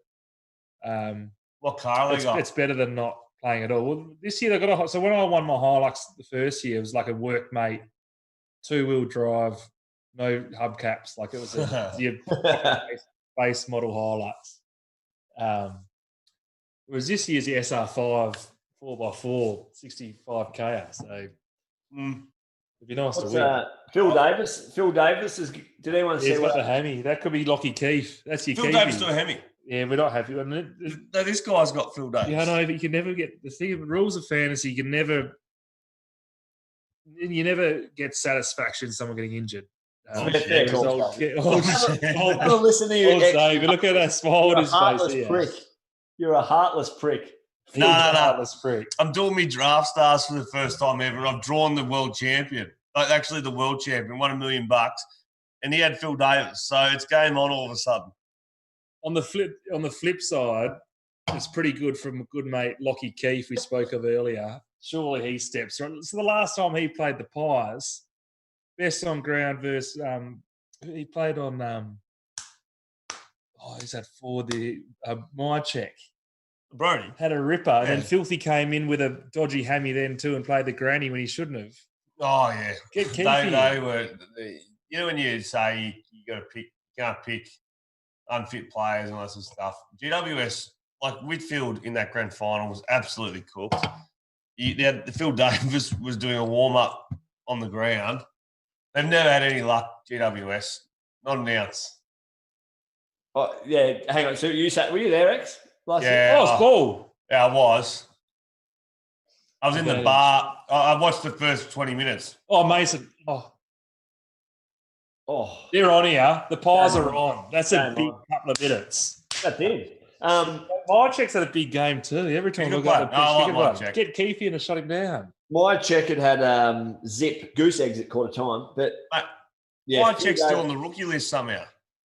[SPEAKER 3] what car they got?
[SPEAKER 1] It's better than not playing at all. Well, this year they got so when I won my Hilux the first year, it was like a workmate. 2-wheel drive, no hubcaps. Like it was your base model Hilux. Whereas this year's the SR5 4x4 65k. So it'd be nice to win.
[SPEAKER 2] Phil Davis is. Did anyone see
[SPEAKER 1] what the hammy? That could be Lockie Keefe. That's your
[SPEAKER 3] Phil Davis do a hammy.
[SPEAKER 1] Yeah, we're not happy.
[SPEAKER 3] No, this guy's got Phil Davis.
[SPEAKER 1] Yeah, I know, but you can never get the thing. The rules of fantasy, you never get satisfaction in someone getting injured.
[SPEAKER 2] Listen to you.
[SPEAKER 1] But look at that smile on his face.
[SPEAKER 2] Prick. You're a heartless prick.
[SPEAKER 3] No.
[SPEAKER 1] Heartless prick.
[SPEAKER 3] I'm doing my draft stars for the first time ever. I've drawn the world champion. Actually, the world champion won $1 million, and he had Phil Davis. So it's game on all of a sudden.
[SPEAKER 1] On the flip side, it's pretty good from a good mate Lockie Keefe we spoke of earlier. Surely he steps right. So the last time he played the Pies, best on ground versus he played on who's that for the my check.
[SPEAKER 3] Brody.
[SPEAKER 1] Had a ripper, and then
[SPEAKER 3] Yeah.
[SPEAKER 1] Filthy came in with a dodgy hammy then too and played the granny when he shouldn't have.
[SPEAKER 3] Oh, yeah.
[SPEAKER 1] Get Keefe.
[SPEAKER 3] They were, you know, when you say you got to pick, you can't pick unfit players and all that sort of stuff. GWS, like Whitfield in that grand final, was absolutely cooked. Phil Davis was doing a warm up on the ground. They've never had any luck, GWS, not an ounce.
[SPEAKER 2] Oh, yeah, hang on. So were you there, X? Last year?
[SPEAKER 3] Yeah,
[SPEAKER 1] Oh, it's cool.
[SPEAKER 3] Yeah, I was. I was in the
[SPEAKER 1] Advantage.
[SPEAKER 3] bar. I watched the first 20 minutes.
[SPEAKER 1] Oh, Mason.
[SPEAKER 2] Oh,
[SPEAKER 1] They're on here. The pies
[SPEAKER 2] Game
[SPEAKER 1] are on. That's a
[SPEAKER 2] Game
[SPEAKER 1] big
[SPEAKER 2] on.
[SPEAKER 1] couple of minutes.
[SPEAKER 2] that's it.
[SPEAKER 1] My check's had a big game too. Every time I
[SPEAKER 3] Good
[SPEAKER 1] look at the
[SPEAKER 3] one. I like
[SPEAKER 1] pitch,
[SPEAKER 3] my
[SPEAKER 1] one.
[SPEAKER 3] check.
[SPEAKER 1] Get Keefe in and shut him down.
[SPEAKER 2] My check had Zip goose eggs at quarter time, but
[SPEAKER 3] Mate,
[SPEAKER 2] yeah,
[SPEAKER 3] my
[SPEAKER 2] Phil
[SPEAKER 3] check's still
[SPEAKER 2] Davis-
[SPEAKER 3] on the rookie list somehow.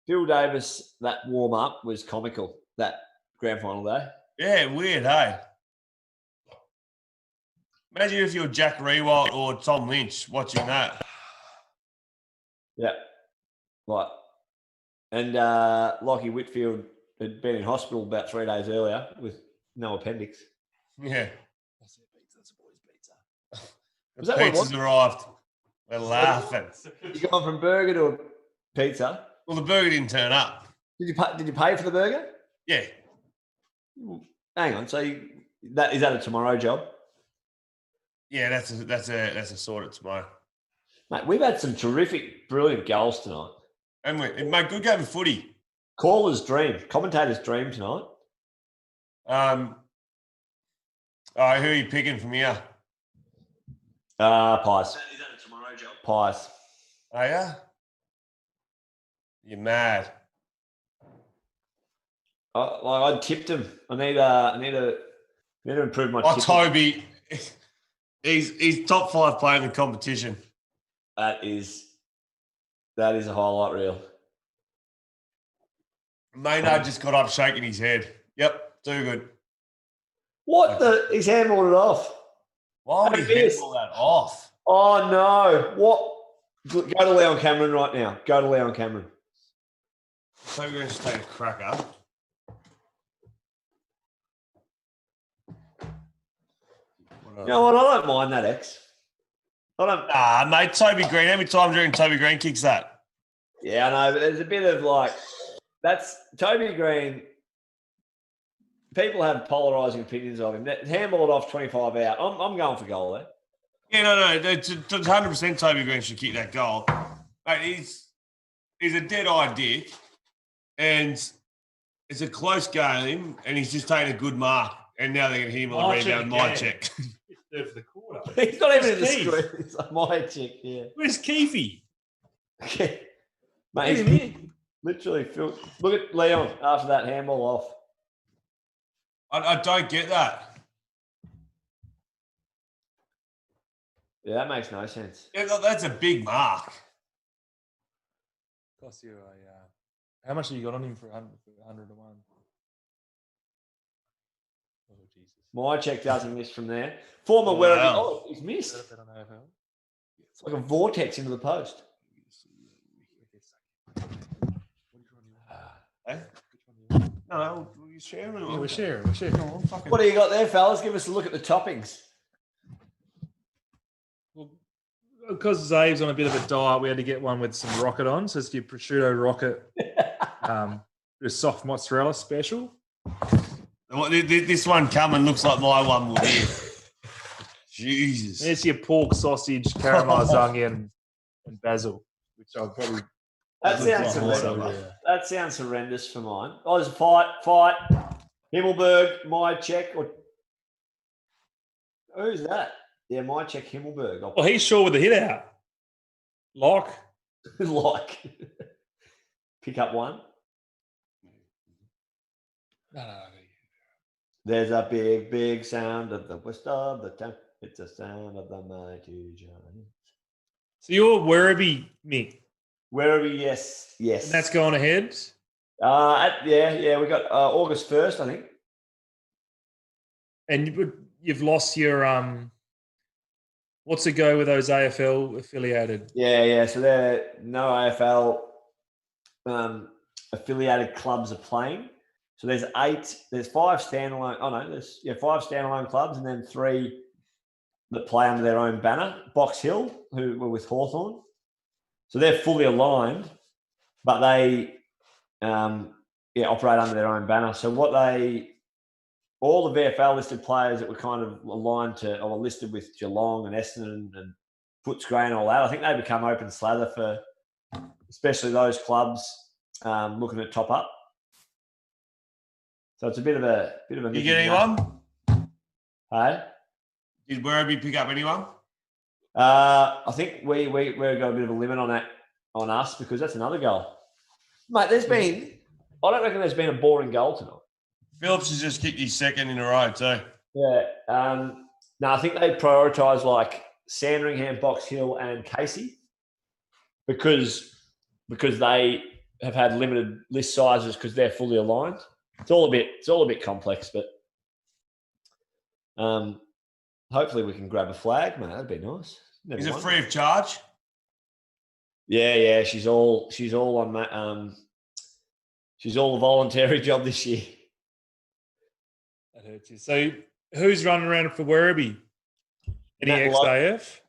[SPEAKER 2] Phil Davis, that warm up was comical. That grand final day.
[SPEAKER 3] Yeah, weird, hey? Imagine if you were Jack Rewalt or Tom Lynch watching that.
[SPEAKER 2] Yeah, right. And Lockie Whitfield had been in hospital about 3 days earlier with no appendix.
[SPEAKER 3] Yeah.
[SPEAKER 1] That's a boy's pizza.
[SPEAKER 2] Was that what it was?
[SPEAKER 3] Pizza's arrived. We're laughing.
[SPEAKER 2] You gone from burger to a pizza?
[SPEAKER 3] Well, the burger didn't turn up.
[SPEAKER 2] Did you pay for the burger?
[SPEAKER 3] Yeah.
[SPEAKER 2] Hang on. So is that a tomorrow job?
[SPEAKER 3] Yeah, that's a sort of tomorrow.
[SPEAKER 2] Mate, we've had some terrific, brilliant goals tonight.
[SPEAKER 3] And we made good game of footy.
[SPEAKER 2] Caller's dream, commentator's dream tonight.
[SPEAKER 3] All right, who are you picking from here?
[SPEAKER 2] Pies.
[SPEAKER 4] Is that a tomorrow job?
[SPEAKER 2] Pies.
[SPEAKER 3] Are you? You're mad.
[SPEAKER 2] I tipped him. I need to improve my.
[SPEAKER 3] Oh,
[SPEAKER 2] tipping.
[SPEAKER 3] Toby, he's top 5 player in the competition.
[SPEAKER 2] That is a highlight reel.
[SPEAKER 3] Maynard just got up shaking his head. Yep, too good.
[SPEAKER 2] What the? He's handballed it off.
[SPEAKER 3] Why would he
[SPEAKER 2] Yes.
[SPEAKER 3] handball that off?
[SPEAKER 2] Oh no! What? Go to Leon Cameron right now. Go to Leon Cameron.
[SPEAKER 3] So we're going to take a cracker.
[SPEAKER 2] You know what? I don't mind that, X. I don't.
[SPEAKER 3] Ah, mate, Toby Green. How many times during Toby Green kicks that?
[SPEAKER 2] Yeah, I know, but there's a bit of like that's Toby Green. People have polarising opinions of him. That handballed off 25 out. I'm going for goal there.
[SPEAKER 3] Yeah, no. It's 100% Toby Green should kick that goal. Mate, he's a dead-eye dick, and it's a close game, and he's just taken a good mark, and now they're going to hit him on the rebound. My check.
[SPEAKER 1] Third for the quarter.
[SPEAKER 2] He's not even in the
[SPEAKER 1] Where's Keith?
[SPEAKER 2] screen. It's like my chick, yeah.
[SPEAKER 1] Where's Keefe?
[SPEAKER 2] Mate, he's literally look at Leon after that handball off.
[SPEAKER 3] I don't get that.
[SPEAKER 2] Yeah, that makes no sense.
[SPEAKER 3] Yeah, that's a big mark.
[SPEAKER 1] Cost you how much have you got on him for 100 to 1? Oh, Jesus.
[SPEAKER 2] My check doesn't miss from there. Former
[SPEAKER 3] Wow.
[SPEAKER 2] he's missed.
[SPEAKER 1] Bet on AFL.
[SPEAKER 2] It's like a vortex into the post.
[SPEAKER 3] Eh? No, we're sharing.
[SPEAKER 1] Yeah, we're sharing.
[SPEAKER 2] What do you got there, fellas? Give us a look at the toppings.
[SPEAKER 1] Well, because Zave's on a bit of a diet, we had to get one with some rocket on. So it's your prosciutto rocket, a soft mozzarella special.
[SPEAKER 3] This one coming looks like my one will be. Jesus.
[SPEAKER 1] There's your pork sausage, caramelised onion, and basil, which I'll probably.
[SPEAKER 2] That sounds horrendous. That sounds horrendous for mine. Oh, there's a fight. Himmelberg, my check. Or who's that? Yeah, my check. Himmelberg.
[SPEAKER 1] Well, he's sure with the hit out. Lock.
[SPEAKER 2] Like pick up one.
[SPEAKER 1] No.
[SPEAKER 2] There's a big, big sound of the west of the town. It's a sound of the mighty giant.
[SPEAKER 1] So you're Werribee, Mick,
[SPEAKER 2] Where are we? Yes.
[SPEAKER 1] and that's going ahead.
[SPEAKER 2] Yeah. We got August 1st, I think.
[SPEAKER 1] And you've lost your What's the go with those AFL affiliated?
[SPEAKER 2] Yeah. So there no AFL affiliated clubs are playing. So there's 5 standalone. Oh no, there's 5 standalone clubs, and then 3 that play under their own banner. Box Hill, who were with Hawthorn, so they're fully aligned, but they operate under their own banner. So all the VFL listed players that were kind of aligned to or listed with Geelong and Essendon and Footscray and all that, I think they become open slather for especially those clubs looking at top up. So it's a bit of a
[SPEAKER 3] You get anyone?
[SPEAKER 2] Hey?
[SPEAKER 3] Did Werribee pick up anyone?
[SPEAKER 2] I think we've got a bit of a limit on that on us because that's another goal. Mate, I don't reckon there's been a boring goal tonight.
[SPEAKER 3] Phillips has just kicked his second in a row too.
[SPEAKER 2] Yeah. No, I think they prioritise like Sandringham, Box Hill and Casey because they have had limited list sizes because they're fully aligned. It's all a bit complex, but hopefully we can grab a flag, mate. That'd be nice.
[SPEAKER 3] Is it free of charge?
[SPEAKER 2] Yeah. She's all on that. She's all a voluntary job this year.
[SPEAKER 1] That hurts you. So who's running around for Werribee? Any ex-AF?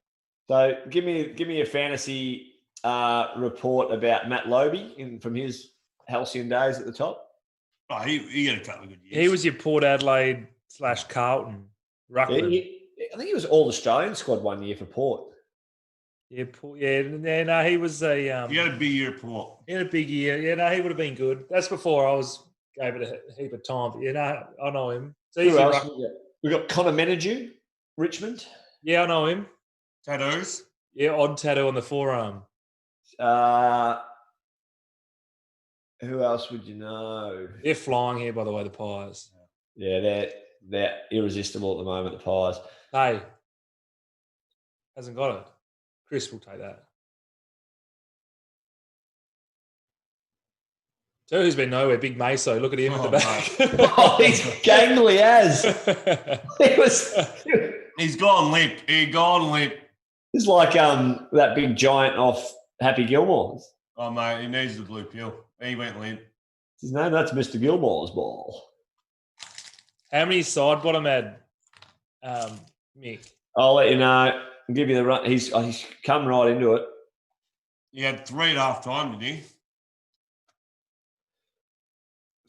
[SPEAKER 2] So give me a fantasy report about Matt Lobey from his halcyon days at the top.
[SPEAKER 3] Oh, he had a couple of good years.
[SPEAKER 1] He was your Port Adelaide / Carlton ruckman.
[SPEAKER 2] I think he was All-Australian squad one year for Port.
[SPEAKER 1] Yeah, no, he was a...
[SPEAKER 3] he had a big year at Port.
[SPEAKER 1] He had a big year. Yeah, no, he would have been good. That's before I gave it a heap of time. But, yeah, no, I know him. So
[SPEAKER 2] who else? We've got Connor Menadue, Richmond.
[SPEAKER 1] Yeah, I know him.
[SPEAKER 3] Tattoos?
[SPEAKER 1] Yeah, odd tattoo on the forearm.
[SPEAKER 2] Who else would you know?
[SPEAKER 1] They're flying here, by the way, the Pies.
[SPEAKER 2] Yeah, they're irresistible at the moment, the Pies.
[SPEAKER 1] Hey, hasn't got it. Chris will take that. So who's been nowhere? Big Meso. Look at him at the back.
[SPEAKER 2] He's gangly as.
[SPEAKER 3] He's gone limp. He's gone limp.
[SPEAKER 2] It's like that big giant off Happy Gilmore's.
[SPEAKER 3] Oh, mate, he needs the blue pill. He went limp.
[SPEAKER 2] His name, that's Mr. Gilmore's ball.
[SPEAKER 1] How many side bottom had Mick?
[SPEAKER 2] I'll let you know. I'll give you the run. He's come right into it.
[SPEAKER 3] He had 3 at half time, didn't he?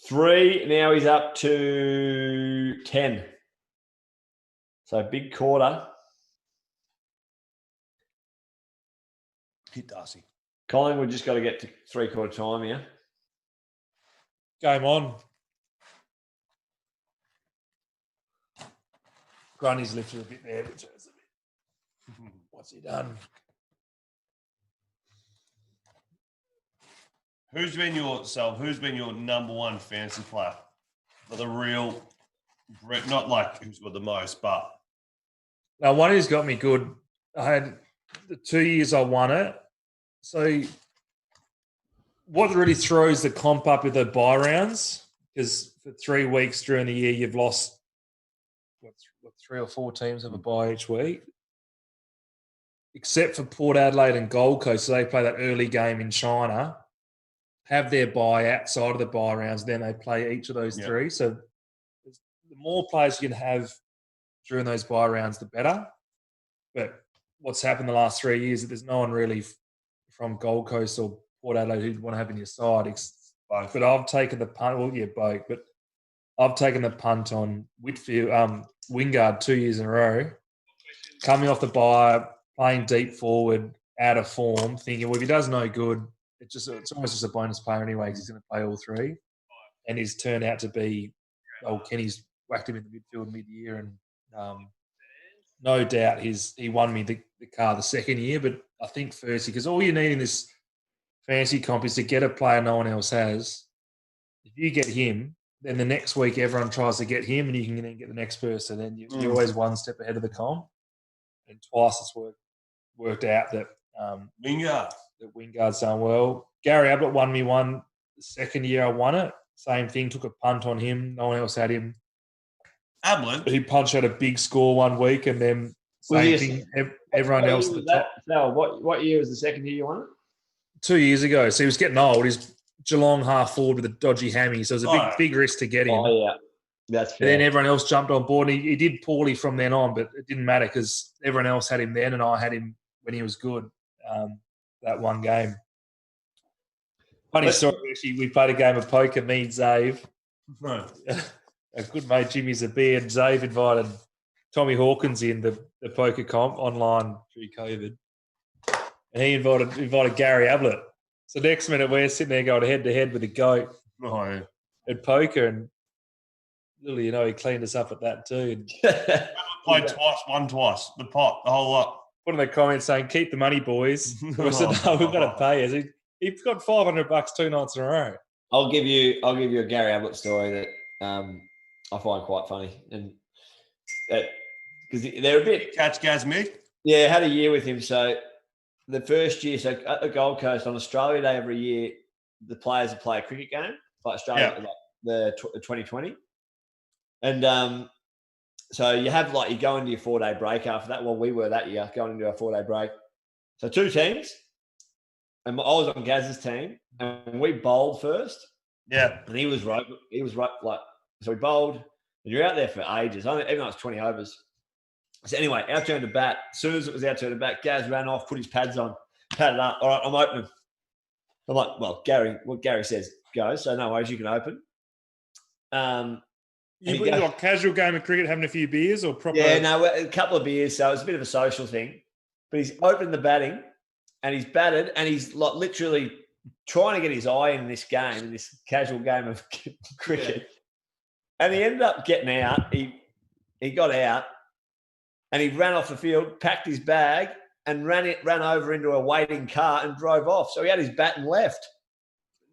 [SPEAKER 2] 3. Now he's up to 10. So big quarter.
[SPEAKER 3] Hit Darcy.
[SPEAKER 2] Collingwood just got to get to 3/4 time here.
[SPEAKER 1] Game on. Grundy's lifted a bit there, which is a bit. What's he done?
[SPEAKER 3] Who's been your number one fantasy player? For the real, not like who's got the most, but.
[SPEAKER 1] Now, one who's got me good, I had the 2 years I won it. So what really throws the comp up with the bye rounds, because for 3 weeks during the year, you've lost, what 3 or 4 teams have a bye each week, except for Port Adelaide and Gold Coast. So they play that early game in China, have their bye outside of the bye rounds, then they play each of those 3. So the more players you can have during those bye rounds, the better. But what's happened the last 3 years is that there's no one really from Gold Coast or Port Adelaide who'd want to have in your side.
[SPEAKER 3] Both.
[SPEAKER 1] But I've taken the punt. Well, yeah, both. But I've taken the punt on Whitfield, Wingard 2 years in a row. Coming off the bye, playing deep forward, out of form, thinking, well, if he does no good, it's almost just a bonus player anyway because he's going to play all 3. And he's turned out to be, Kenny's whacked him in the midfield mid-year, and no doubt he won me the car the second year. But I think firstly, because all you need in this fantasy comp is to get a player no one else has. If you get him, then the next week everyone tries to get him, and you can then get the next person. And you're always one step ahead of the comp. And twice it's worked out that Wingard's done well. Gary Ablett won me one the second year I won it. Same thing, took a punt on him. No one else had him.
[SPEAKER 3] Ablett?
[SPEAKER 1] He punched out a big score one week, and then Same thing. Everyone else at the top.
[SPEAKER 2] No, what year was the second year you won it?
[SPEAKER 1] 2 years ago. So he was getting old. He's Geelong half forward with a dodgy hammy. So it was a big risk to get him.
[SPEAKER 2] Oh, yeah. That's fair.
[SPEAKER 1] And then everyone else jumped on board. And he did poorly from then on, but it didn't matter because everyone else had him then and I had him when he was good. That one game. Funny story, actually, we played a game of poker, me and Xavier.
[SPEAKER 3] Right.
[SPEAKER 1] A good mate, Jimmy Zabir, and Xavier invited Tommy Hawkins in the poker comp online through COVID. And he invited Gary Ablett. So next minute we're sitting there going head-to-head with the GOAT at poker, and little he cleaned us up at that too.
[SPEAKER 3] Played twice, won twice. The pot, the whole lot.
[SPEAKER 1] Put in the comments saying, keep the money, boys. I said, no, we've got to pay us. He's got $500 2 nights in a row.
[SPEAKER 2] I'll give you a Gary Ablett story that I find quite funny, and because they're a bit
[SPEAKER 3] catch Gaz Mick.
[SPEAKER 2] Yeah, had a year with him. So the first year, so at the Gold Coast on Australia Day every year, the players would play a cricket game, like Australia, like the 2020, and so you have you go into your 4-day break after that. Well, we were that year going into our 4-day break. So 2 teams, and I was on Gaz's team, and we bowled first.
[SPEAKER 3] Yeah,
[SPEAKER 2] and he was right. So we bowled, and you're out there for ages. Even though it's 20 overs. So anyway, our turn to bat. As soon as it was our turn to bat, Gaz ran off, put his pads on, padded up. All right, I'm opening. I'm like, well, what Gary says goes. So no worries, you can open.
[SPEAKER 1] You like casual game of cricket, having a few beers or proper?
[SPEAKER 2] Yeah, no, a couple of beers. So it was a bit of a social thing. But he's opened the batting, and he's batted, and he's literally trying to get his eye in this game, in this casual game of cricket. Yeah. And he ended up getting out. He got out, and he ran off the field, packed his bag, and ran over into a waiting car and drove off. So he had his bat and left.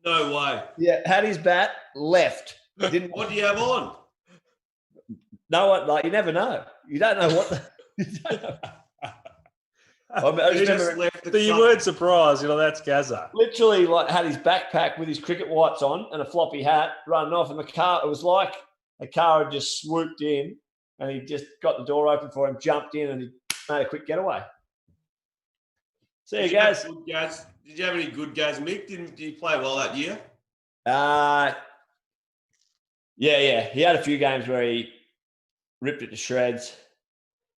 [SPEAKER 3] No way.
[SPEAKER 2] Yeah, had his bat, left.
[SPEAKER 3] What do you have on?
[SPEAKER 2] No one, you never know. You don't know what you don't know.
[SPEAKER 1] You weren't surprised, that's Gazza.
[SPEAKER 2] Literally, had his backpack with his cricket whites on and a floppy hat, running off, and the car. It was like a car had just swooped in, and he just got the door open for him, jumped in, and he made a quick getaway. See you guys.
[SPEAKER 3] Did you have any good Gaz Mick? Did you play well that year?
[SPEAKER 2] Yeah. He had a few games where he ripped it to shreds.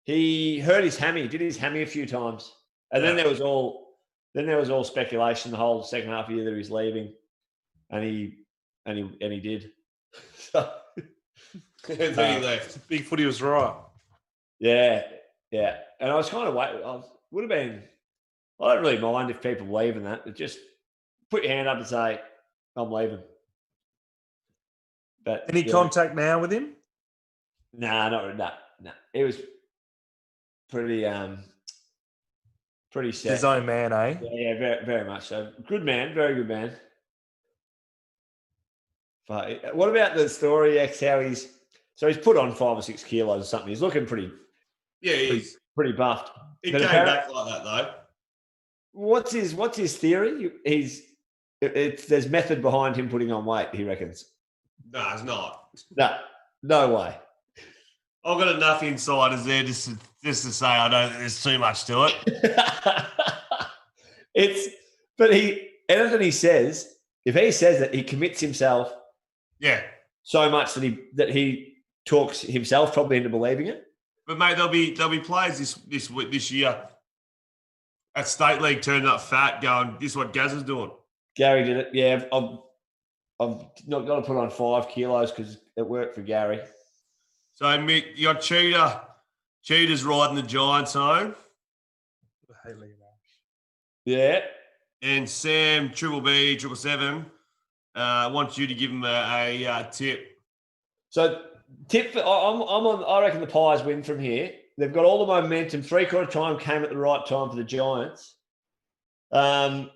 [SPEAKER 2] He hurt his hammy, did his hammy a few times. And then there was all speculation the whole second half of the year that he was leaving. And he did. So
[SPEAKER 3] and then he left.
[SPEAKER 1] Big Footy was right.
[SPEAKER 2] Yeah. And I was kind of waiting. I don't really mind if people leave and that. But just put your hand up and say, I'm leaving. But
[SPEAKER 1] any contact now with him?
[SPEAKER 2] Nah, not really. Nah. It was pretty set.
[SPEAKER 1] His own man, eh?
[SPEAKER 2] Yeah, very, very much so. Good man, very good man. But what about the story, X? How he's put on 5 or 6 kilos or something. He's looking pretty.
[SPEAKER 3] Yeah, he's
[SPEAKER 2] pretty buffed.
[SPEAKER 3] He came back like that though.
[SPEAKER 2] What's his theory? There's method behind him putting on weight. He reckons.
[SPEAKER 3] No, it's not.
[SPEAKER 2] No way.
[SPEAKER 3] I've got enough insiders there just to say I don't think there's too much to it. Anthony says, if he says that, he commits himself so much that he talks himself probably into believing it. But mate, there'll be players this year at State League turning up fat going, this is what Gaz is doing.
[SPEAKER 2] Gary did it. Yeah, I've not got to put on 5 kilos because it worked for Gary.
[SPEAKER 3] So, Mick, you got Cheetah. Cheetah's riding the Giants home.
[SPEAKER 2] Yeah.
[SPEAKER 3] And Sam, Triple B, 777, wants you to give him a tip.
[SPEAKER 2] So, tip, I reckon the Pies win from here. They've got all the momentum. 3/4 time came at the right time for the Giants. But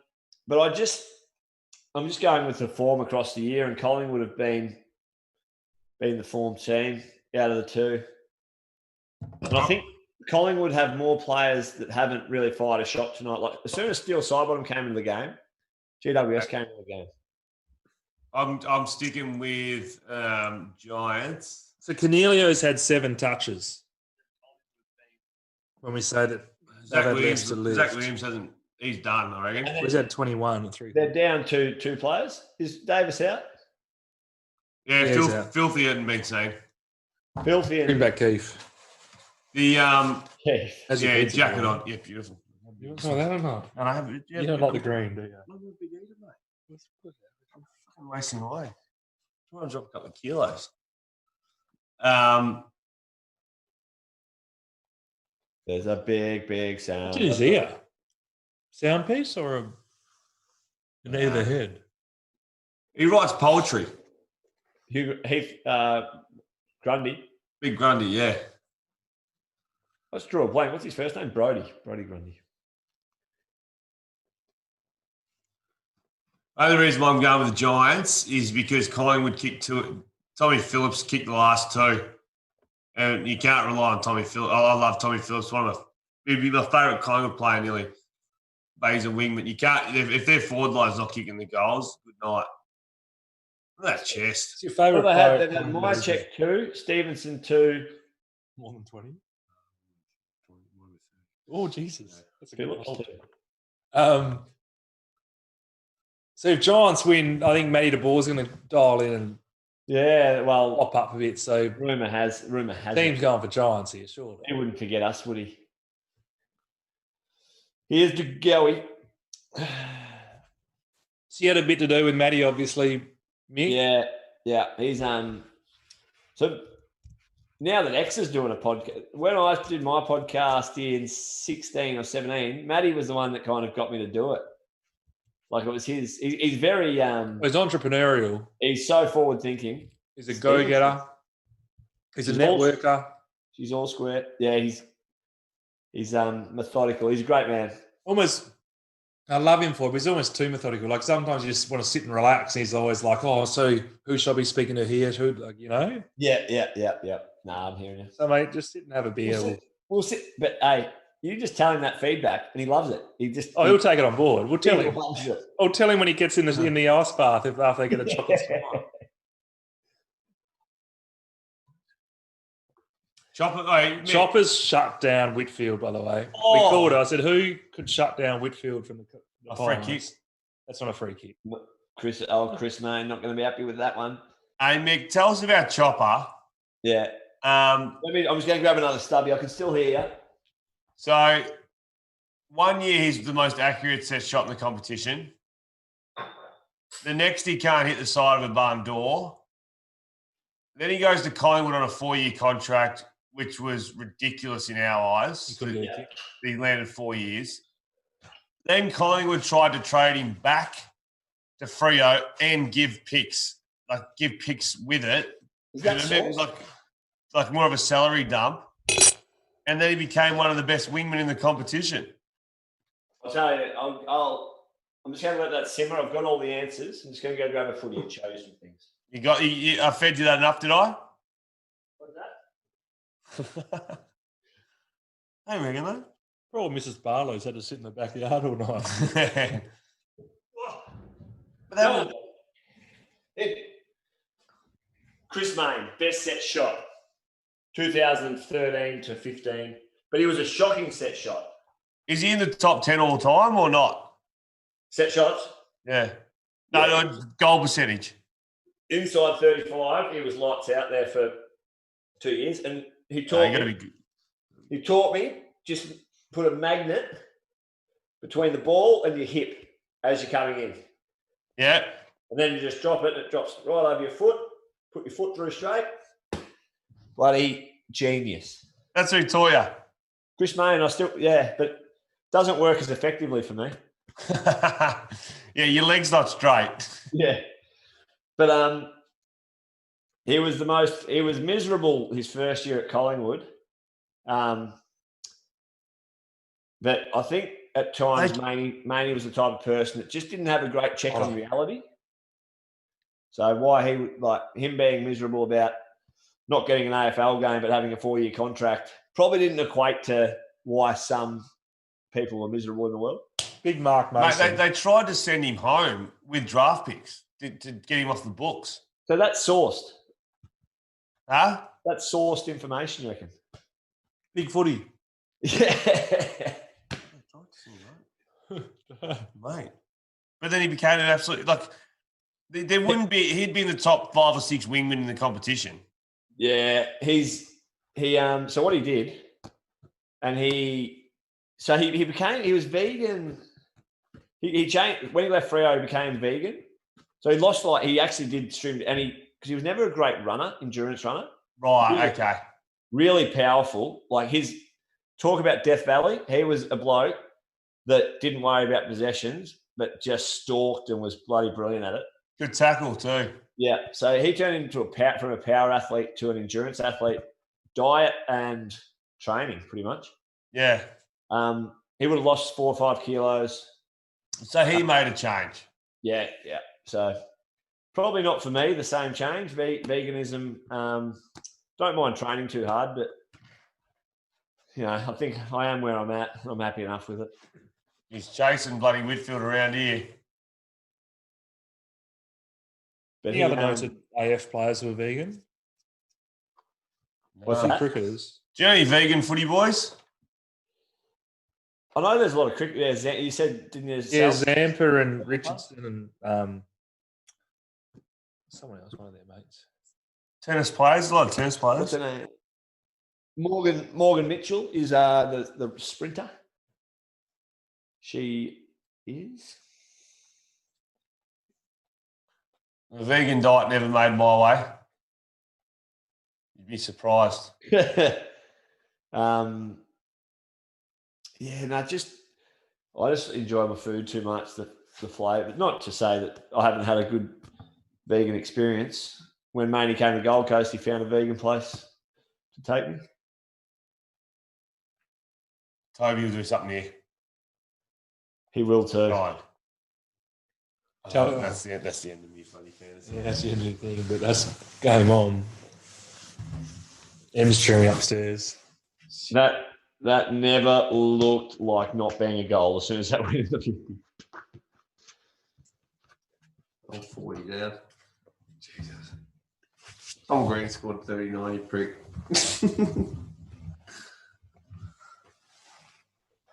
[SPEAKER 2] I'm just going with the form across the year, and Collingwood have been the form team out of the two. And I think Collingwood have more players that haven't really fired a shot tonight. Like as soon as Steele Sidebottom came into the game, GWS came into the game.
[SPEAKER 3] I'm sticking with Giants.
[SPEAKER 1] So Cornelio's had 7 touches. when we say that
[SPEAKER 3] Zach
[SPEAKER 1] they've had
[SPEAKER 3] Williams,
[SPEAKER 1] less to lose.
[SPEAKER 3] Zach Williams hasn't. He's done, I reckon.
[SPEAKER 1] He's had 21 and 3.
[SPEAKER 2] They're down to 2 players. Is Davis out?
[SPEAKER 3] Yeah,
[SPEAKER 1] Yeah, he's out.
[SPEAKER 3] Filthy hadn't been seen.
[SPEAKER 2] Filthy
[SPEAKER 1] Bring
[SPEAKER 2] and
[SPEAKER 1] back Keith.
[SPEAKER 3] The
[SPEAKER 2] Keith.
[SPEAKER 1] Has your pizza
[SPEAKER 3] jacket
[SPEAKER 1] going?
[SPEAKER 3] on. Yeah, beautiful.
[SPEAKER 1] Oh, that or not?
[SPEAKER 3] And I have it.
[SPEAKER 1] You don't like the green, do you?
[SPEAKER 3] I'm a big eater, mate. I'm fucking wasting away. I want to drop a couple of kilos.
[SPEAKER 2] There's a big sound.
[SPEAKER 1] What's in his ear? Sound piece or an either head?
[SPEAKER 3] He writes poetry.
[SPEAKER 2] Grundy.
[SPEAKER 3] Big Grundy, yeah.
[SPEAKER 2] Let's draw a blank. What's his first name? Brody Grundy.
[SPEAKER 3] Only reason why I'm going with the Giants is because Collingwood kicked 2. Tommy Phillips kicked the last 2. And you can't rely on Tommy Phillips. Oh, I love Tommy Phillips. He'd be my favourite Collingwood player nearly. But he's a wing, but you can't. If their forward line's not kicking the goals, good night. Look at that chest.
[SPEAKER 1] What's your favourite
[SPEAKER 2] Well,
[SPEAKER 1] player?
[SPEAKER 2] they had my check 2, Stevenson 2.
[SPEAKER 1] More than 20? Oh, Jesus. That's a good
[SPEAKER 2] Phillips
[SPEAKER 1] one.
[SPEAKER 2] 2.
[SPEAKER 1] So if Giants win, I think Matty DeBoer's going to dial in and
[SPEAKER 2] Yeah, well,
[SPEAKER 1] pop up a bit. So
[SPEAKER 2] rumour has
[SPEAKER 1] team's going for Giants here, surely.
[SPEAKER 2] He wouldn't forget us, would he? Here's the Goey.
[SPEAKER 1] So you had a bit to do with Matty, obviously, Mick.
[SPEAKER 2] Yeah. He's so now that X is doing a podcast, when I did my podcast in 16 or 17, Matty was the one that kind of got me to do it. Like it was his. He's very
[SPEAKER 1] He's entrepreneurial.
[SPEAKER 2] He's so forward thinking.
[SPEAKER 1] He's a go-getter. He's a networker.
[SPEAKER 2] He's all square. Yeah, he's methodical. He's a great man.
[SPEAKER 1] Almost, I love him for it, but he's almost too methodical. Like sometimes you just want to sit and relax. And he's always like, "Oh, so who should I be speaking to here?" Who, like, you know?
[SPEAKER 2] Yeah. Nah, I'm hearing you.
[SPEAKER 1] So mate, just sit and have a beer.
[SPEAKER 2] We'll sit. But hey, you just tell him that feedback, and he loves it.
[SPEAKER 1] He'll take it on board. We'll tell him.
[SPEAKER 2] Loves it.
[SPEAKER 1] I'll tell him when he gets in the ice bath after they get a chocolate smile. Chopper's shut down Whitfield, by the way.
[SPEAKER 3] Oh.
[SPEAKER 1] We called it. I said, who could shut down Whitfield from the
[SPEAKER 3] free kick?
[SPEAKER 1] That's not a free kick.
[SPEAKER 2] Chris Main, not going to be happy with that one.
[SPEAKER 3] Hey, Mick, tell us about Chopper.
[SPEAKER 2] Yeah. I'm just going to grab another stubby. I can still hear you.
[SPEAKER 3] So, 1 year he's the most accurate set shot in the competition. The next he can't hit the side of a barn door. Then he goes to Collingwood on a 4-year contract, which was ridiculous in our eyes.
[SPEAKER 1] He couldn't get a kick.
[SPEAKER 3] He landed 4 years. Then Collingwood tried to trade him back to Freo and give picks with it.
[SPEAKER 2] Is that
[SPEAKER 3] And it was like more of a salary dump. And then he became one of the best wingmen in the competition.
[SPEAKER 2] I'll tell you, I'm just going to let that simmer. I've got all the answers. I'm just going to go grab a footy and show you some things.
[SPEAKER 3] I fed you that enough, did I?
[SPEAKER 2] What's that?
[SPEAKER 3] I reckon that.
[SPEAKER 1] Poor Mrs. Barlow's had to sit in the backyard all night.
[SPEAKER 2] Chris Main, best set shot, 2013 to 15. But he was a shocking set shot.
[SPEAKER 3] Is he in the top 10 all time or not?
[SPEAKER 2] Set shots?
[SPEAKER 3] Yeah. No, goal percentage.
[SPEAKER 2] Inside 35, he was lights out there for 2 years. And he taught me just put a magnet between the ball and your hip as you're coming in.
[SPEAKER 3] Yeah.
[SPEAKER 2] And then you just drop it, and it drops right over your foot. Put your foot through straight. Bloody genius.
[SPEAKER 3] That's who taught you.
[SPEAKER 2] Chris Main, but doesn't work as effectively for me.
[SPEAKER 3] Yeah, your leg's not straight.
[SPEAKER 2] Yeah. But he was miserable his first year at Collingwood. But I think at times Maney was the type of person that just didn't have a great check on reality. So why him being miserable about not getting an AFL game but having a 4-year contract probably didn't equate to why some people were miserable in the world.
[SPEAKER 1] Big Mark Mason.
[SPEAKER 3] Mate, they tried to send him home with draft picks to get him off the books.
[SPEAKER 2] So that's sourced.
[SPEAKER 3] Huh?
[SPEAKER 2] That's sourced information, you reckon?
[SPEAKER 1] Big footy.
[SPEAKER 2] Yeah.
[SPEAKER 3] Mate. But then he became an absolute, like, there wouldn't be, he'd be in the top 5 or 6 wingmen in the competition.
[SPEAKER 2] Yeah, so what he did, and he was vegan. He changed when he left Freo, he became vegan. So he lost he actually did stream, and because he was never a great runner, endurance runner.
[SPEAKER 3] Right, okay.
[SPEAKER 2] Really powerful. Like talk about Death Valley. He was a bloke that didn't worry about possessions, but just stalked and was bloody brilliant at it.
[SPEAKER 3] Good tackle too.
[SPEAKER 2] Yeah, so he turned into from a power athlete to an endurance athlete, diet and training, pretty much.
[SPEAKER 3] Yeah.
[SPEAKER 2] He would have lost 4 or 5 kilos.
[SPEAKER 3] So he made a change.
[SPEAKER 2] Yeah. So probably not for me, the same change. Veganism, don't mind training too hard, but, I think I am where I'm at. I'm happy enough with it.
[SPEAKER 3] He's chasing bloody Whitfield around here.
[SPEAKER 1] But any other noted AF players who are vegan?
[SPEAKER 2] What's
[SPEAKER 1] Few
[SPEAKER 2] that?
[SPEAKER 1] cricketers.
[SPEAKER 3] Do you know any vegan footy boys?
[SPEAKER 2] I know there's a lot of cricket there. You said, didn't you?
[SPEAKER 1] Yeah, Zampa and Richardson and someone else, one of their mates.
[SPEAKER 3] Tennis players, a lot of tennis players.
[SPEAKER 2] What's her name? Morgan Mitchell is the sprinter. She is.
[SPEAKER 3] The vegan diet never made my way. You'd be surprised.
[SPEAKER 2] Yeah, no, I just enjoy my food too much, the flavour. Not to say that I haven't had a good vegan experience. When Maney came to Gold Coast, he found a vegan place to take me.
[SPEAKER 3] Toby will do something here.
[SPEAKER 2] He will too.
[SPEAKER 3] Right.
[SPEAKER 1] Tell-
[SPEAKER 3] That's the end of me funny fantasy.
[SPEAKER 1] Yeah, that's the end of the thing, but that's game on. Em's cheering upstairs.
[SPEAKER 2] That never looked like not being a goal as soon as that went in the 50.
[SPEAKER 4] I'm 40 down. Jesus. Tom Green scored 39, you prick.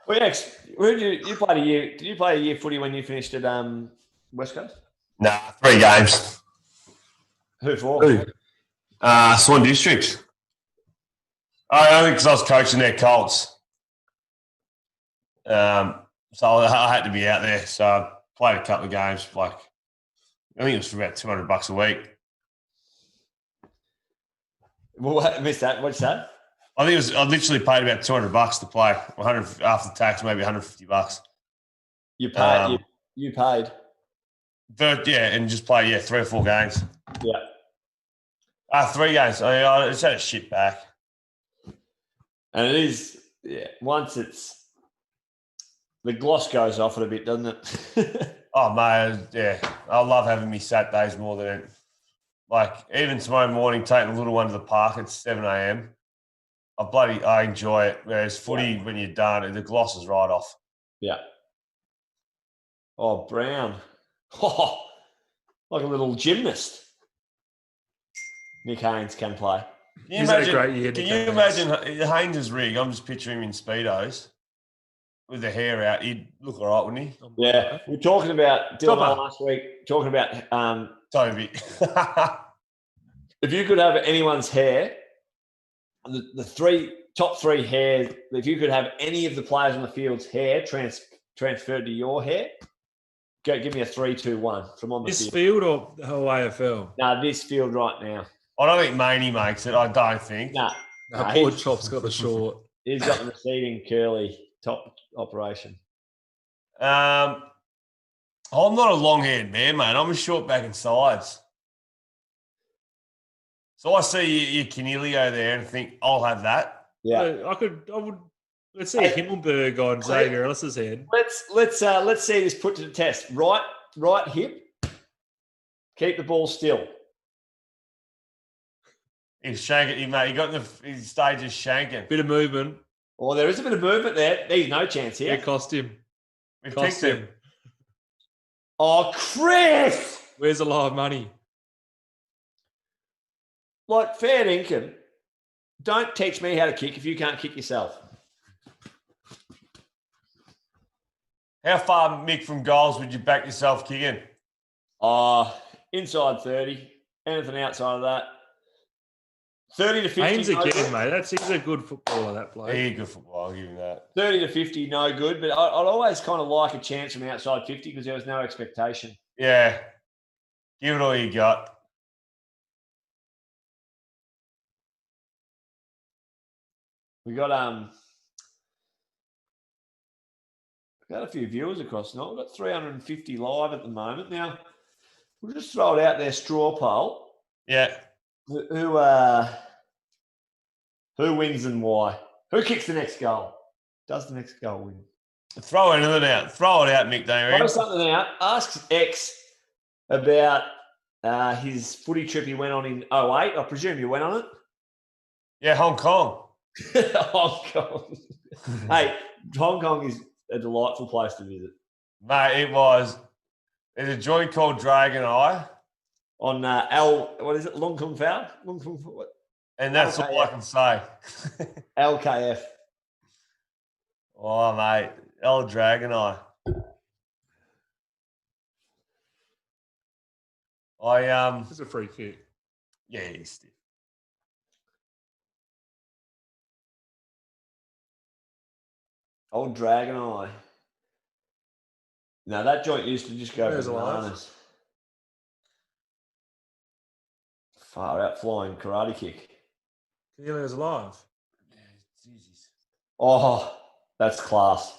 [SPEAKER 2] Well, yeah, you played a year? Did you play a year footy when you finished at West Coast?
[SPEAKER 3] Nah, 3 games.
[SPEAKER 2] Who for?
[SPEAKER 3] Swan District. Only because I was coaching their Colts. So I had to be out there. So I played a couple of games. I think it was for about $200 a week.
[SPEAKER 2] Well, I missed that. What's that?
[SPEAKER 3] I think I literally paid about $200 to play. 100 after tax, maybe $150.
[SPEAKER 2] You paid. You paid.
[SPEAKER 3] But yeah, and just play 3 or 4 games.
[SPEAKER 2] Yeah.
[SPEAKER 3] 3 games. I just had a shit back.
[SPEAKER 2] And it is, once it's, the gloss goes off it a bit, doesn't it?
[SPEAKER 3] Oh, mate, yeah. I love having me Saturdays more than it. Even tomorrow morning, taking the little one to the park at 7 a.m. I enjoy it. Whereas footy, when you're done, the gloss is right off.
[SPEAKER 2] Yeah. Oh, Brown. Oh, like a little gymnast. Nick Haynes can play.
[SPEAKER 1] He's had a great year.
[SPEAKER 3] Can you imagine Haynes' rig? I'm just picturing him in Speedos with the hair out. He'd look all right, wouldn't he?
[SPEAKER 2] Yeah. We were talking about Dylan last week, talking about
[SPEAKER 3] Toby.
[SPEAKER 2] if you could have anyone's hair, the top three hair, if you could have any of the players on the field's hair transferred to your hair, give me a 3-2-1 from on the
[SPEAKER 1] this field or the whole AFL?
[SPEAKER 2] No, this field right now.
[SPEAKER 3] I don't think Maney makes it. I don't think.
[SPEAKER 2] No,
[SPEAKER 1] Poor Chop's got the short.
[SPEAKER 2] He's got the receding curly top operation.
[SPEAKER 3] I'm not a long-haired man, mate. I'm a short back and sides. So I see your Canelio there and think, I'll have that.
[SPEAKER 2] Yeah,
[SPEAKER 1] I would. Let's see Himmelberg on Xavier Ellis's head.
[SPEAKER 2] Let's see this put to the test. Right hip. Keep the ball still.
[SPEAKER 3] He's shanking, mate. He got in his stages shanking.
[SPEAKER 1] Bit of movement.
[SPEAKER 2] Oh, there is a bit of movement there. There's no chance here.
[SPEAKER 1] Yeah, cost him.
[SPEAKER 3] We've
[SPEAKER 1] Cost
[SPEAKER 3] kicked him.
[SPEAKER 1] him.
[SPEAKER 2] Oh, Chris!
[SPEAKER 1] Where's the live money?
[SPEAKER 2] Fair income. Don't teach me how to kick if you can't kick yourself.
[SPEAKER 3] How far, Mick, from goals would you back yourself kicking?
[SPEAKER 2] Inside 30. Anything outside of that. 30 to 50.
[SPEAKER 1] Haynes
[SPEAKER 2] no
[SPEAKER 1] again,
[SPEAKER 2] good.
[SPEAKER 1] mate. He's a good footballer, that bloke.
[SPEAKER 3] He's good football, I'll give you that.
[SPEAKER 2] 30 to 50, no good. But I'd always kind of like a chance from outside 50 because there was no expectation.
[SPEAKER 3] Yeah. Give it all you got.
[SPEAKER 2] We got a few viewers across now. We've got 350 live at the moment. Now, we'll just throw it out there, straw poll.
[SPEAKER 3] Yeah.
[SPEAKER 2] Who wins and why? Who kicks the next goal? Does the next goal win?
[SPEAKER 3] Throw anything out. Throw it out, Mick, don't you
[SPEAKER 2] Throw
[SPEAKER 3] reckon?
[SPEAKER 2] something out. Ask X about his footy trip he went on in 08. I presume you went on it?
[SPEAKER 3] Yeah, Hong Kong.
[SPEAKER 2] Hong Kong. Hey, Hong Kong is a delightful place to visit.
[SPEAKER 3] Mate, it was. There's a joint called Dragon Eye,
[SPEAKER 2] On what is it? Long Kong Foul? Long Kong what?
[SPEAKER 3] and that's all I can say.
[SPEAKER 2] LKF.
[SPEAKER 3] Oh, mate. El Dragon Eye.
[SPEAKER 1] It's a free kick.
[SPEAKER 3] Yeah, he's stiff.
[SPEAKER 2] Old Dragon Eye. No, that joint used to just go
[SPEAKER 1] There's
[SPEAKER 2] bananas. Far out flying karate kick.
[SPEAKER 1] Can you leave us alive?
[SPEAKER 3] Yeah, Jesus.
[SPEAKER 2] Oh, that's class.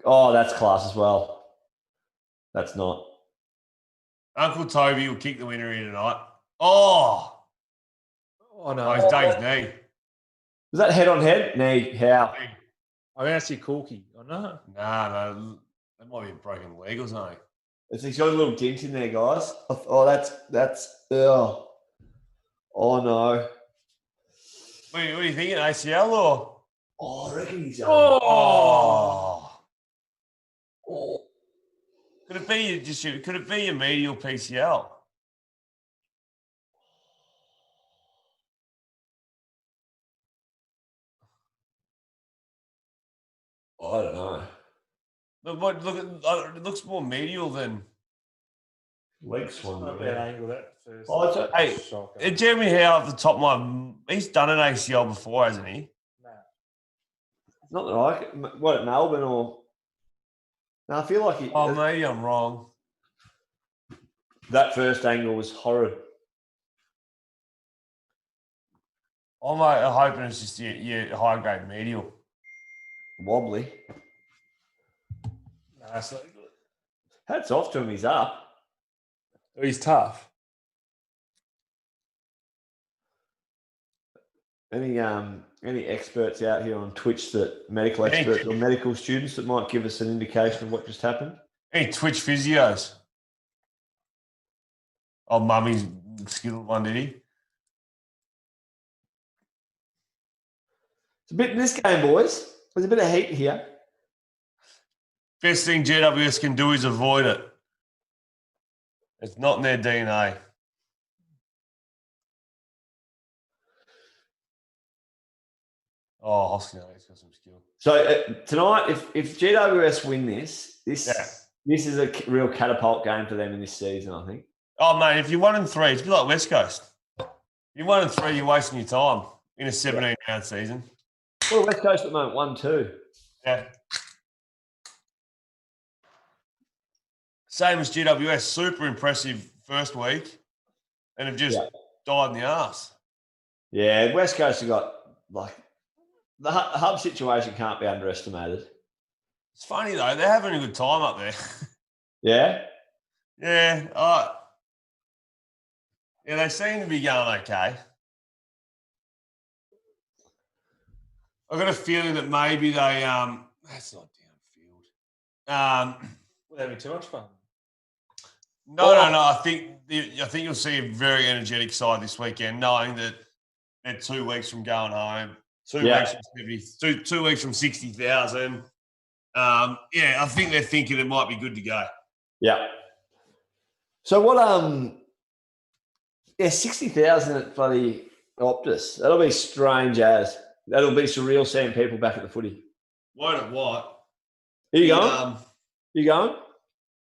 [SPEAKER 2] Oh, that's class as well. That's not.
[SPEAKER 3] Uncle Toby will kick the winner here tonight. Oh!
[SPEAKER 1] Oh, no.
[SPEAKER 3] Oh, he's done his knee.
[SPEAKER 2] Was that head on head? Knee. How?
[SPEAKER 1] I'm going to see Corky. Oh, no.
[SPEAKER 3] No. That might be a broken leg or something.
[SPEAKER 2] He's got a little dent in there, guys. Oh, that's. Oh no.
[SPEAKER 3] What are you thinking? ACL or?
[SPEAKER 2] Oh, I reckon he's.
[SPEAKER 3] Oh!
[SPEAKER 2] Oh.
[SPEAKER 3] Could it be your medial PCL?
[SPEAKER 2] I don't know.
[SPEAKER 3] Look, it looks more medial than.
[SPEAKER 2] Leg swan.
[SPEAKER 1] Not a bad angle, that first.
[SPEAKER 2] Oh, it's a,
[SPEAKER 3] Hey,
[SPEAKER 1] Shocker.
[SPEAKER 3] Jeremy Howe off the top of my. He's done an ACL before, hasn't he?
[SPEAKER 1] Nah.
[SPEAKER 2] not that I. What at Melbourne or? No, I feel like he.
[SPEAKER 3] Oh, maybe I'm wrong.
[SPEAKER 2] That first angle was horrid.
[SPEAKER 3] I'm hoping it's just your high grade medial.
[SPEAKER 2] Wobbly.
[SPEAKER 1] Nah, that's not good.
[SPEAKER 2] Hats off to him. He's up.
[SPEAKER 1] Oh, he's tough.
[SPEAKER 2] Any experts out here on Twitch medical experts or medical students that might give us an indication of what just happened?
[SPEAKER 3] Any Twitch physios? Oh, Mummy's skilled one, did he?
[SPEAKER 2] It's a bit in this game, boys. There's a bit of heat here.
[SPEAKER 3] Best thing GWS can do is avoid it. It's not in their DNA. Oh, Hoskins got some skill.
[SPEAKER 2] So tonight, if GWS win this is a real catapult game for them in this season, I think.
[SPEAKER 3] Oh, mate, if you're 1-3, it's a bit like West Coast. If you're 1-3, you're wasting your time in a 17-round season.
[SPEAKER 2] Well, West Coast at the moment 1-2.
[SPEAKER 3] Yeah. Same as GWS, super impressive first week, and have just died in the arse.
[SPEAKER 2] Yeah, West Coast have got the hub situation can't be underestimated.
[SPEAKER 3] It's funny though; they're having a good time up there.
[SPEAKER 2] Yeah.
[SPEAKER 3] Yeah. Yeah, they seem to be going okay. I've got a feeling that maybe they that's not downfield.
[SPEAKER 1] We're having too much fun.
[SPEAKER 3] No. I think you'll see a very energetic side this weekend, knowing that they're 2 weeks from going home, 2 weeks from 70, 2 weeks from 60,000. I think they're thinking it might be good to go.
[SPEAKER 2] Yeah. So what? 60,000 at bloody Optus. That'll be strange as. That'll be surreal seeing people back at the footy.
[SPEAKER 3] Won't it? What?
[SPEAKER 2] Are you going? You going?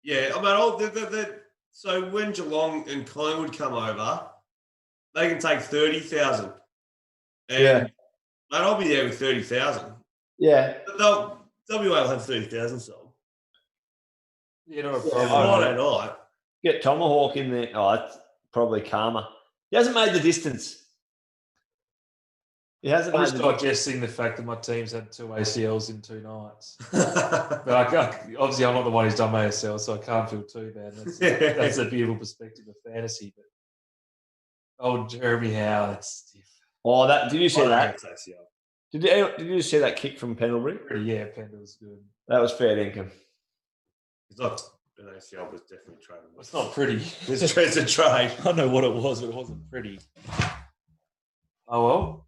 [SPEAKER 4] Yeah, I mean, so when Geelong and Collingwood come over, they can take 30,000. And
[SPEAKER 2] Yeah.
[SPEAKER 4] mate, I'll be there with 30,000.
[SPEAKER 2] Yeah.
[SPEAKER 4] WA will have 30,000 sold.
[SPEAKER 1] Yeah, not a
[SPEAKER 2] Yeah,
[SPEAKER 1] problem.
[SPEAKER 4] Friday night.
[SPEAKER 2] Get Tomahawk in there. Oh, it's probably calmer. He hasn't made the distance. He hasn't
[SPEAKER 1] I'm
[SPEAKER 2] made
[SPEAKER 1] just
[SPEAKER 2] the
[SPEAKER 1] digesting the fact that my team's had 2 ACLs in 2 nights. But obviously, I'm not the one who's done my ACL, so I can't feel too bad. That's a beautiful perspective of fantasy. But old Jeremy Howe, that's stiff.
[SPEAKER 2] Oh, did you see that?
[SPEAKER 4] ACL.
[SPEAKER 2] Did you see that kick from Pendlebury?
[SPEAKER 1] Yeah, Pendle's good.
[SPEAKER 2] That was fair dinkum.
[SPEAKER 4] It's not an ACL, but it's definitely tradable.
[SPEAKER 1] It's not pretty.
[SPEAKER 4] It's a trade.
[SPEAKER 1] I don't know what it was, but it wasn't pretty. Oh, well.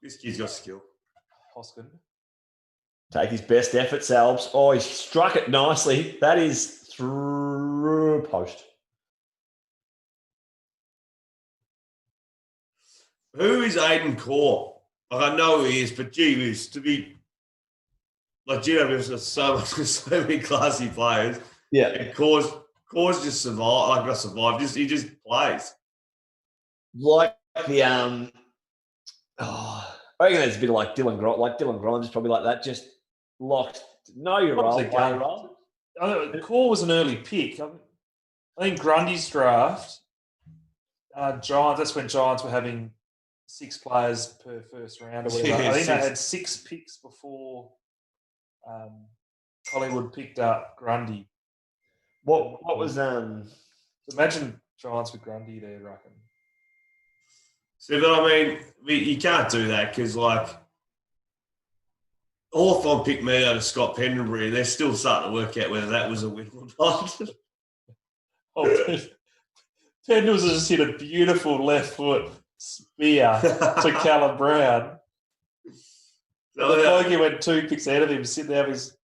[SPEAKER 4] This kid's got skill.
[SPEAKER 1] Hoskin.
[SPEAKER 2] Take his best effort, Salbs. Oh, he struck it nicely. That is through post.
[SPEAKER 4] Who is Aiden Core? Like, I know who he is, but gee whiz, to be like GWS got so many classy players.
[SPEAKER 2] Yeah.
[SPEAKER 4] And Core's just survived, like not survived, he just plays.
[SPEAKER 2] Like the I reckon it's a bit like Dylan Grimes. Like Dylan Grimes is probably like that. Just locked. Know your role.
[SPEAKER 1] Probably
[SPEAKER 2] Play
[SPEAKER 1] game.
[SPEAKER 2] role.
[SPEAKER 1] I know, Core was an early pick. I think Grundy's draft, Giants, that's when Giants were having 6 players per first round or whatever.
[SPEAKER 4] Yeah,
[SPEAKER 1] I think they
[SPEAKER 4] 6.
[SPEAKER 1] had 6 picks before Collingwood picked up Grundy.
[SPEAKER 2] What was
[SPEAKER 1] Imagine Giants with Grundy there, I reckon.
[SPEAKER 4] So, but I mean, you can't do that because, like, Hawthorn picked me out of Scott Pendlebury. They're still starting to work out whether that was a win or not.
[SPEAKER 1] Pendles just hit a beautiful left foot spear to Callum Brown.
[SPEAKER 4] So,
[SPEAKER 1] The bloke who went 2 picks ahead of him, sitting there with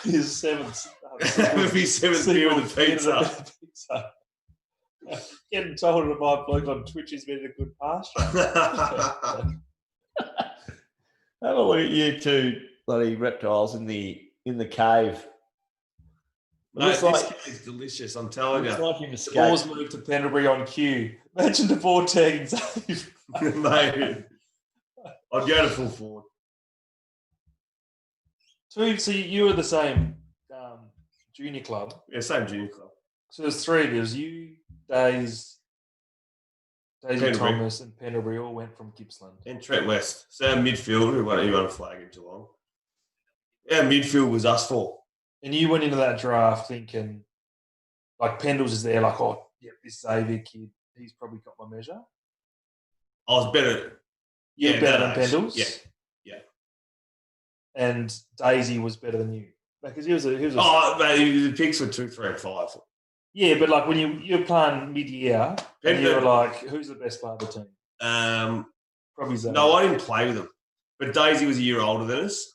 [SPEAKER 1] his seventh.
[SPEAKER 4] With his 7th beer with the pizza.
[SPEAKER 1] Getting told to my bloke on Twitch has been a good pasture.
[SPEAKER 2] have a look at you two bloody reptiles in the cave.
[SPEAKER 4] Mate, this kid is delicious, I'm telling you.
[SPEAKER 2] Looks like him
[SPEAKER 1] The
[SPEAKER 2] escaped.
[SPEAKER 1] ball's moved to Pendlebury on cue. Imagine the ball tagging Xavier.
[SPEAKER 4] Mate, I'd go to full forward.
[SPEAKER 1] So you were the same junior club.
[SPEAKER 4] Yeah, same junior club.
[SPEAKER 1] So there's 3 of you. There's you, Daisy
[SPEAKER 4] Pendlebury.
[SPEAKER 1] Thomas, and Pendlebury all went from Gippsland.
[SPEAKER 4] And Trent West. So our midfield, who won a flag in Geelong. Our midfield was us 4.
[SPEAKER 1] And you went into that draft thinking, like, Pendles is there, like, oh, yeah, this Xavier kid, he's probably got my measure.
[SPEAKER 4] I was better.
[SPEAKER 1] You're better than
[SPEAKER 4] that age.
[SPEAKER 1] Pendles?
[SPEAKER 4] Yeah.
[SPEAKER 1] And Daisy was better than you. Because he was a
[SPEAKER 4] Mate, the picks were 2, 3, and 5.
[SPEAKER 1] yeah, but like when you're playing mid-year, and you were like, who's the best player of the team? Probably Xavier.
[SPEAKER 4] No, I didn't play with him. But Daisy was a year older than us.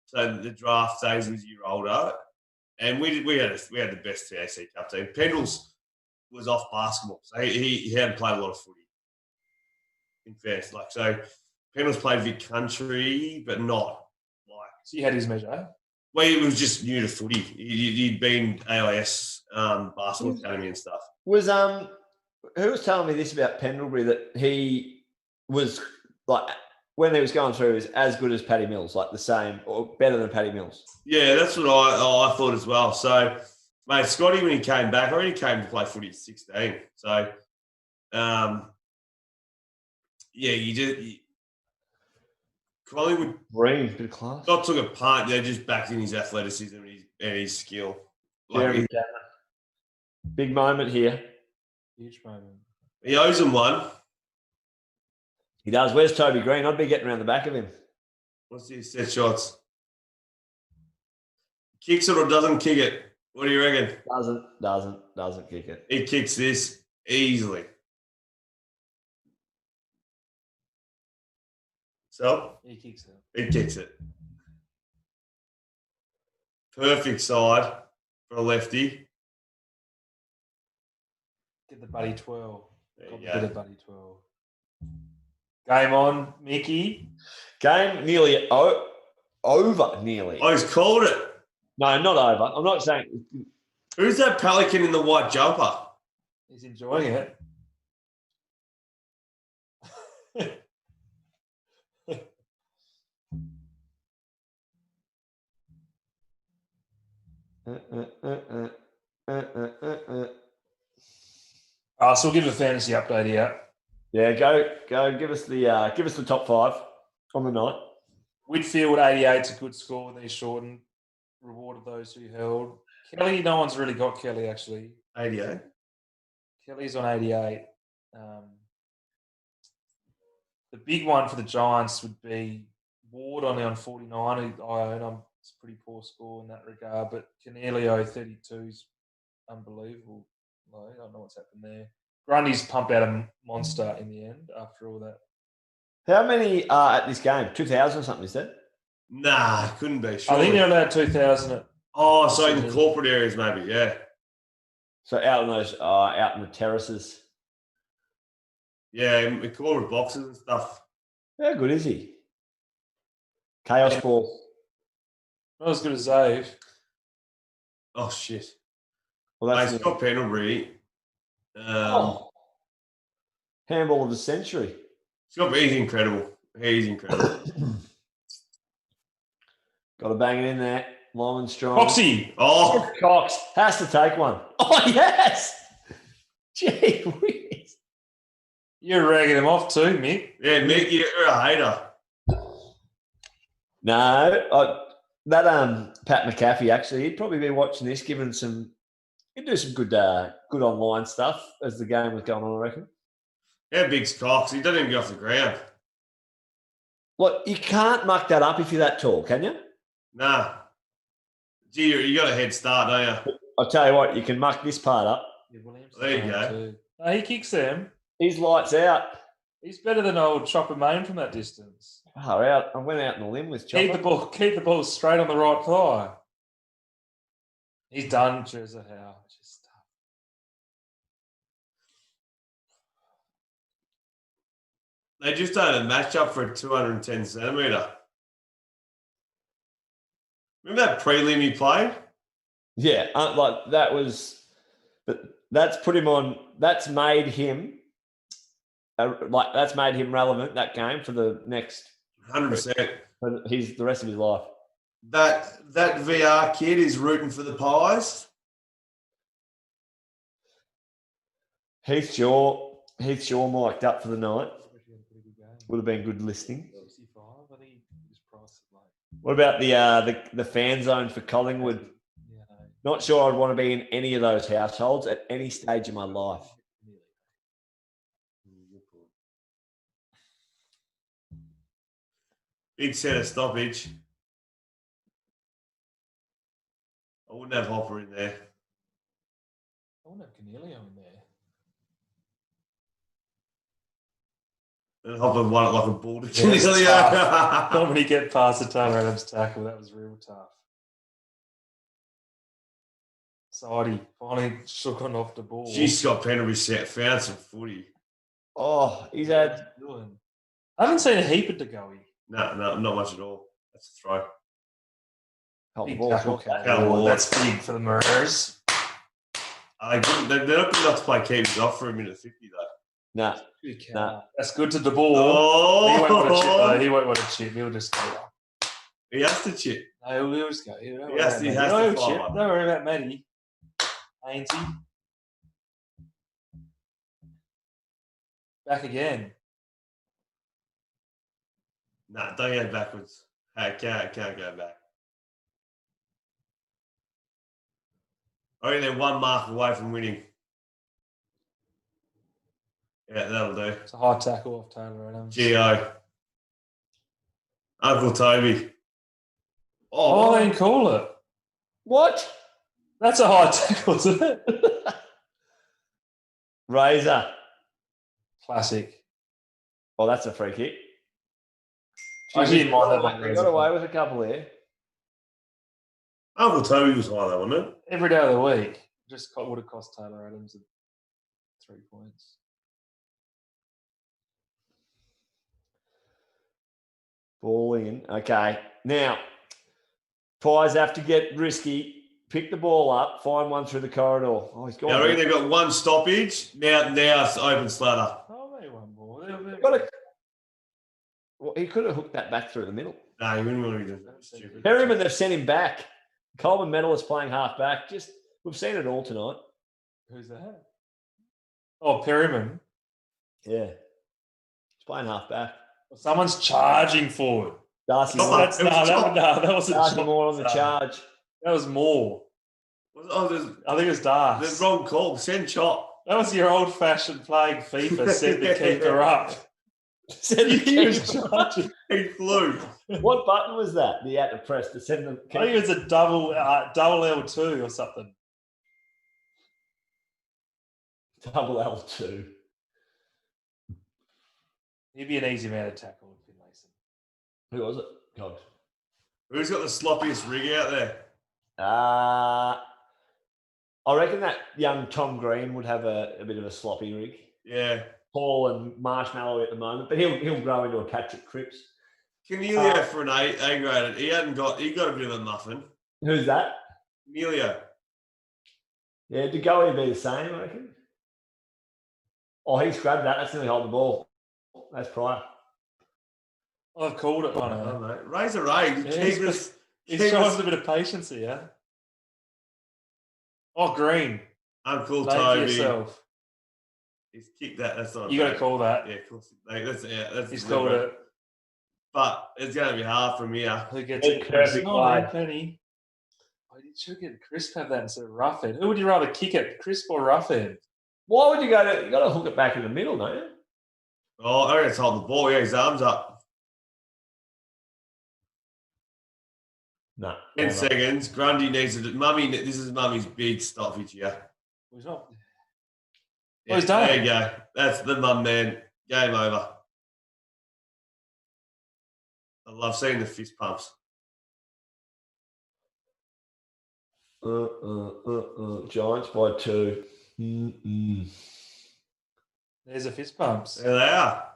[SPEAKER 4] So the draft, Daisy was a year older. And we had the best TAC Cup team. Pendles was off basketball. So he hadn't played a lot of footy. In fairness. Like, so Pendles played Vic Country, but not like.
[SPEAKER 1] So you had his measure.
[SPEAKER 4] Well, he was just new to footy. He'd been AIS basketball academy and stuff.
[SPEAKER 2] Was who was telling me this about Pendlebury, that he was like when he was going through, he was as good as Paddy Mills, like the same or better than Paddy Mills.
[SPEAKER 4] Yeah, that's what I thought as well. So, mate, Scotty, when he came back, I already came to play footy at 16. So, you did. Collingwood
[SPEAKER 2] Green, bit of class.
[SPEAKER 4] not took a punt. They just backed in his athleticism and his skill.
[SPEAKER 2] Jeremy Tanner. Big moment here.
[SPEAKER 1] Huge moment.
[SPEAKER 4] He owes him one.
[SPEAKER 2] He does. Where's Toby Green? I'd be getting around the back of him.
[SPEAKER 4] What's his set shots? Kicks it or doesn't kick it? What do you reckon?
[SPEAKER 2] Doesn't kick it.
[SPEAKER 4] He kicks this easily. So?
[SPEAKER 1] He kicks it.
[SPEAKER 4] He kicks it. Perfect side for a lefty.
[SPEAKER 1] Get the buddy 12.
[SPEAKER 4] There you
[SPEAKER 1] Get
[SPEAKER 4] go.
[SPEAKER 1] the buddy 12. Game on, Mickey.
[SPEAKER 2] Game nearly Over nearly.
[SPEAKER 4] Oh, he's called it.
[SPEAKER 2] No, not over. I'm not saying.
[SPEAKER 4] Who's that pelican in the white jumper?
[SPEAKER 1] He's enjoying it. So we'll give a fantasy update here.
[SPEAKER 2] Yeah, go. Give us the top 5 on the night.
[SPEAKER 1] Whitfield 88's a good score. They shortened, rewarded those who held. Kelly, no one's really got Kelly actually.
[SPEAKER 4] 88.
[SPEAKER 1] Kelly's on 88. The big one for the Giants would be Ward only on 49. Who I own. It's a pretty poor score in that regard. But Canelio 32 is unbelievable. I don't know what's happened there. Grundy's pumped out a monster in the end after all that.
[SPEAKER 2] How many are at this game? 2,000 or something, is that?
[SPEAKER 4] Nah, couldn't be. Surely.
[SPEAKER 1] I think they're allowed 2,000.
[SPEAKER 4] So in the corporate areas, maybe, yeah.
[SPEAKER 2] So out in the terraces.
[SPEAKER 4] Yeah, in corporate boxes and stuff.
[SPEAKER 2] How good is he? Chaos ball.
[SPEAKER 1] Not as good as Zave.
[SPEAKER 4] Oh, shit.
[SPEAKER 2] Well, that's
[SPEAKER 4] Scott Pendlebury.
[SPEAKER 2] Handball of the century.
[SPEAKER 4] He's incredible. He's incredible.
[SPEAKER 2] Got to bang it in there. Lyman strong.
[SPEAKER 1] Coxie.
[SPEAKER 4] Oh,
[SPEAKER 2] Cox has to take one. Oh, yes. Gee whiz.
[SPEAKER 1] You're ragging him off too, Mick.
[SPEAKER 4] yeah, Mick, you're a hater.
[SPEAKER 2] No, Pat McAfee, actually, he'd probably be watching this, he'd do some good online stuff as the game was going on, I reckon.
[SPEAKER 4] How big's Cox? He doesn't even get off the ground.
[SPEAKER 2] Look, you can't muck that up if you're that tall, can you?
[SPEAKER 4] Nah. Gee, you got a head start, don't you?
[SPEAKER 2] I'll tell you what, you can muck this part up.
[SPEAKER 1] Yeah, Williams
[SPEAKER 4] There you go.
[SPEAKER 1] too. No, he kicks them.
[SPEAKER 2] He's lights out.
[SPEAKER 1] He's better than old Chopper Main from that distance.
[SPEAKER 2] Far out. I went out on the limb with Chopper.
[SPEAKER 1] Keep the ball straight on the right thigh. He's done, Jezza Howe. Just tough.
[SPEAKER 4] They just done a matchup for a 210 centimetre. Remember that prelim he played?
[SPEAKER 2] Yeah, but that's put him on. That's made him relevant, that game, for the next
[SPEAKER 4] 100%.
[SPEAKER 2] The rest of his life.
[SPEAKER 4] That VR kid is rooting for the Pies.
[SPEAKER 2] Heath Shaw mic'd up for the night. Would have been good listening.
[SPEAKER 1] 65, I think he was priced at
[SPEAKER 2] What about the fan zone for Collingwood?
[SPEAKER 1] Yeah,
[SPEAKER 2] Not sure I'd want to be in any of those households at any stage of my life.
[SPEAKER 4] Big set of stoppage. I wouldn't have Hopper in there.
[SPEAKER 1] I wouldn't have Canelio in there.
[SPEAKER 4] And Hopper won it like a bull.
[SPEAKER 1] Not when he get past the Taylor Adams tackle. That was real tough. Sidey finally shook on off the ball.
[SPEAKER 4] Scott Pendlebury found some footy.
[SPEAKER 2] Oh, he's had.
[SPEAKER 1] I haven't seen a heap of DeGoey.
[SPEAKER 4] No, not much at all. That's a throw.
[SPEAKER 1] Big
[SPEAKER 2] ball.
[SPEAKER 1] tackle. That's big for the Murderers.
[SPEAKER 4] They're not good enough to play keepers off for a minute 50 though.
[SPEAKER 2] Nah.
[SPEAKER 1] That's good to the ball.
[SPEAKER 4] Oh,
[SPEAKER 1] He won't want to chip though. He won't want to chip. He'll just go.
[SPEAKER 4] He has to chip.
[SPEAKER 1] No, he'll just go. He
[SPEAKER 4] has to
[SPEAKER 1] chip.
[SPEAKER 4] follow.
[SPEAKER 1] Don't worry about Matty. Ain't he? Back again.
[SPEAKER 4] Nah, don't go backwards. I can't go back. I think they're one mark away from winning. Yeah, that'll do.
[SPEAKER 1] It's a high tackle off Taylor Adams.
[SPEAKER 4] Gio. Uncle Toby.
[SPEAKER 1] Oh, they didn't call it.
[SPEAKER 2] What?
[SPEAKER 1] That's a high tackle, isn't it?
[SPEAKER 2] Razor.
[SPEAKER 1] Classic.
[SPEAKER 2] Oh, that's a free kick.
[SPEAKER 1] I didn't mind that.
[SPEAKER 2] They got away with a couple here.
[SPEAKER 4] Uncle Toby was high though, wasn't it?
[SPEAKER 1] Every day of the week. Just would have cost Taylor Adams 3 points.
[SPEAKER 2] Ball in. Okay. Now, Pies have to get risky. Pick the ball up. Find one through the corridor. Oh, he's gone.
[SPEAKER 4] I reckon they've got one stoppage. Now it's open slather.
[SPEAKER 1] Oh, maybe one more.
[SPEAKER 2] Well, he could have hooked that back through the middle.
[SPEAKER 4] No, he wouldn't want to be doing that. Stupid.
[SPEAKER 2] Perryman, they've sent him back. Coleman medalist playing half back. We've seen it all tonight.
[SPEAKER 1] Who's that? Oh, Perryman.
[SPEAKER 2] Yeah. He's playing half back.
[SPEAKER 1] Someone's charging forward.
[SPEAKER 2] Darcy
[SPEAKER 1] that wasn't
[SPEAKER 2] Darcy Moore on the charge.
[SPEAKER 1] That was more.
[SPEAKER 4] Oh,
[SPEAKER 1] I think it was Darcy.
[SPEAKER 4] There's wrong call. Send chop.
[SPEAKER 1] That was your old-fashioned playing FIFA. Set the keeper up.
[SPEAKER 2] He was charging.
[SPEAKER 4] He flew.
[SPEAKER 2] What button was that? You had to press to send them.
[SPEAKER 1] I think it was a double L2 or something.
[SPEAKER 2] Double L2.
[SPEAKER 1] He'd be an easy man to tackle, Finlayson.
[SPEAKER 2] Who was it? God.
[SPEAKER 4] Who's got the sloppiest rig out there?
[SPEAKER 2] I reckon that young Tom Green would have a bit of a sloppy rig.
[SPEAKER 4] Yeah.
[SPEAKER 2] Paul and Marshmallow at the moment, but he'll grow into a Patrick Cripps.
[SPEAKER 4] Cornelio for an A graded. He got a bit of a muffin.
[SPEAKER 2] Who's that?
[SPEAKER 4] Cornelio.
[SPEAKER 2] Yeah, De Goey would be the same, I reckon. Oh, he's grabbed that. That's nearly holding the ball. That's Pryor.
[SPEAKER 1] I've called it.
[SPEAKER 4] Oh, mate. Razor Ray.
[SPEAKER 1] He's showing a bit of patience here. Oh, Green.
[SPEAKER 4] Uncle
[SPEAKER 1] Thank
[SPEAKER 4] Toby.
[SPEAKER 1] yourself.
[SPEAKER 4] He's kicked that. That's not.
[SPEAKER 1] You got to call that.
[SPEAKER 4] Yeah, of course. That's
[SPEAKER 1] He's called it.
[SPEAKER 4] But it's going to be hard from here.
[SPEAKER 1] Who gets it?
[SPEAKER 2] Perfect play.
[SPEAKER 1] Penny. Oh, you should get Crisp have that instead of Roughhead. Who would you rather kick it, Crisp or Roughhead?
[SPEAKER 2] Why would you go to? You got to hook it back in the middle, don't you?
[SPEAKER 4] Oh, I reckon it's holding the ball. Yeah, his arms up.
[SPEAKER 2] No.
[SPEAKER 4] 10 seconds. Grundy needs to. This is Mummy's big stoppage here.
[SPEAKER 1] Well, he's not.
[SPEAKER 4] Yeah,
[SPEAKER 1] he's done.
[SPEAKER 4] There you go. That's the mum man. Game over. I love seeing the fist pumps.
[SPEAKER 2] Giants by 2.
[SPEAKER 1] There's a fist pumps.
[SPEAKER 4] There they are.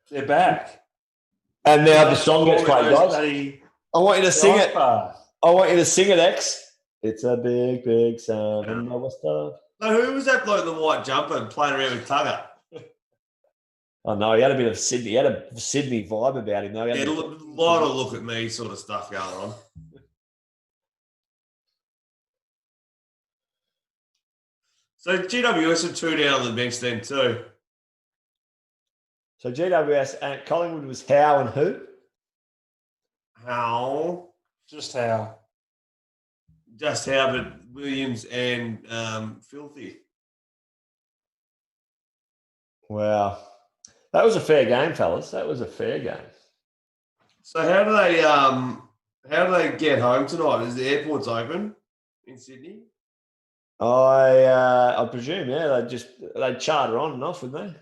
[SPEAKER 1] They're back.
[SPEAKER 2] And now the song gets played, guys. I want you to sing it. I want you to sing it, X. It's a big, big sound.
[SPEAKER 4] No, who was that bloke in the white jumper and playing around with Tugger?
[SPEAKER 2] Oh, no, he had a bit of Sydney. He had a Sydney vibe about him, though.
[SPEAKER 4] Yeah, a lot of look at me sort of stuff going on. So GWS are 2 down on the bench then too.
[SPEAKER 2] So GWS and Collingwood was Howe and who?
[SPEAKER 4] How?
[SPEAKER 1] Just how?
[SPEAKER 4] Just how, but Williams and Filthy.
[SPEAKER 2] Wow. That was a fair game, fellas. That was a fair game.
[SPEAKER 4] So how do they get home tonight? Is the airports open in Sydney?
[SPEAKER 2] I presume, yeah. They'd charter on and off, wouldn't they?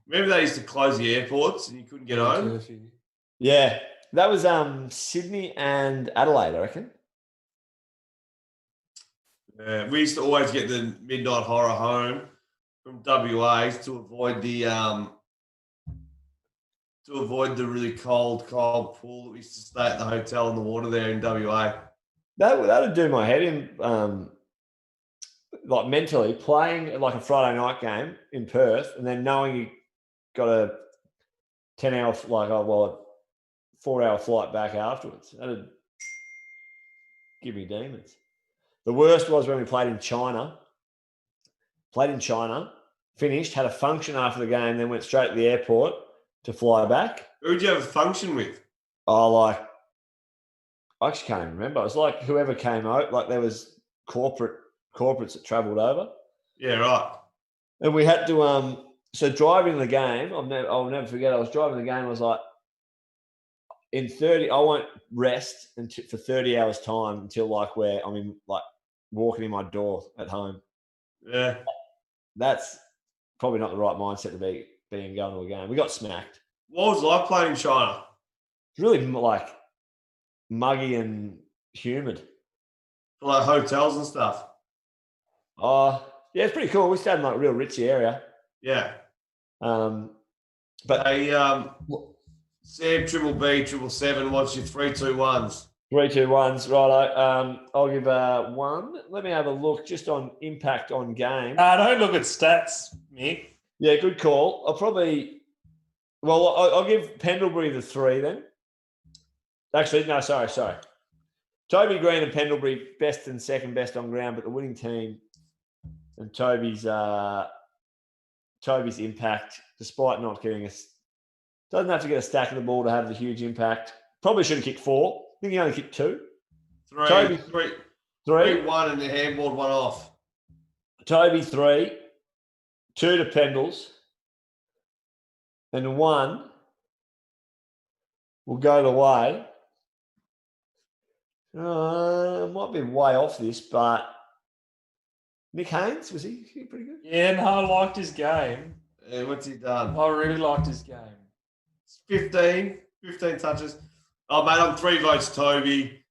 [SPEAKER 4] Remember they used to close the airports and you couldn't get home?
[SPEAKER 2] Yeah. That was Sydney and Adelaide, I reckon.
[SPEAKER 4] We used to always get the midnight horror home from WA to avoid the really cold pool that we used to stay at the hotel in the water there in WA.
[SPEAKER 2] That would do my head in, like mentally playing like a Friday night game in Perth, and then knowing you got a 10-hour, 4-hour flight back afterwards. That'd give me demons. The worst was when we played in China. Finished, had a function after the game, then went straight to the airport to fly back.
[SPEAKER 4] Who did you have a function with?
[SPEAKER 2] I actually can't even remember. It was like whoever came out, like there was corporates that travelled over.
[SPEAKER 4] Yeah, right.
[SPEAKER 2] And we had to, so driving the game, I'll never forget, I was driving the game, I was like, I won't rest for 30 hours time until walking in my door at home.
[SPEAKER 4] Yeah.
[SPEAKER 2] That's probably not the right mindset to be going to a game. We got smacked.
[SPEAKER 4] What was it like playing in China?
[SPEAKER 2] It's really like muggy and humid.
[SPEAKER 4] Like hotels and stuff?
[SPEAKER 2] Oh, yeah, it's pretty cool. We stayed in like a real ritzy area.
[SPEAKER 4] Yeah.
[SPEAKER 2] But
[SPEAKER 4] Sam, Triple B, 777. What's your 3, 2, 1s?
[SPEAKER 2] 3, 2, 1s. Righto. I'll give 1. Let me have a look just on impact on game.
[SPEAKER 1] Don't look at stats, Mick.
[SPEAKER 2] Yeah, good call. I'll give Pendlebury the 3 then. Actually, no, sorry. Toby Green and Pendlebury best and second best on ground, but the winning team and Toby's impact, despite not getting doesn't have to get a stack of the ball to have the huge impact. Probably should have kicked 4. I think he only kicked 2.
[SPEAKER 4] 3,
[SPEAKER 2] 3,
[SPEAKER 4] 1, and the handballed 1 off.
[SPEAKER 2] Toby 3, 2 to Pendles, and 1 will go the way. Might be way off this, but Nick Haynes, was he pretty good?
[SPEAKER 1] Yeah, no, I liked his game.
[SPEAKER 4] Yeah, what's he done?
[SPEAKER 1] I really liked his game.
[SPEAKER 4] 15 touches. Oh, mate, I'm 3 votes Toby,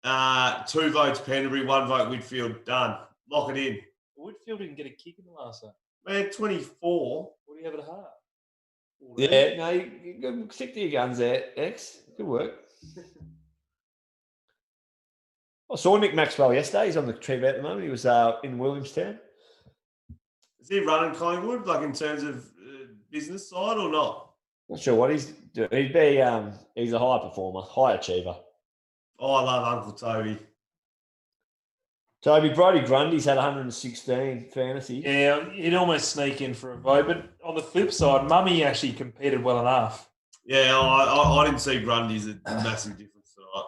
[SPEAKER 4] 2 votes Pendlebury, 1 vote Whitfield. Done. Lock it in.
[SPEAKER 1] Whitfield didn't get a kick in the last game.
[SPEAKER 4] Man, 24.
[SPEAKER 1] What do you have at half?
[SPEAKER 2] Yeah, no, you stick to your guns there, X. Good work. I saw Nick Maxwell yesterday. He's on the TV at the moment. He was in Williamstown.
[SPEAKER 4] Is he running Collingwood, like in terms of business side or not?
[SPEAKER 2] Not sure what he's doing. He's a high performer, high achiever.
[SPEAKER 4] Oh, I love Uncle Toby.
[SPEAKER 2] Toby, Brodie Grundy's had 116 fantasy.
[SPEAKER 1] Yeah, he'd almost sneak in for a vote. But on the flip side, Mummy actually competed well enough.
[SPEAKER 4] Yeah, I didn't see Grundy's a massive difference tonight.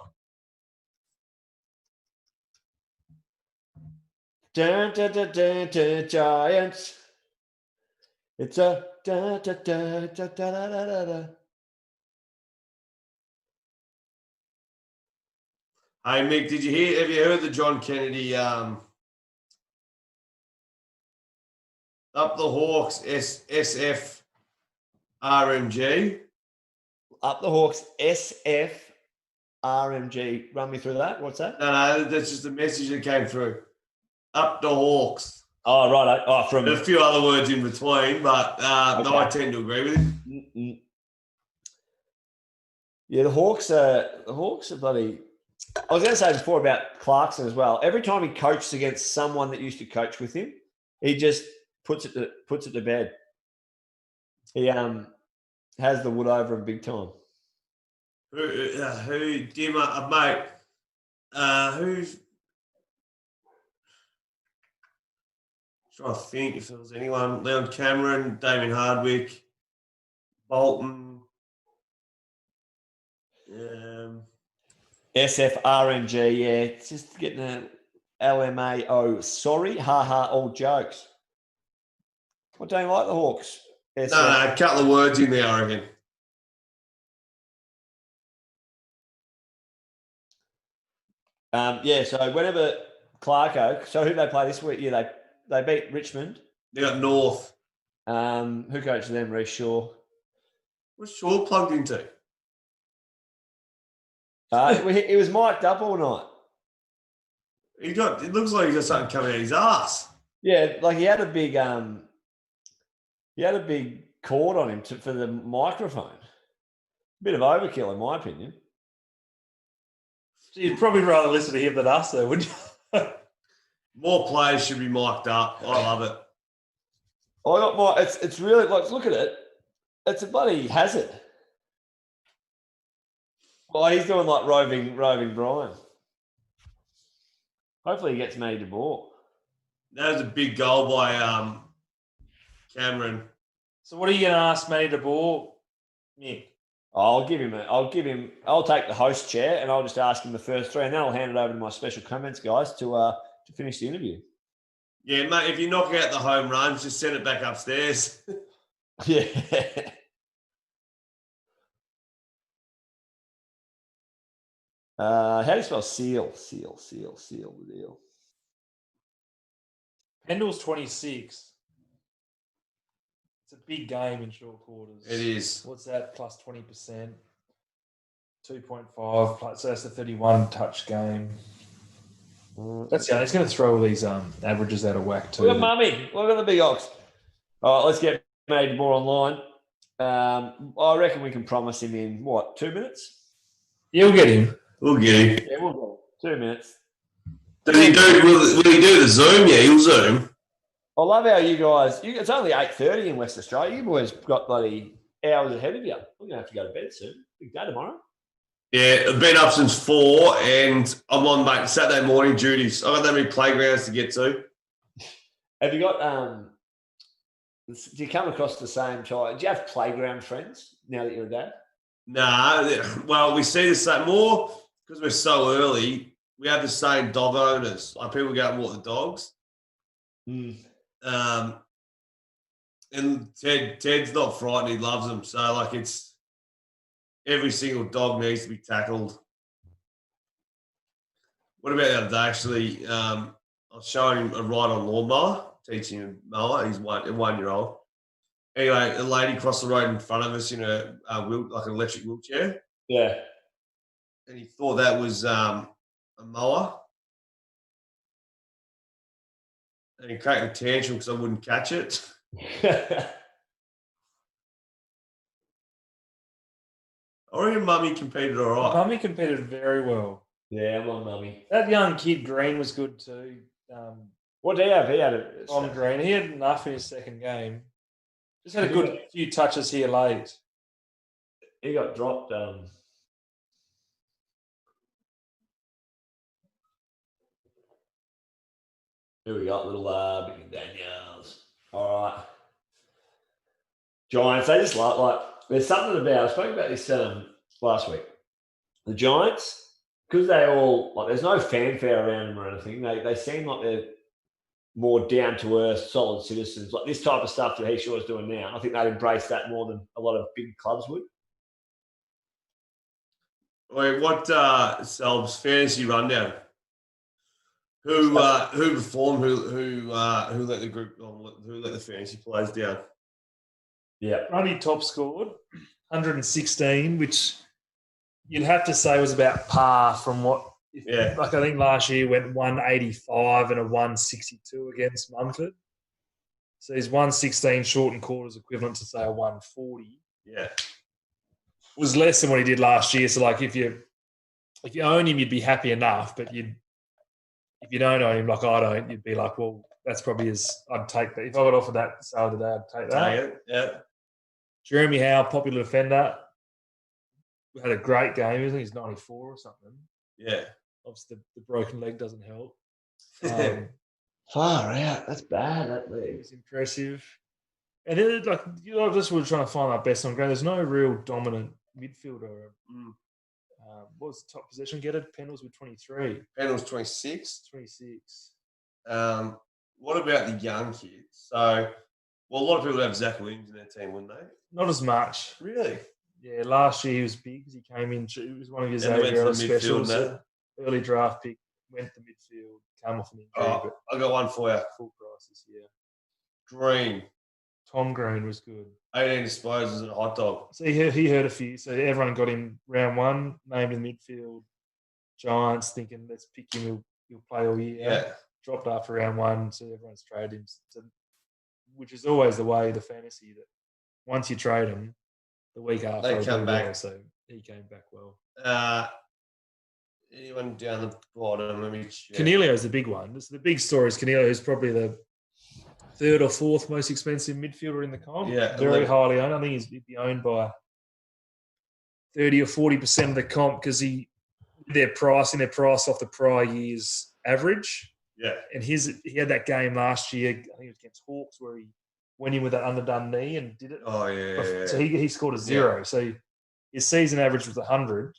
[SPEAKER 2] Dun, dun, dun, dun, dun, Giants. It's a dun, dun, dun, dun, dun, dun, dun, dun.
[SPEAKER 4] Hey, Mick, have you heard the John Kennedy Up the Hawks SF RMG?
[SPEAKER 2] Up the Hawks SF RMG. Run me through that. What's that?
[SPEAKER 4] No, that's just a message that came through. Up the Hawks.
[SPEAKER 2] Oh, right. Oh, from
[SPEAKER 4] There's a few other words in between, but no, I tend to agree with him.
[SPEAKER 2] Mm-mm. Yeah, the Hawks are bloody. I was going to say before about Clarkson as well. Every time he coaches against someone that used to coach with him, he just puts it to bed. He has the wood over him big time.
[SPEAKER 4] Who Dimmer, mate? Who's trying to think if there was anyone. Leon Cameron, Damien Hardwick, Bolton.
[SPEAKER 2] SFRNG, yeah. It's just getting a LMAO. Sorry, haha, all jokes. I don't like the Hawks.
[SPEAKER 4] No, a couple of words in there, I reckon.
[SPEAKER 2] Yeah, so whenever Clarko, so who they play this week? Yeah, they beat Richmond.
[SPEAKER 4] They got North.
[SPEAKER 2] Who coached them? Reece Shaw.
[SPEAKER 4] What's Shaw plugged into?
[SPEAKER 2] He was mic'd up all night.
[SPEAKER 4] It looks like he got something coming out his ass.
[SPEAKER 2] Yeah, like he had a big cord on him for the microphone. Bit of overkill, in my opinion.
[SPEAKER 1] You'd probably rather listen to him than us, though, wouldn't you?
[SPEAKER 4] More players should be mic'd up. I love it.
[SPEAKER 2] I got my. It's really like look at it. It's a bloody hazard. Well, he's doing like roving Brian. Hopefully he gets made to ball.
[SPEAKER 4] That was a big goal by Cameron.
[SPEAKER 1] So what are you going to ask Matty de Boer, Mick?
[SPEAKER 2] I'll take the host chair and I'll just ask him the first 3 and then I'll hand it over to my special comments guys to finish the interview.
[SPEAKER 4] Yeah, mate, if you knock out the home runs, just send it back upstairs.
[SPEAKER 2] Yeah. How do you spell seal? Seal the deal.
[SPEAKER 1] Pendle's 26. It's a big game in short quarters.
[SPEAKER 4] It is.
[SPEAKER 1] What's that? Plus 20%. 2.5. Plus, so that's a 31 touch game. That's He's going to throw all these averages out of whack too.
[SPEAKER 2] Look at Mummy. Look at the big ox. All right, let's get made more online. I reckon we can promise him in, 2 minutes?
[SPEAKER 1] You'll get him.
[SPEAKER 4] We'll get him.
[SPEAKER 2] Yeah, we'll get 2 minutes.
[SPEAKER 4] Does he do? Will he do the Zoom? Yeah, he'll Zoom.
[SPEAKER 2] I love how you guys. It's only 8:30 in West Australia. You boys got bloody hours ahead of you. We're gonna have to go to bed soon. Big day tomorrow.
[SPEAKER 4] Yeah, I've been up since 4, and I'm on Saturday morning duties. I've got that many playgrounds to get to.
[SPEAKER 2] Have you got? Do you come across the same child? Do you have playground friends now that you're a dad?
[SPEAKER 4] Nah, well, we see the same more because we're so early. We have the same dog owners. Like people go and walk the dogs.
[SPEAKER 2] Mm.
[SPEAKER 4] And Ted's not frightened. He loves them. So like it's every single dog needs to be tackled. What about the other day? Actually, I was showing him a ride on lawnmower, teaching him mower. He's 1 year old. Anyway, a lady crossed the road in front of us in a like an electric wheelchair.
[SPEAKER 2] Yeah.
[SPEAKER 4] And he thought that was a mower. And he cracked a tantrum because I wouldn't catch it. I reckon Mummy competed all right.
[SPEAKER 1] Mummy competed very well.
[SPEAKER 2] Yeah, I'm on Mummy.
[SPEAKER 1] That young kid Green was good too.
[SPEAKER 2] What did he have? He had
[SPEAKER 1] Tom Green. He had enough in his second game. Just had a good few touches here late.
[SPEAKER 2] He got dropped. Who we got? Little Big Daniels. All right. Giants, they just like there's something about, I spoke about this last week. The Giants, because they all, there's no fanfare around them or anything, they seem like they're more down-to-earth, solid citizens. Like this type of stuff that Heeshaw's doing now, I think they'd embrace that more than a lot of big clubs would.
[SPEAKER 4] Wait, what Selb's fantasy rundown? Who performed? Who let the group? Who let the fantasy players down?
[SPEAKER 2] Yeah,
[SPEAKER 1] Runny top scored 116, which you'd have to say was about par from what.
[SPEAKER 4] Yeah,
[SPEAKER 1] like I think last year went 185 and a 162 against Mumford. So his 116 short and quarters equivalent to say a 140.
[SPEAKER 4] Yeah,
[SPEAKER 1] was less than what he did last year. So like if you own him, you'd be happy enough, but if you don't own him, like I don't, you'd be like, well, that's probably I'd take that. If I got offered that sale today, I'd take that.
[SPEAKER 4] take it. Yeah.
[SPEAKER 1] Jeremy Howe, popular defender, had a great game. I think he's 94 or something.
[SPEAKER 4] Yeah.
[SPEAKER 1] Obviously, the broken leg doesn't help.
[SPEAKER 2] Far out. That's bad, that leg.
[SPEAKER 1] It's impressive. And then, just we're trying to find our best on ground. There's no real dominant midfielder. What was the top possession getter? Pendles with 23.
[SPEAKER 4] Pendles 26.
[SPEAKER 1] 26.
[SPEAKER 4] What about the young kids? So, a lot of people have Zach Williams in their team, wouldn't they?
[SPEAKER 1] Not as much.
[SPEAKER 4] Really?
[SPEAKER 1] Yeah, last year he was big because he came in. It was one of his
[SPEAKER 4] Xavier
[SPEAKER 1] specials. Early draft pick, went to midfield, came off an injury. But
[SPEAKER 4] I got one for you.
[SPEAKER 1] Full price this year.
[SPEAKER 4] Green.
[SPEAKER 1] Tom Green was good.
[SPEAKER 4] 18 disposals and a hot dog.
[SPEAKER 1] So he heard a few. So everyone got him round one, named in midfield. Giants thinking, let's pick him. He'll play all year.
[SPEAKER 4] Yeah.
[SPEAKER 1] Dropped after round one, so everyone's traded him. So, which is always the way, the fantasy, that once you trade him, the week after
[SPEAKER 4] they come back.
[SPEAKER 1] well, so he came back well.
[SPEAKER 4] Anyone down the bottom? Let me check.
[SPEAKER 1] Canelio's the big one. The big story is Canelio, who's probably the third or fourth most expensive midfielder in the comp.
[SPEAKER 4] Yeah,
[SPEAKER 1] very highly owned. I think he'd be owned by 30 or 40% of the comp because their price off the prior year's average.
[SPEAKER 4] Yeah,
[SPEAKER 1] and he had that game last year. I think it was against Hawks where he went in with that underdone knee and did it.
[SPEAKER 4] Oh yeah.
[SPEAKER 1] So he scored a 0. Yeah. So his season average was 100.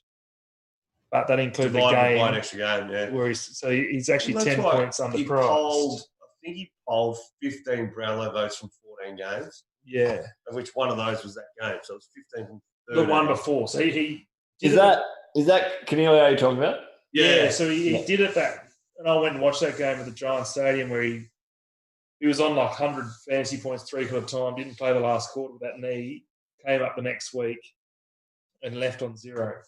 [SPEAKER 1] But that included the game.
[SPEAKER 4] By an extra game, yeah.
[SPEAKER 1] Where he's actually 10 points under price.
[SPEAKER 4] I think he polled 15 Brownlow votes from 14 games.
[SPEAKER 1] Yeah.
[SPEAKER 4] Of which one of those was that game. So it was 15 from 13.
[SPEAKER 1] The one before. So he
[SPEAKER 2] is that Canelio you're talking about?
[SPEAKER 1] Yeah. So he did it that, and I went and watched that game at the Giants Stadium where he was on like 100 fantasy points 3/4 time, didn't play the last quarter with that knee, came up the next week and left on 0.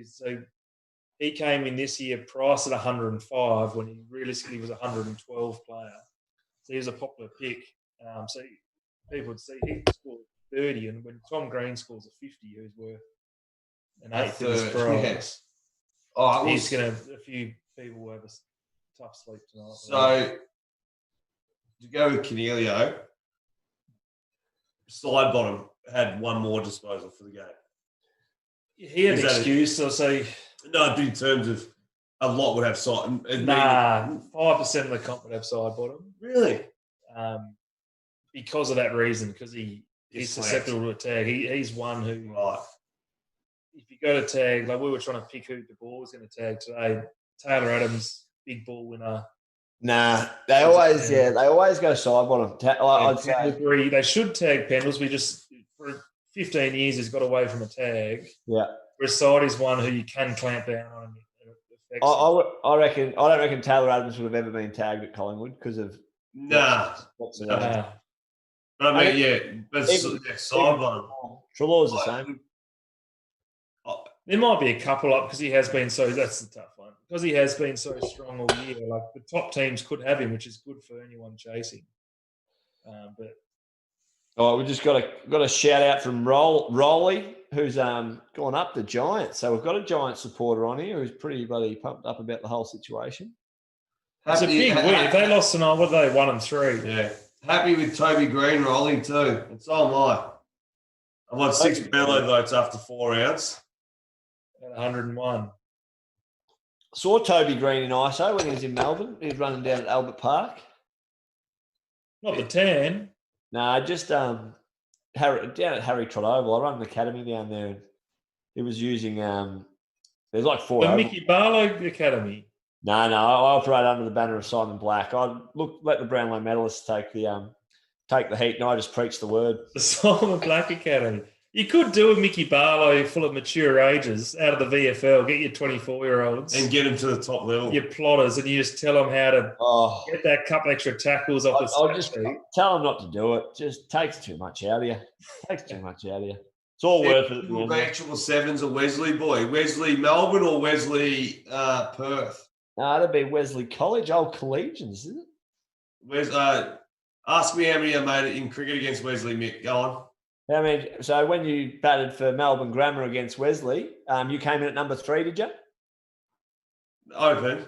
[SPEAKER 1] So he came in this year priced at 105 when he realistically was a 112 player. So he was a popular pick. So people would see he scored 30, and when Tom Green scores a 50, he's worth an
[SPEAKER 4] A
[SPEAKER 1] eighth of his
[SPEAKER 4] third,
[SPEAKER 1] prize.
[SPEAKER 4] All right,
[SPEAKER 1] He's going to, a few people will have a tough sleep tonight.
[SPEAKER 4] So to go with Cornelio, side bottom had one more disposal for the game.
[SPEAKER 1] He had
[SPEAKER 4] Is
[SPEAKER 1] an
[SPEAKER 4] that
[SPEAKER 1] excuse, I'll say.
[SPEAKER 4] No, in terms of a lot would have side.
[SPEAKER 1] Nah, 5% of the comp would have side bottom.
[SPEAKER 4] Really?
[SPEAKER 1] Because of that reason, because he's susceptible to a tag. He's one who,
[SPEAKER 4] Right.
[SPEAKER 1] if you go to tag, like we were trying to pick who the ball was going to tag today, Taylor Adams, big ball winner.
[SPEAKER 2] Nah, they always go side bottom. I'd say
[SPEAKER 1] Pendlebury, they should tag Pendles. We just, for 15 years, he's got away from a tag.
[SPEAKER 2] Yeah.
[SPEAKER 1] Reside is one who you can clamp down on.
[SPEAKER 2] I reckon. I don't reckon Taylor Adams would have ever been tagged at Collingwood because of
[SPEAKER 1] Nah.
[SPEAKER 4] But I mean, but side bottom.
[SPEAKER 2] Trelaw's the same.
[SPEAKER 1] There might be a couple up because he has been so. That's the tough one because he has been so strong all year. Like the top teams could have him, which is good for anyone chasing. But
[SPEAKER 2] we just got a shout out from Rolly, who's gone up the Giants. So we've got a Giant supporter on here who's pretty bloody pumped up about the whole situation.
[SPEAKER 1] It's a big win. If they lost tonight, what are they 1-3?
[SPEAKER 4] Yeah. Happy with Toby Green rolling too. And so am I. I've won 6 Barlow votes after 4 rounds.
[SPEAKER 1] At 101.
[SPEAKER 2] Saw Toby Green in ISO when he was in Melbourne. He was running down at Albert Park.
[SPEAKER 1] Not the tan.
[SPEAKER 2] Nah, just down at Harry Trott Oval. I run an academy down there, and he was using there's like 4.
[SPEAKER 1] The Mickey Barlow Academy.
[SPEAKER 2] No, I operate under the banner of Simon Black. I let the Brownlow medalists take the heat, and I just preach the word.
[SPEAKER 1] The Simon Black Academy. You could do a Mickey Barlow full of mature ages out of the VFL. Get your 24-year-olds
[SPEAKER 4] and get them to the top level.
[SPEAKER 1] Your plotters, and you just tell them how to get that couple extra tackles off the
[SPEAKER 2] I'll just tell them not to do it. Just takes too much out of you. It's all worth it.
[SPEAKER 4] Actual sevens or Wesley boy. Wesley Melbourne or Wesley Perth?
[SPEAKER 2] No, that'd be Wesley College, old collegians, isn't it?
[SPEAKER 4] Ask me how many I made it in cricket against Wesley, Mick. Go on.
[SPEAKER 2] How many? So when you batted for Melbourne Grammar against Wesley, you came in at number 3, did you?
[SPEAKER 4] Open.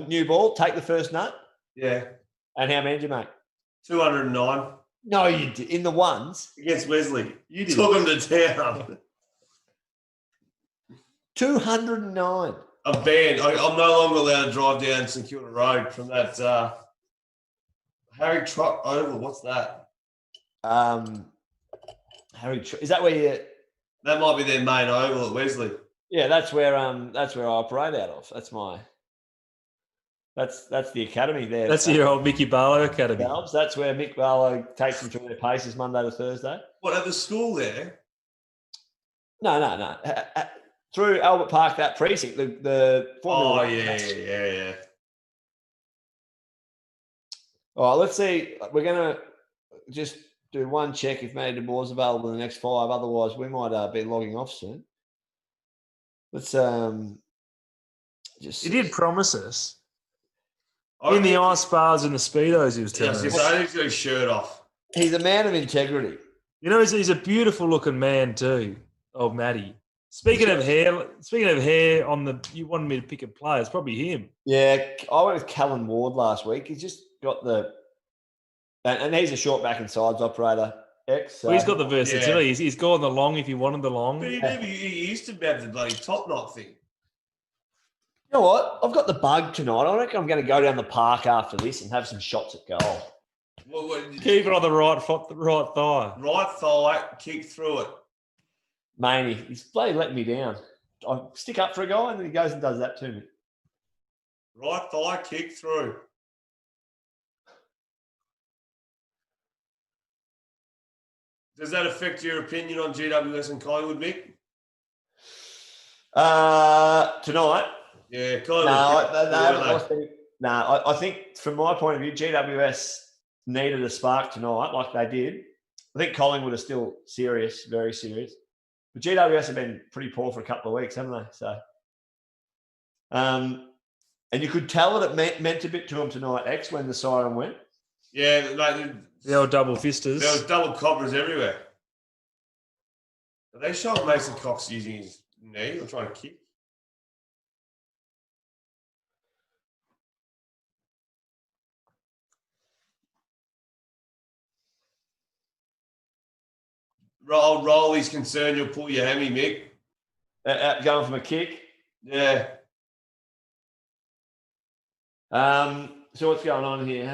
[SPEAKER 2] New ball, take the first nut.
[SPEAKER 4] Yeah.
[SPEAKER 2] And how many did you make?
[SPEAKER 4] 209.
[SPEAKER 2] No, you did. In the ones?
[SPEAKER 4] Against Wesley. You did. Took him to town.
[SPEAKER 2] 209.
[SPEAKER 4] I'm banned. I'm no longer allowed to drive down St Kilda Road from that Harry Trott Oval. What's that?
[SPEAKER 2] Is that where you?
[SPEAKER 4] That might be their main oval at Wesley.
[SPEAKER 2] Yeah, that's where I operate out of. That's the academy there.
[SPEAKER 1] That's your old Mickey Barlow Academy.
[SPEAKER 2] That's where Mick Barlow takes them through their paces Monday to Thursday.
[SPEAKER 4] What, at the school there?
[SPEAKER 2] No. Through Albert Park, that precinct, the Formula.
[SPEAKER 4] Oh, yeah.
[SPEAKER 2] All right, let's see. We're going to just do one check if Matty de Boer's available in the next 5. Otherwise, we might be logging off soon. Let's just.
[SPEAKER 1] He did promise us. In the ice bars and the Speedos, he was telling us.
[SPEAKER 4] I think he's got his shirt off.
[SPEAKER 2] He's a man of integrity.
[SPEAKER 1] You know, he's a beautiful looking man too, old Matty. Speaking of hair, you wanted me to pick a player. It's probably him.
[SPEAKER 2] Yeah, I went with Callan Ward last week. He's just got and he's a short back and sides operator.
[SPEAKER 1] Well, he's got the versatility. Yeah. He's gone the long if he wanted the long.
[SPEAKER 4] But he used to have the bloody top knot thing.
[SPEAKER 2] You know what? I've got the bug tonight. I reckon I'm going to go down the park after this and have some shots at goal.
[SPEAKER 1] Keep it on the right thigh.
[SPEAKER 4] Right thigh, kick through it.
[SPEAKER 2] Maney, he's bloody letting me down. I stick up for a guy and then he goes and does that to me.
[SPEAKER 4] Right thigh, kick through. Does that affect your opinion on GWS and Collingwood, Mick?
[SPEAKER 2] Tonight?
[SPEAKER 4] Yeah, Collingwood.
[SPEAKER 2] No, I think from my point of view, GWS needed a spark tonight like they did. I think Collingwood are still serious, very serious. But GWS have been pretty poor for a couple of weeks, haven't they? So, and you could tell that it meant a bit to them tonight, X, when the siren went.
[SPEAKER 4] Yeah,
[SPEAKER 1] the old double fisters.
[SPEAKER 4] There was double coppers everywhere. Are they showing Mason Cox using his knee or trying to kick? Rolly's concerned you'll pull your hammy, Mick.
[SPEAKER 2] Going from a kick.
[SPEAKER 4] Yeah.
[SPEAKER 2] So what's going on here?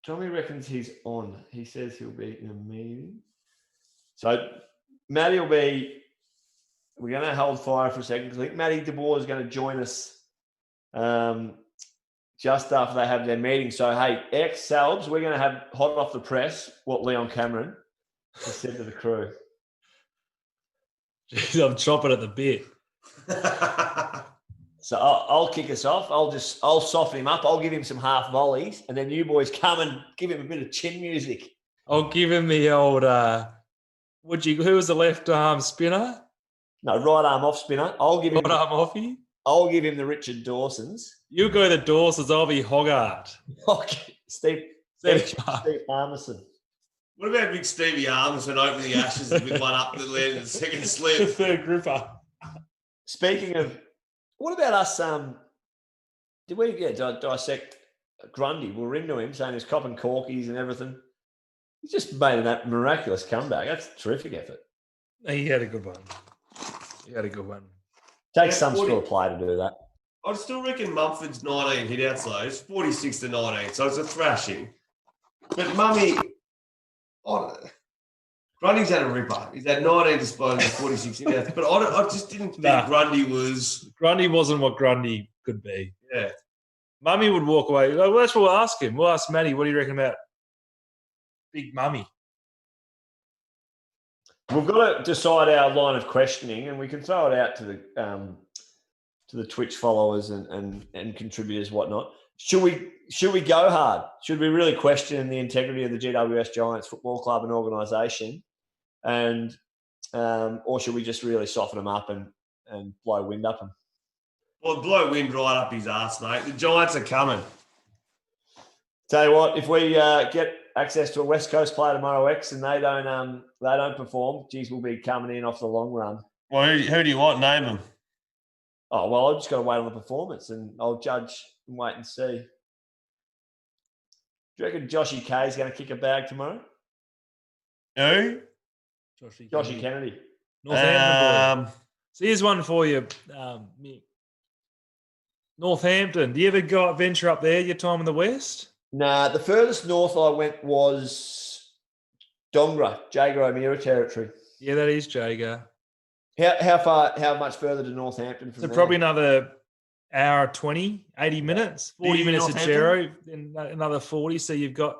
[SPEAKER 2] Tommy reckons he's on. He says he'll be in a meeting. So Matty will be. We're going to hold fire for a second. I think Matty DeBoer is going to join us just after they have their meeting. So hey, Salbs, we're going to have hot off the press what Leon Cameron has said to the crew.
[SPEAKER 1] Jeez, I'm chopping at the bit.
[SPEAKER 2] So I'll kick us off. I'll soften him up. I'll give him some half volleys, and then you boys come and give him a bit of chin music.
[SPEAKER 1] I'll give him the old. Who was the left arm spinner?
[SPEAKER 2] No, right arm off spinner. I'll give him
[SPEAKER 1] Right arm offie.
[SPEAKER 2] I'll give him the Richard Dawsons.
[SPEAKER 1] You go the Dawsons. I'll be Hoggart.
[SPEAKER 2] Okay, Steve Armisen.
[SPEAKER 4] What about big Stevie Armisen opening the Ashes with one up the land and the second slip?
[SPEAKER 1] The third gripper.
[SPEAKER 2] Speaking of, what about us? Did we dissect Grundy? We were into him saying he's copping corkies and everything. He just made that miraculous comeback. That's a terrific effort.
[SPEAKER 1] He had a good one.
[SPEAKER 2] Takes some skill of play to do that.
[SPEAKER 4] I still reckon Mumford's 19 hit outs though. It's 46 to 19, so it's a thrashing. But Mummy, Grundy's had a ripper. He's had 19 disposals, 46 hit outs. But I just didn't think Grundy was.
[SPEAKER 1] Grundy wasn't what Grundy could be.
[SPEAKER 4] Yeah.
[SPEAKER 1] Mummy would walk away. Well, that's what we'll ask him. We'll ask Matty, what do you reckon about Big Mummy?
[SPEAKER 2] We've got to decide our line of questioning, and we can throw it out to the Twitch followers and contributors, whatnot. Should we go hard? Should we really question the integrity of the GWS Giants Football Club and organisation, and or should we just really soften them up and blow wind up them?
[SPEAKER 4] Well, blow wind right up his ass, mate. The Giants are coming.
[SPEAKER 2] Tell you what, if we get access to a West Coast player tomorrow, X, and they don't perform, geez, we'll be coming in off the long run.
[SPEAKER 4] Well, who do you want? Name them.
[SPEAKER 2] Oh, well, I've just got to wait on the performance, and I'll judge and wait and see. Do you reckon Joshy K is going to kick a bag tomorrow?
[SPEAKER 4] Who?
[SPEAKER 2] Joshy Kennedy.
[SPEAKER 1] Northampton boy. So here's one for you, Mick. Northampton. Do you ever venture up there your time in the West?
[SPEAKER 2] Nah, the furthest north I went was Dongra, Jager O'Meara territory.
[SPEAKER 1] Yeah, that is Jager.
[SPEAKER 2] How much further to Northampton from
[SPEAKER 1] So
[SPEAKER 2] there?
[SPEAKER 1] probably another hour 20, 80 minutes, 40 minutes to Gero, and another 40. So you've got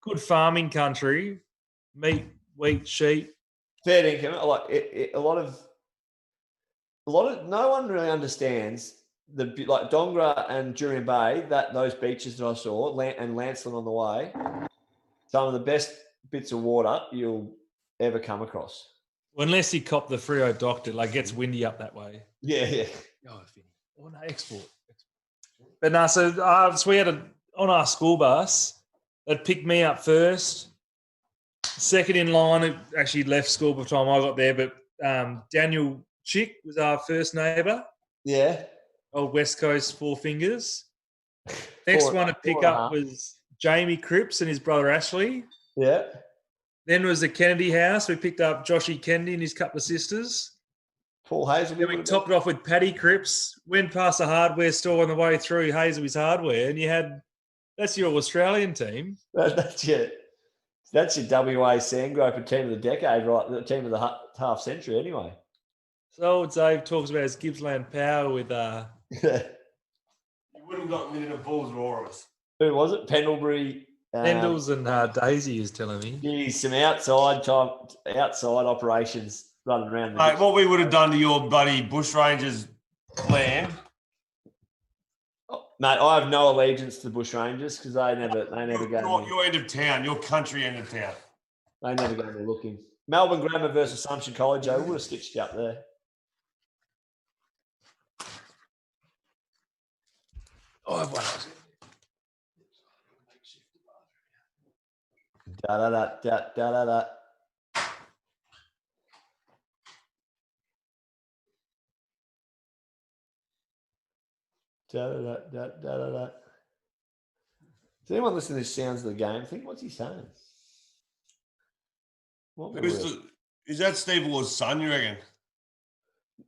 [SPEAKER 1] good farming country, meat, wheat, sheep.
[SPEAKER 2] Fair income. A lot of no one really understands like Dongra and Jurien Bay, those beaches that I saw, and Lancelin on the way, some of the best bits of water you'll ever come across.
[SPEAKER 1] Well, unless you cop the Frio Doctor, like gets windy up that way.
[SPEAKER 2] Yeah.
[SPEAKER 1] Oh, no, export. But no, so we had on our school bus, it picked me up first. Second in line, it actually left school by the time I got there, but Daniel Chick was our first neighbour.
[SPEAKER 2] Yeah.
[SPEAKER 1] Old West Coast Four Fingers. Next one to pick up was Jamie Cripps and his brother Ashley.
[SPEAKER 2] Yeah.
[SPEAKER 1] Then was the Kennedy house. We picked up Joshy Kennedy and his couple of sisters.
[SPEAKER 2] Paul Hazel.
[SPEAKER 1] Then we topped it off with Paddy Cripps. Went past a hardware store on the way through Hazel's Hardware, and that's your Australian team.
[SPEAKER 2] That's your WA Sandgroper team of the decade, right? The team of the half century, anyway.
[SPEAKER 1] So old Dave talks about his Gippsland power with.
[SPEAKER 4] You wouldn't have gotten within a bull's roar of us.
[SPEAKER 2] Who was it? Pendlebury.
[SPEAKER 1] Pendles and Daisy is telling me.
[SPEAKER 2] Geez, some outside operations running around.
[SPEAKER 3] Mate, what we would have done to your buddy Bushrangers land.
[SPEAKER 2] Mate, I have no allegiance to the Bushrangers because they never go.
[SPEAKER 3] Your end of town, your country end of town.
[SPEAKER 2] They never go to looking. Melbourne Grammar versus Assumption College, I would have stitched you up there. Da da da da da da da. Da da da da da da da. Does anyone listen to the sounds of the game think, what's he saying? What
[SPEAKER 3] Is that Steve Waugh's son, you reckon?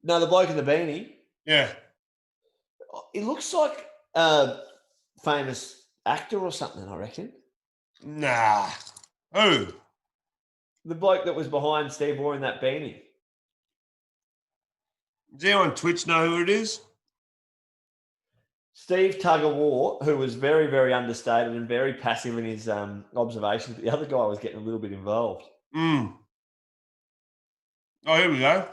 [SPEAKER 2] No, the bloke in the beanie.
[SPEAKER 3] Yeah.
[SPEAKER 2] It looks like a famous actor or something, I reckon.
[SPEAKER 3] Nah. Who?
[SPEAKER 2] The bloke that was behind Steve Waugh in that beanie.
[SPEAKER 3] Does anyone on Twitch know who it is?
[SPEAKER 2] Steve Tugger Waugh, who was very, very understated and very passive in his observations. But the other guy was getting a little bit involved.
[SPEAKER 3] Oh, here we go.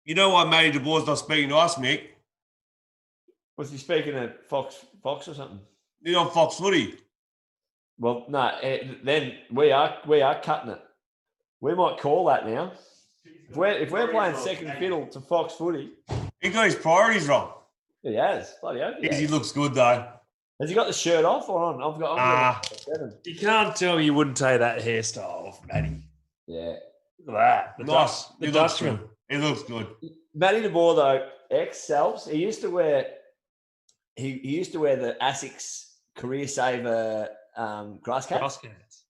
[SPEAKER 3] You know why Matty DeBoer's not speaking to us, Mick?
[SPEAKER 2] Was he speaking at Fox or something?
[SPEAKER 3] He's on Fox Footy.
[SPEAKER 2] Well, no. Then we are cutting it. We might call that now. If we're playing second fiddle to Fox Footy,
[SPEAKER 3] He got his priorities wrong.
[SPEAKER 2] he has. Bloody hell, he has.
[SPEAKER 3] He looks good though.
[SPEAKER 2] Has he got the shirt off or on? I've got
[SPEAKER 1] You can't tell me you wouldn't take that hairstyle off, Matty.
[SPEAKER 2] Yeah.
[SPEAKER 1] Look at that.
[SPEAKER 3] Nice.
[SPEAKER 1] The
[SPEAKER 3] He looks
[SPEAKER 1] Dutchman.
[SPEAKER 3] good. He looks good.
[SPEAKER 2] Matty DeBoer though, ex-Selfs, he used to wear the Asics Career Saver grass cap
[SPEAKER 1] Cross cats.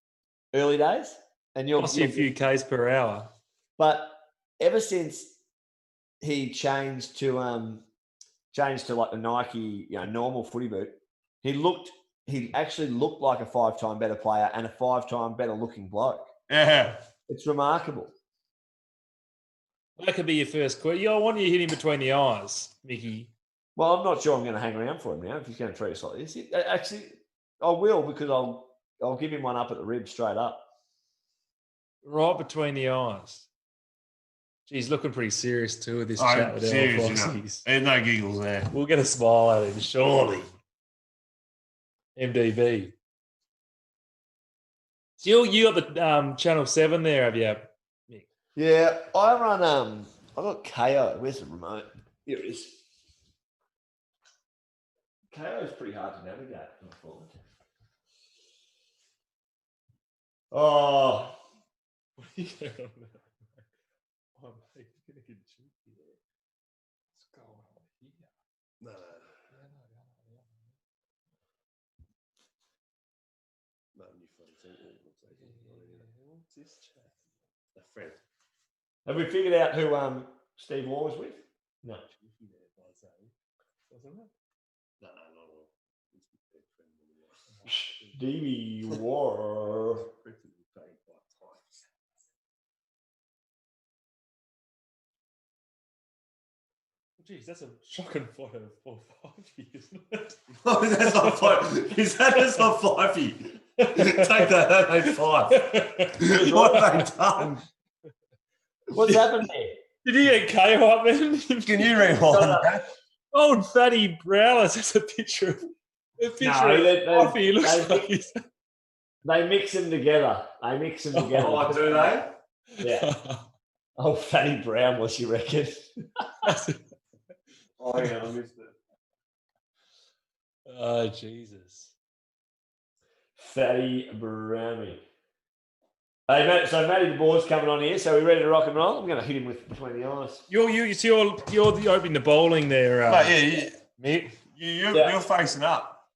[SPEAKER 2] early days, and
[SPEAKER 1] Cost you a few Ks per hour.
[SPEAKER 2] But ever since he changed to like the Nike, normal footy boot, he actually looked like a 5-time better player and a 5-time better looking bloke.
[SPEAKER 3] Yeah.
[SPEAKER 2] It's remarkable.
[SPEAKER 1] That could be your first question. I want you to hit him between the eyes, Mickey.
[SPEAKER 2] Well, I'm not sure I'm going to hang around for him now if he's going to treat us like this. Actually, I will, because I'll give him one up at the rib straight up.
[SPEAKER 1] Right between the eyes. He's looking pretty serious too with this
[SPEAKER 3] I'm
[SPEAKER 1] chat with
[SPEAKER 3] serious,
[SPEAKER 1] our
[SPEAKER 3] you know.
[SPEAKER 1] Foxies.
[SPEAKER 3] There's no giggles there.
[SPEAKER 1] We'll get a smile out of him, surely. MDB. So you got the Channel 7 there, have you, Mick?
[SPEAKER 2] Yeah, I run. I got KO. Where's the remote? Here it is. KO is pretty hard to navigate. Oh,
[SPEAKER 1] What are you going on about? Oh, mate, you're going to get cheeky there. What's going on here?
[SPEAKER 3] No. No, new funny thing.
[SPEAKER 1] What's this chat?
[SPEAKER 3] A friend.
[SPEAKER 2] have we figured out who Steve Waugh was with? No.
[SPEAKER 1] Wasn't it?
[SPEAKER 3] No, not at all.
[SPEAKER 2] Stevie Waugh.
[SPEAKER 1] Geez, that's a shocking photo for 5 years, isn't it?
[SPEAKER 3] Oh, that's not five. Is that's not 5? Take that. That ain't 5. What have they done?
[SPEAKER 2] What's happened there?
[SPEAKER 1] Did you get KO up then?
[SPEAKER 3] Can you rewind that?
[SPEAKER 1] Old fatty Browlers has a picture of coffee. He looks like he's...
[SPEAKER 2] They mix them together. Together.
[SPEAKER 3] Oh, do they?
[SPEAKER 2] Yeah. Oh, Fatty Brown, what you reckon?
[SPEAKER 3] Oh, yeah, I missed it.
[SPEAKER 1] Oh, Jesus.
[SPEAKER 2] Fatty Brownie. Hey, Matt, so Matty DeBoer's coming on here, so we're ready to rock and roll? I'm going to hit him with between the eyes.
[SPEAKER 1] You're opening the bowling there, Mick.
[SPEAKER 3] You're facing up.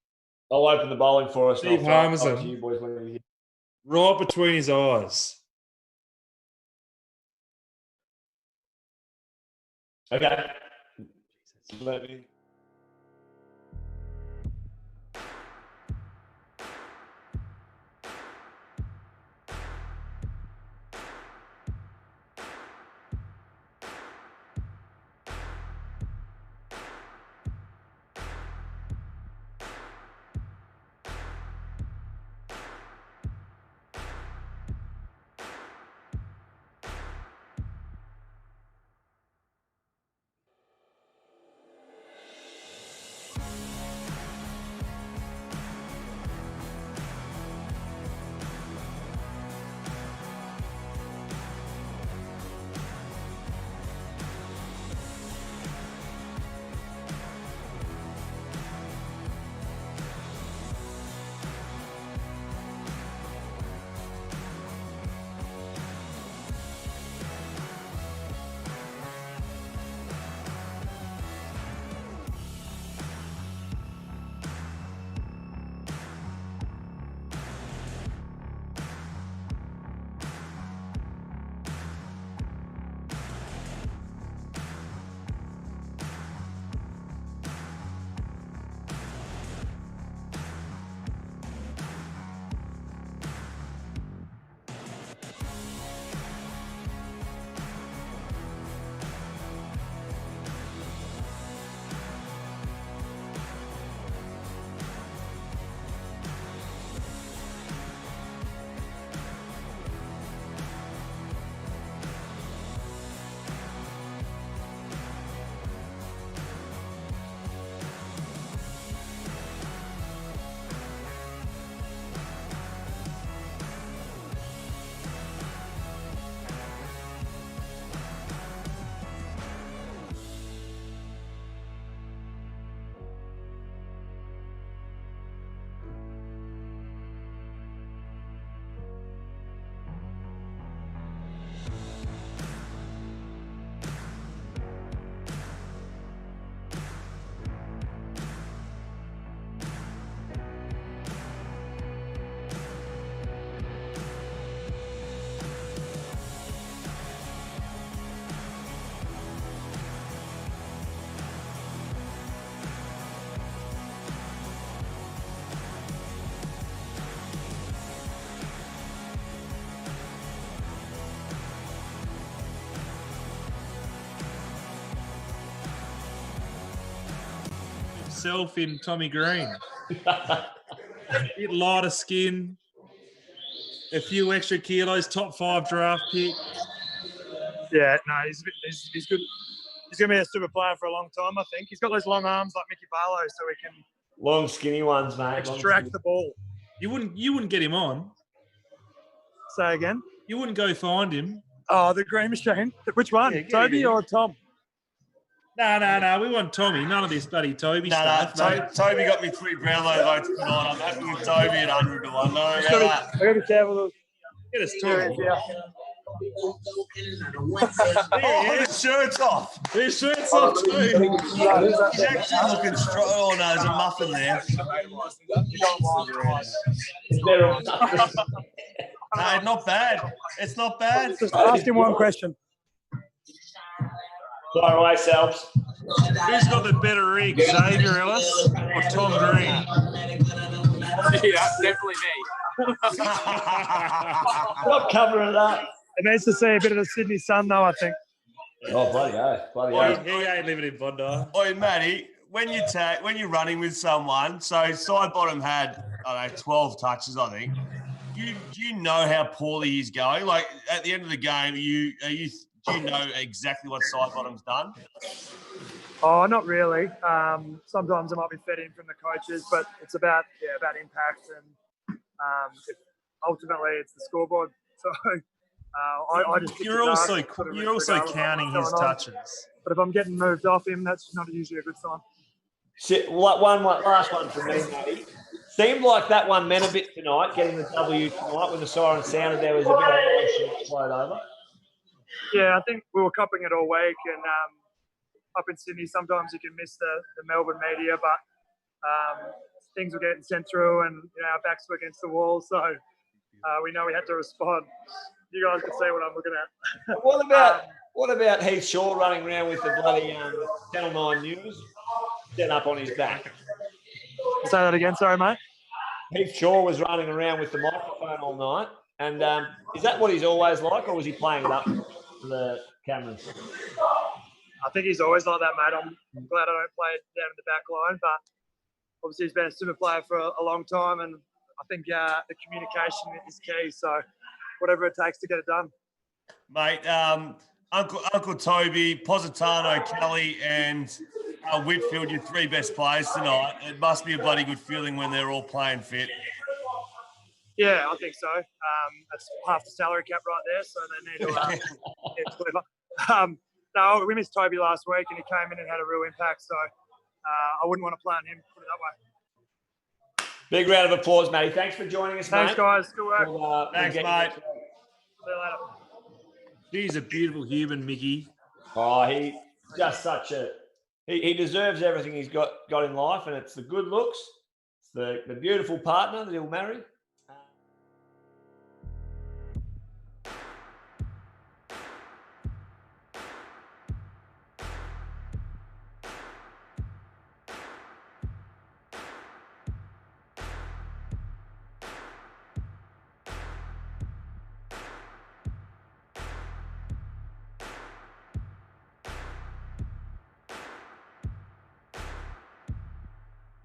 [SPEAKER 2] I'll open the bowling for us.
[SPEAKER 1] Steve
[SPEAKER 2] and I'll
[SPEAKER 1] Harmerson.
[SPEAKER 2] talk to you boys when we hit.
[SPEAKER 1] Right between his eyes.
[SPEAKER 2] Okay. Let me.
[SPEAKER 1] myself in Tommy Green. Bit lighter skin, a few extra kilos, top 5 draft pick.
[SPEAKER 5] Yeah, no, he's good. He's going to be a super player for a long time, I think. He's got those long arms like Mickey Barlow, so he can
[SPEAKER 2] Long, skinny ones, mate.
[SPEAKER 5] extract the ball.
[SPEAKER 1] You wouldn't get him on.
[SPEAKER 5] Say again?
[SPEAKER 1] You wouldn't go find him.
[SPEAKER 5] Oh, the green machine. Which one?
[SPEAKER 1] Yeah,
[SPEAKER 5] Toby or Tom?
[SPEAKER 1] No. We want Tommy. None of this bloody Toby stuff. mate.
[SPEAKER 3] Toby got me 3 Brownlow votes tonight. I'm happy with Toby at 100 to 1. No,
[SPEAKER 5] I got to be careful.
[SPEAKER 1] Get us Tommy.
[SPEAKER 5] Yeah.
[SPEAKER 3] Oh, the shirt's off.
[SPEAKER 1] His shirt's off too.
[SPEAKER 3] He's actually looking strong. Oh, no, there's a muffin there. No, not bad. It's not bad.
[SPEAKER 5] Just ask him one question.
[SPEAKER 2] Fire away, Selves.
[SPEAKER 1] Who's got the better rig, Xavier Ellis or Tom Green?
[SPEAKER 6] Yeah, definitely me.
[SPEAKER 2] Stop covering it up.
[SPEAKER 5] It needs to see a bit of the Sydney sun, though, I think.
[SPEAKER 2] Oh, bloody hell.
[SPEAKER 1] He ain't living in Bondi.
[SPEAKER 3] Oi, Matty, when you're running with someone, so side bottom had, 12 touches, I think. Do you know how poorly he's going? Like, at the end of the game, do you know exactly what side bottom's done?
[SPEAKER 5] Oh, not really. Sometimes it might be fed in from the coaches, but it's about impact and ultimately it's the scoreboard. So I just
[SPEAKER 1] You're also counting his touches.
[SPEAKER 5] But if I'm getting moved off him, that's not usually a good sign.
[SPEAKER 2] Last one for me, Matty. Seemed like that one meant a bit tonight, getting the W tonight when the siren sounded. There was a bit of emotion flowed over.
[SPEAKER 5] Yeah, I think we were copping it all week, and up in Sydney, sometimes you can miss the Melbourne media, but things were getting sent through, and our backs were against the wall, so we know we had to respond. You guys can see what I'm looking at.
[SPEAKER 2] What about Heath Shaw running around with the bloody Channel 9 News set up on his back?
[SPEAKER 5] Say that again, sorry, mate.
[SPEAKER 2] Heath Shaw was running around with the microphone all night, and is that what he's always like, or was he playing it up for the cameras?
[SPEAKER 5] I think he's always like that, mate. I'm glad I don't play down in the back line, but obviously he's been a super player for a long time, and I think the communication is key, so whatever it takes to get it done.
[SPEAKER 3] Mate, Uncle Toby, Positano, Kelly, and Whitfield, your 3 best players tonight. It must be a bloody good feeling when they're all playing fit.
[SPEAKER 5] Yeah, I think so. That's half the salary cap right there, so they need to get clever. No, we missed Toby last week, and he came in and had a real impact, so I wouldn't want to play on him, put it that way.
[SPEAKER 2] Big round of applause, Matty. Thanks for joining us,
[SPEAKER 5] Thanks,
[SPEAKER 2] mate.
[SPEAKER 5] guys. Good work.
[SPEAKER 3] Thanks, mate.
[SPEAKER 5] See you later.
[SPEAKER 1] He's a beautiful human, Mickey.
[SPEAKER 2] Oh, he just such a he deserves everything he's got in life, and it's the good looks, it's the beautiful partner that he'll marry.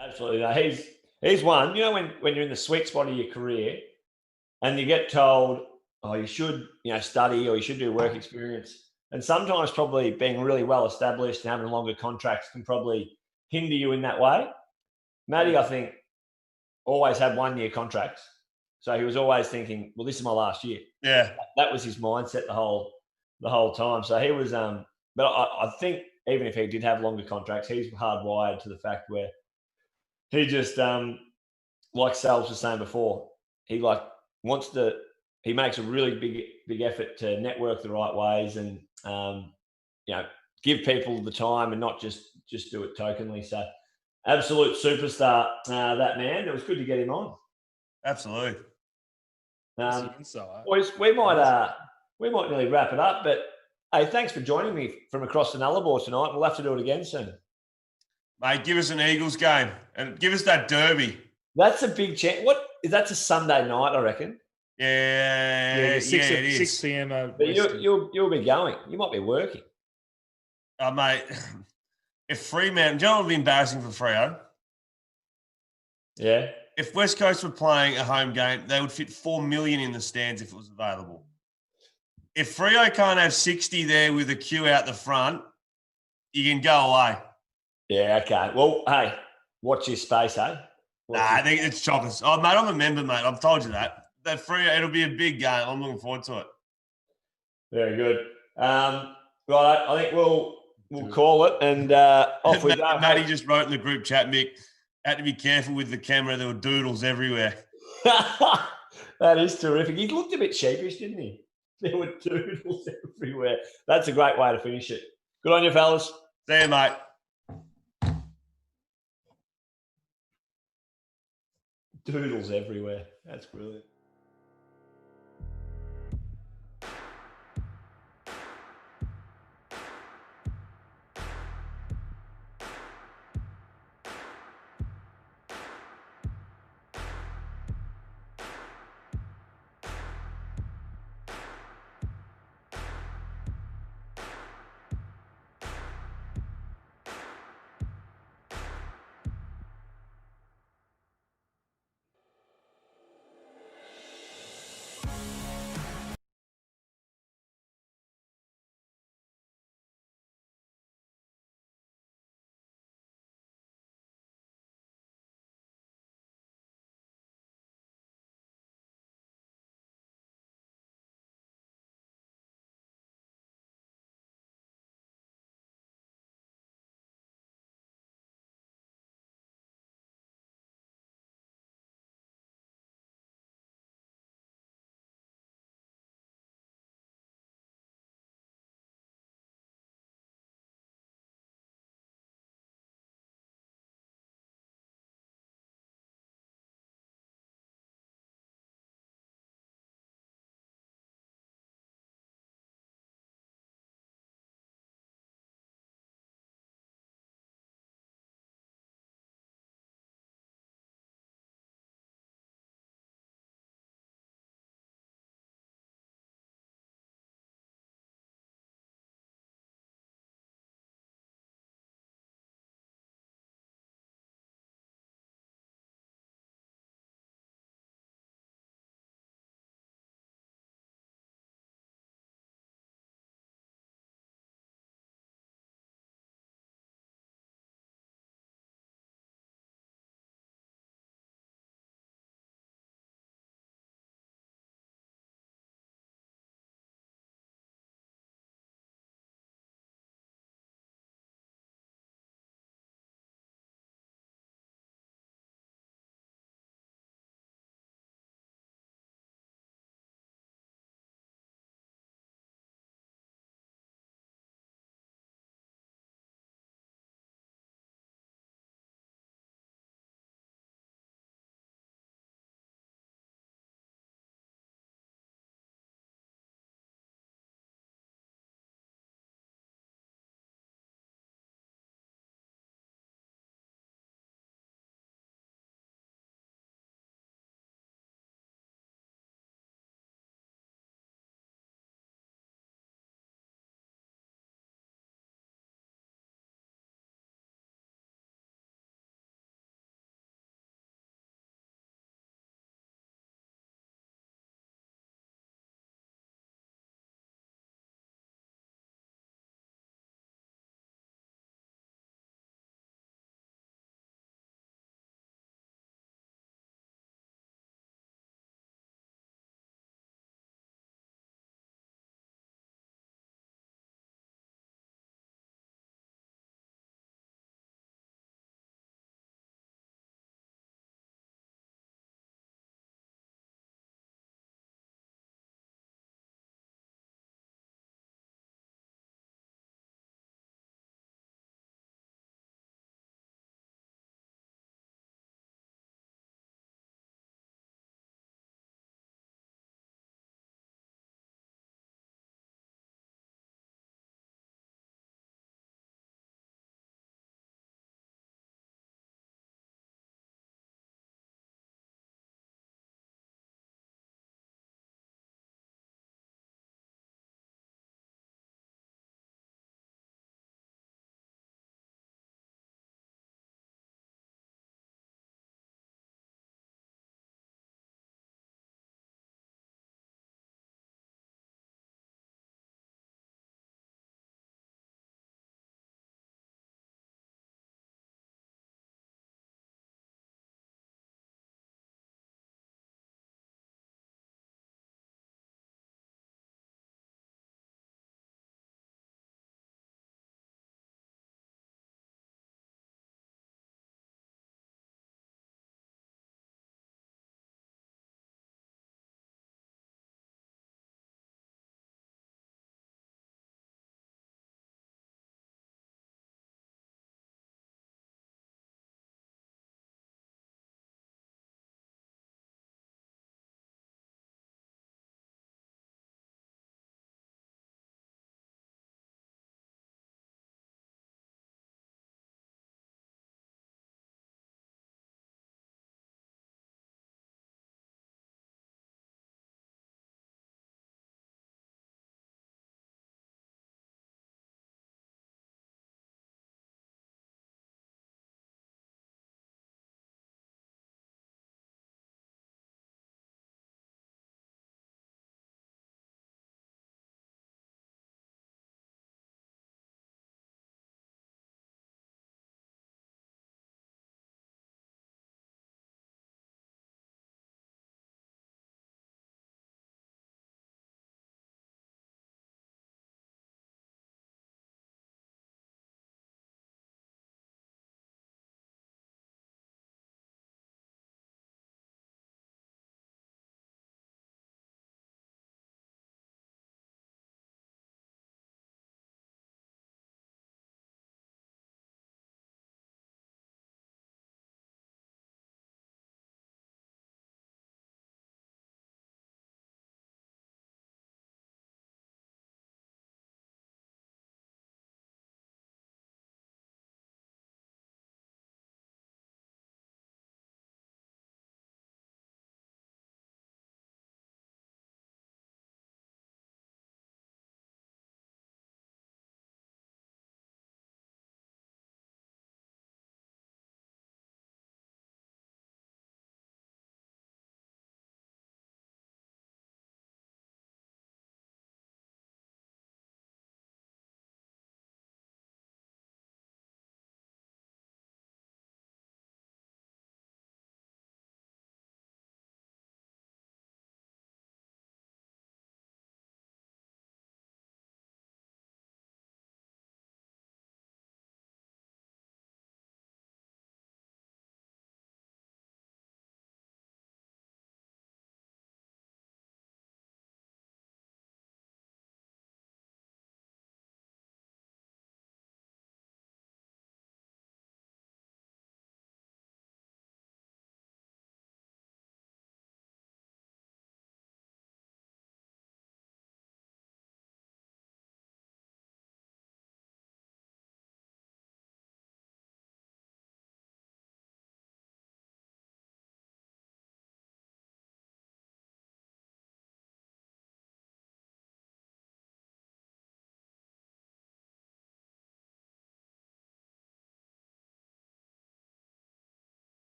[SPEAKER 2] Absolutely. He's one. You know, when you're in the sweet spot of your career and you get told, oh, you should, study or you should do work experience. And sometimes probably being really well established and having longer contracts can probably hinder you in that way. Matty, I think, always had 1-year contracts. So he was always thinking, well, this is my last year.
[SPEAKER 3] Yeah.
[SPEAKER 2] That was his mindset the whole time. So he was, but I think even if he did have longer contracts, he's hardwired to the fact where he just, like Salves was saying before, he he makes a really big effort to network the right ways and, give people the time and not just do it tokenly. So absolute superstar, that man. It was good to get him on.
[SPEAKER 3] Absolutely.
[SPEAKER 2] Boys, we might nearly wrap it up, but hey, thanks for joining me from across the Nullarbor tonight. We'll have to do it again soon.
[SPEAKER 3] Mate, give us an Eagles game and give us that derby.
[SPEAKER 2] That's a big chance. That's a Sunday night, I reckon.
[SPEAKER 3] Yeah,
[SPEAKER 1] 6 p.m.
[SPEAKER 2] But you'll be going. You might be working.
[SPEAKER 3] Mate, if Fremantle, do you know what would be embarrassing for Freo?
[SPEAKER 2] Yeah.
[SPEAKER 3] If West Coast were playing a home game, they would fit 4 million in the stands if it was available. If Freo can't have 60 there with a queue out the front, you can go away.
[SPEAKER 2] Yeah, okay. Well, hey, watch your space, hey?
[SPEAKER 3] I think it's choppers. Oh, mate, I'm a member, mate. I've told you that. That Freo, it'll be a big game. I'm looking forward to it.
[SPEAKER 2] Very good. Right, I think we'll call it and off we go.
[SPEAKER 3] Matty just wrote in the group chat, Mick, had to be careful with the camera. There were doodles everywhere.
[SPEAKER 2] That is terrific. He looked a bit sheepish, didn't he? There were doodles everywhere. That's a great way to finish it. Good on you, fellas.
[SPEAKER 3] See you, mate.
[SPEAKER 2] Doodles everywhere. That's brilliant.